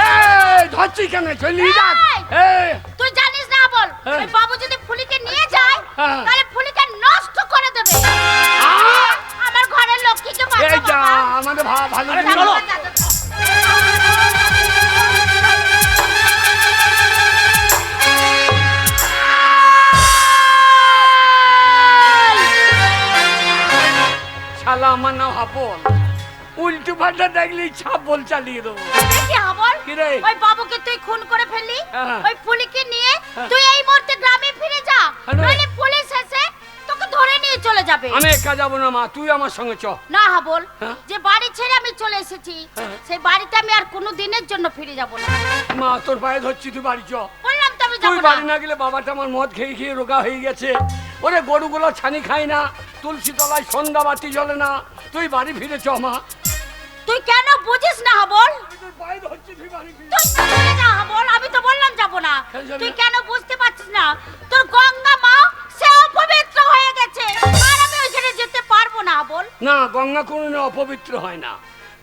এই, ধরছিস কেন? চলি যাক। এই, তুই জানিস না বল, হ্যাঁ। ওই বাবু যদি ফুলিকে নিয়ে যায় হ্যাঁ। তাহলে ফুলিকে নষ্ট করে দেবে। আমার ঘরের লক্ষ্মীকে এই বাঁচা যা, বাবা। আমাদের ভালো আরে দিন। চলো। শালা আমার নাম হাপন, উল্টো পাল্টা দেখলেই ছাপ বল চালিয়ে দেবো। দেখি হাবল, কি রে? ওই বাবুকে তুই খুন করে ফেললি, হ্যাঁ। ওই ফুলিকে নিয়ে হ্যাঁ। তুই এই মুহূর্তে গ্রামে ফিরে যা, হ্যালো। নইলে পুলিশ এসে তোকে ধরে নিয়ে চলে যাবে। আমি একা যাবো না মা, তুই আমার সঙ্গে চ। না হাবল, হ্যাঁ। যে বাড়ি ছেড়ে আমি চলে এসেছি হ্যাঁ। সেই বাড়িতে আমি আর কোনো দিনের জন্য ফিরে যাব না। মা তোর পায়ে ধরছি, তুই বাড়ি চ। বললাম তো আমি তুই যাব বাড়ি না। না গেলে বাবাটা আমার মদ খেয়ে খেয়ে রোগা হয়ে গেছে। ওরে গরুগুলো ছানি খায় না, তুলসী তলায় সন্ধ্যা বাতি জ্বলে না। তুই বাড়ি ফিরে চ মা। তুই কেন বুঝিস না হাবল? তোর পায়ে ধরছি, তুই বাড়ি ফিরে। তুই চলে যা হাবল, আমি তো বললাম যাব না। কেন যাবি তুই না? কেন বুঝতে পারছিস না? তোর গঙ্গা মা সে অপবিত্র হয়ে গেছে, আর আমি ওইখানে যেতে পারবো না হাবল। না, গঙ্গা কোনোদিন অপবিত্র হয় না।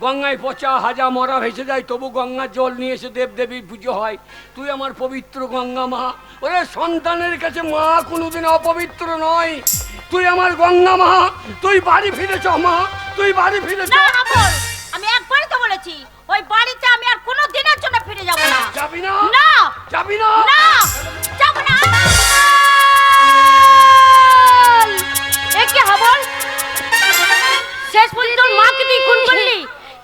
গঙ্গায় পচা হাজা মরা ভেসে যায়, তবু গঙ্গার জল নিয়ে এসে দেবদেবীর পুজো হয়। তুই আমার পবিত্র গঙ্গা মা। ওরে সন্তানের কাছে মা কোনোদিন অপবিত্র নয়। তুই আমার গঙ্গা মা, তুই বাড়ি ফিরে চ মা, তুই বাড়ি ফিরে চ। না হাবল, আমি একবারই তো বলেছি ওই বাড়িতে আমি আর কোনো দিনের জন্য ফিরে যাব না। যাবি না? না যাবি না? না, যাব না। এ কি হাবল? শেষ পর্যন্ত তোর মাকে তুই খুন করলি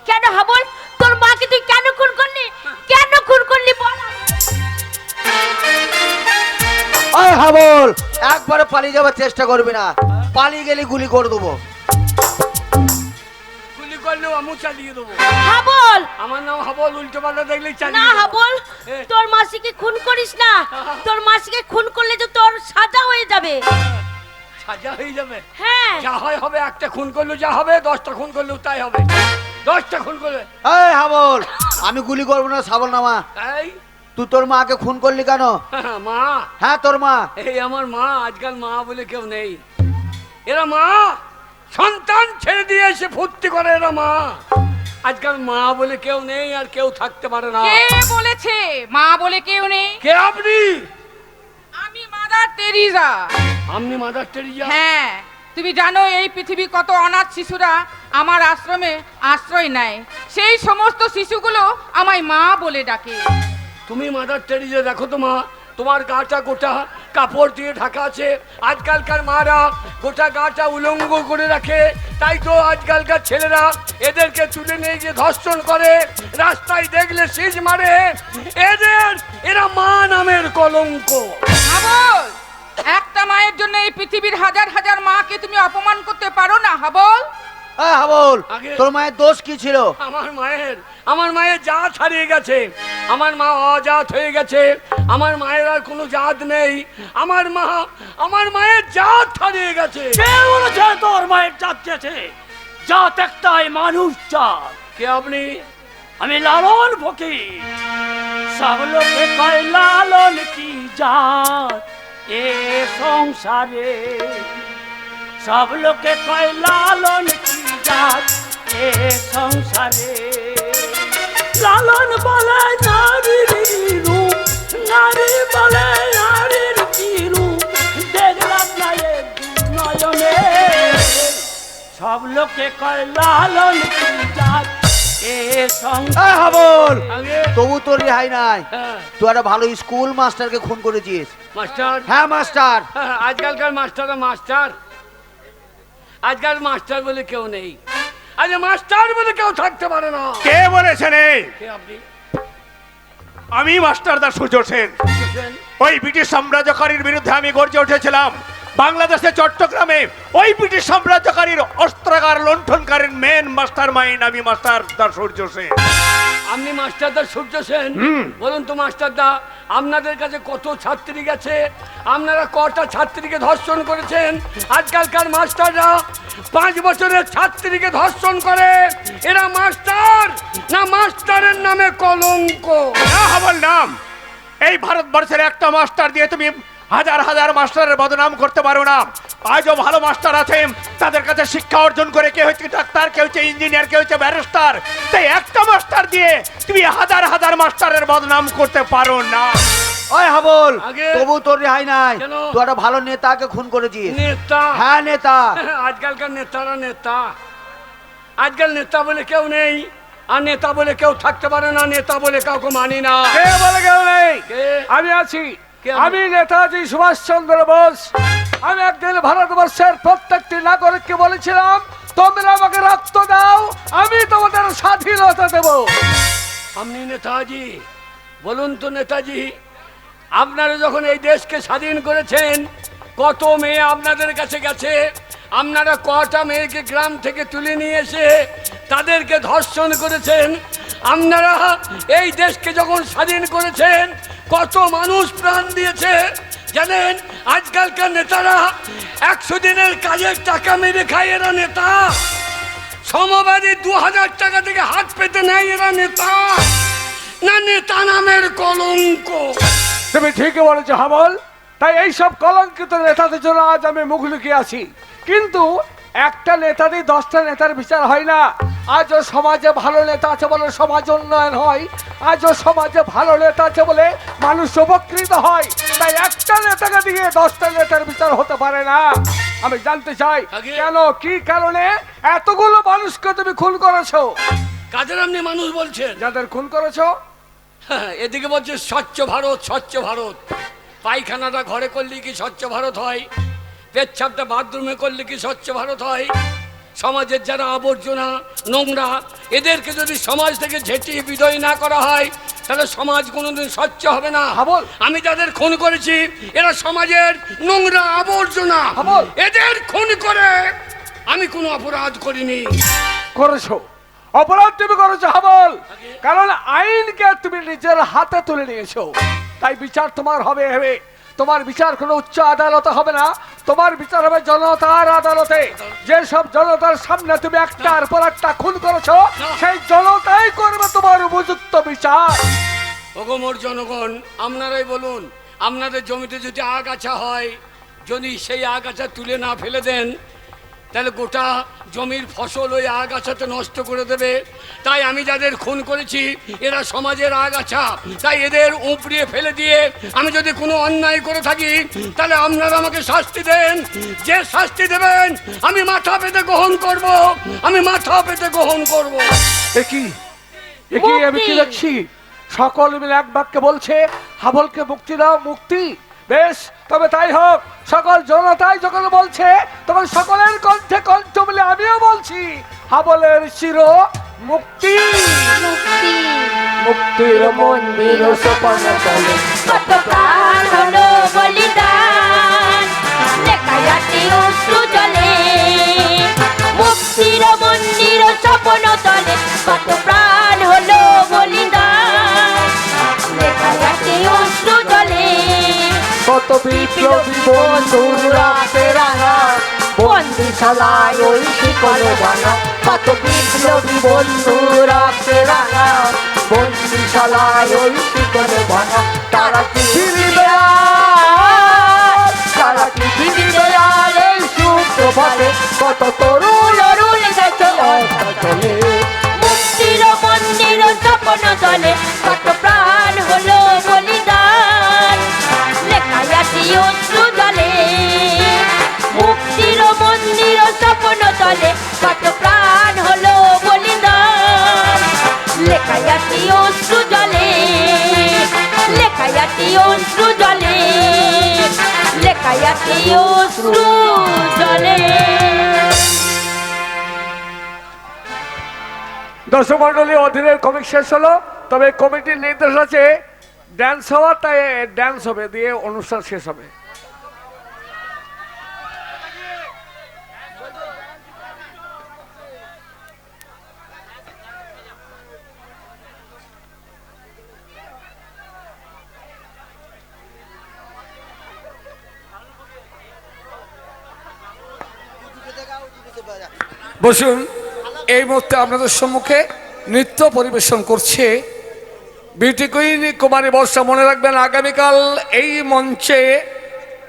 কেন হাবল? তোর মাকে তুই কেন খুন করলি? কেন খুন করলি বল? ওই হাবল, একবারে পালিয়ে যাওয়ার চেষ্টা করবি না, পালিয়ে গেলে গুলি করে দেবো। গুলি করলেও আমু চালিয়ে দেবো। হাবল, আমার নাম হাবল, উল্টো পাল্টা দেখলেই না চালিয়ে দেবো। হাবল, এ। তোর মাসিকে খুন করিস না। তোর মাসিকে খুন করলে তো তোর সাজা হয়ে যাবে। সাজা হয়ে যাবে। হ্যাঁ, যা হয় হবে, একটা খুন করলেও যা হবে, 10টা খুন করলেও তাই হবে। 10টা খুন করলে এই হাবল, আমি গুলি করবো না সাবল নামা। এই তুই তোর মাকে খুন করলি কেন? মা, হ্যাঁ তোর মা। এই আমার মা। আজকাল মা বলে কেউ নেই। এরা মা সন্তান ছেড়ে দিয়ে এসে ফুর্তি করে, এরা মা। আজকাল মা বলে কেউ নেই, আর কেউ থাকতে পারে না। কে বলেছে মা বলে কেউ নেই? কে আপনি? আমি মাদার তেরিজা। আপনি মাদার টেরিজা? হ্যাঁ, তুমি জানো এই পৃথিবী কত অনাথ শিশুরা আমার আশ্রমে আশ্রয় নেয়। সেই সমস্ত শিশুগুলো আমায় মা বলে ডাকে। তুমি মাদার টেরিজা? দেখো তো মা, তোমার গাটা গোটা কাপড় দিয়ে ঢাকা আছে। আজকালকার মারা গোটা গাটা উলঙ্গ করে রাখে, তাই তো আজকালকার ছেলেরা এদেরকে তুলে নিয়ে গিয়ে ধর্ষণ করে, রাস্তায় দেখলে সিজ মারে। এরা মা নামের কলঙ্ক। হাবল, একটা মায়ের জন্য এই পৃথিবীর হাজার হাজার মাকে তুমি অপমান করতে পারো না হাবল? এই হাবল, আগে- তোর মায়ের দোষ কি ছিল? আমার মায়ের জাত হারিয়ে গেছে। আমার মা অজাত হয়ে গেছে। আমার মায়ের আর কোনো জাত নেই। আমার মায়ের জাত হারিয়ে গেছে। কে বলেছে তোর মায়ের জাত গেছে? জাত একটাই, মানুষ জাত। কে আপনি? আমি লালন ফকির। সব লোকে কয় লালন কি জাত এ সংসারে। সব লোকে কয় লালন কি জাত এ সংসারে। লালন বলে নারীর রূপ, নারী বলে নারীর কি রূপ, দেখলাম না এ নয়নে। সব লোকে কয় লালন কি জাত এ সংসারে। এই হাবল, আগে তবু তোর রেহাই নাই। হ্যাঁ, তুই একটা ভালো স্কুল মাস্টারকে খুন করেছিস। মাস্টার। হ্যাঁ মাস্টার। আজকালকার মাস্টার। আজকাল মাস্টার বলে কেউ নেই। আজ মাস্টার বলে কেউ থাকতে পারে না। কে বলেছেন এই? কে আপনি? আমি মাস্টার দা সূর্য সেন। বুঝেছেন? ওই ব্রিটিশ সাম্রাজ্যকারীর বিরুদ্ধে আমি গর্জে উঠেছিলাম। বাংলাদেশের চট্টগ্রামে ওই ব্রিটিশ সাম্রাজ্যকারীর অস্ত্রাগার লুণ্ঠনকারীর মেন মাস্টার মাইন্ড আমি মাস্টার দা সূর্য সেন। আপনি মাস্টারদা সূর্য সেন? বলুন তো মাস্টারদা, আপনাদের কাছে কত ছাত্রী গেছে? আপনারা কটা ছাত্রীকে ধর্ষণ করেছেন? আজকালকার মাস্টাররা 5 বছরের ছাত্রীকে ধর্ষণ করে। এরা মাস্টার না মাস্টারের নামে কলঙ্ক? না হাবল নাম, এই ভারতবর্ষের একটা মাস্টার দিয়ে তুমি হাজার হাজার মাস্টারের বদনাম করতে পারো না। আজও ভালো মাস্টার আছেন, তাদের কাছে শিক্ষা অর্জন করে কেউ হচ্ছে ডাক্তার, কেউ হচ্ছে ইঞ্জিনিয়ার, কেউ হচ্ছে ব্যারিস্টার। তাই একটা মাস্টার দিয়ে তুমি হাজার হাজার মাস্টারের বদনাম করতে পারো না। ওই হাবল, আগে- তবু তোর রেহাই নাই। কেন? তুই একটা ভালো নেতাকে খুন করেছিস। নেতা? হ্যাঁ নেতা। আজকালকার নেতারা নেতা, আজকাল নেতা বলে কেউ নেই, আর নেতা বলে কেউ থাকতে পারে না, নেতা বলে কাউকে মানি না। কে বলে কেউ নেই? কে? আমি আছি। কে আপনি? আমি নেতাজি সুভাষচন্দ্র বোস। আমি একদিন ভারতবর্ষের প্রত্যেকটি নাগরিককে বলেছিলাম, তোমরা আমাকে রক্ত দাও, আমি তোমাদের স্বাধীনতা দেব। আপনি নেতাজি? বলুন তো নেতাজি, আপনারা যখন এই দেশকে স্বাধীন করেছেন কত মেয়ে আপনাদের কাছে গেছে? আপনারা কটা মেয়েকে গ্রাম থেকে তুলে নিয়ে এসে তাদেরকে ধর্ষণ করেছেন? আপনারা এই দেশকে যখন স্বাধীন করেছেন কত মানুষ প্রাণ দিয়েছে জানেন? আজকালকার নেতারা 100 দিনের কাজের টাকা মেরে খায়, এরা নেতা। সমবাদী 2000 টাকা থেকে হাত পেতে নেয়, এরা নেতা না নেতা নামের কলঙ্ক? তুমি ঠিকই বলেছো হাবল। তাই এইসব কলঙ্কিত নেতাদের জন্য আজ আমি মুখ লুকিয়ে আছি। কিন্তু একটা নেতা দিয়ে 10টা নেতার বিচার হয় না। আজও সমাজে ভালো নেতা আছে বলে সমাজ উন্নয়ন হয়, আজও সমাজে ভালো নেতা আছে বলে মানুষ উপকৃত হয়। তাই একটা নেতাকে দিয়ে 10টা নেতার বিচার হতে পারে না। আমি জানতে চাই আগে- কেন, কি কারণে এতগুলো মানুষকে তুমি খুন করেছো? কাদের আপনি মানুষ বলছেন? যাদের খুন করেছো হ্যাঁ, এদিকে বলছে স্বচ্ছ ভারত, স্বচ্ছ ভারত। পায়খানাটা ঘরে করলে কি স্বচ্ছ ভারত হয়? পেচ্ছাপটা বাথরুমে করলে কি স্বচ্ছ ভারত হয়? সমাজের যারা আবর্জনা নোংরা এদেরকে যদি সমাজ থেকে ঝেঁটিয়ে বিদায় না করা হয় তাহলে সমাজ কোনোদিন স্বচ্ছ হবে না। হাবল। আমি যাদের খুন করেছি এরা সমাজের নোংরা আবর্জনা। হাবল। এদের খুন করে আমি কোনো অপরাধ করিনি। করেছো, অপরাধ তুমি করেছো হাবল। কারণ আইনকে তুমি নিজের হাতে তুলে নিয়েছো। তাই বিচার তোমার হবে হবে। তোমার বিচার কোনো উচ্চ আদালতে হবে না, তোমার বিচার হবে জনতার আদালতে। যেসব জনতার সামনে তুমি একটার পর একটা খুন করেছো, সেই জনতাই করবে তোমার উপযুক্ত বিচার। ওগো মোর জনগণ, আপনারাই বলুন, আপনাদের জমিতে যদি আগাছা হয়, যদি সেই আগাছা তুলে না ফেলে দেন তাহলে গোটা জমির ফসল ওই আগাছাতে নষ্ট করে দেবে। তাই আমি যাদের খুন করেছি এরা সমাজের আগাছা, তাই এদের উপড়িয়ে ফেলে দিয়ে আমি যদি কোনো অন্যায় করে থাকি তাহলে আপনারা আমাকে শাস্তি দেন। যে শাস্তি দেবেন আমি মাথা পেতে গ্রহণ করব, আমি মাথা পেতে গ্রহণ করব। একই আমি কি দেখছি? সকল মিলে এক বাক্যে বলছে হাবলকে মুক্তি দাও, মুক্তি। বেশ, তবে তাই হোক। সকল জনতাই যখন বলছে তখন সকলের কণ্ঠে কণ্ঠ মিলে আমিও বলছি হাবলের চির মুক্তি। মুক্তির মন্দির সোপান তলে কত প্রাণ হলো বলিদান, লেখায়াটি অশ্রু জলে। মুক্তির মন্দির স্বপ্ন তলে কত প্রাণ হলো বলিদান, লেখায়াটি অশ্রু জলে। কত বিপ্লবী বন্ধুরা রাঙা বন্দিশালায় ওই শিকল ভাঙা। কত বিপ্লবী বন্ধুরা রাঙা বন্দিশালায় ওই শিকল ভাঙা। তারা কি ফিরবে আর, তারা কি ফিরবে আর এই সুপ্রভাতে? কত তরুণ তরুণ গেছে চলে মুক্তির মন্দির স্বপ্ন তলে কত প্রাণ হলো বলিদান, লেখায়াটি অশ্রু জলে। মুক্তির মন্দির স্বপ্ন তলে কত প্রাণ হলো বলিদান, লেখায়াটি অশ্রু জলে। লেখায়াটি অশ্রু জলে, লেখায়াটি অশ্রু জলে। দর্শক মন্ডলী অধীনের কমিক শেষ হলো, তবে কমিটির নির্দেশ আছে ড্যান্স হওয়ার, তাই ড্যান্স হবে, দিয়ে অনুষ্ঠান শেষ হবে। বসুন। এই মুহূর্তে আপনাদের সম্মুখে নৃত্য পরিবেশন করছে বিউটি কুইন কুমারী বর্ষা। মনে রাখবেন আগামীকাল এই মঞ্চে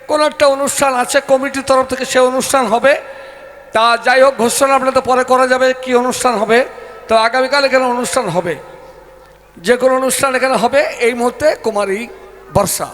কোনো একটা অনুষ্ঠান আছে কমিটির তরফ থেকে, সে অনুষ্ঠান হবে। তা যাই হোক, ঘোষণা আপনাদের পরে করা যাবে কি অনুষ্ঠান হবে। তো আগামীকাল এখানে অনুষ্ঠান হবে, যে কোনো অনুষ্ঠান এখানে হবে। এই মুহূর্তে কুমারী বর্ষা।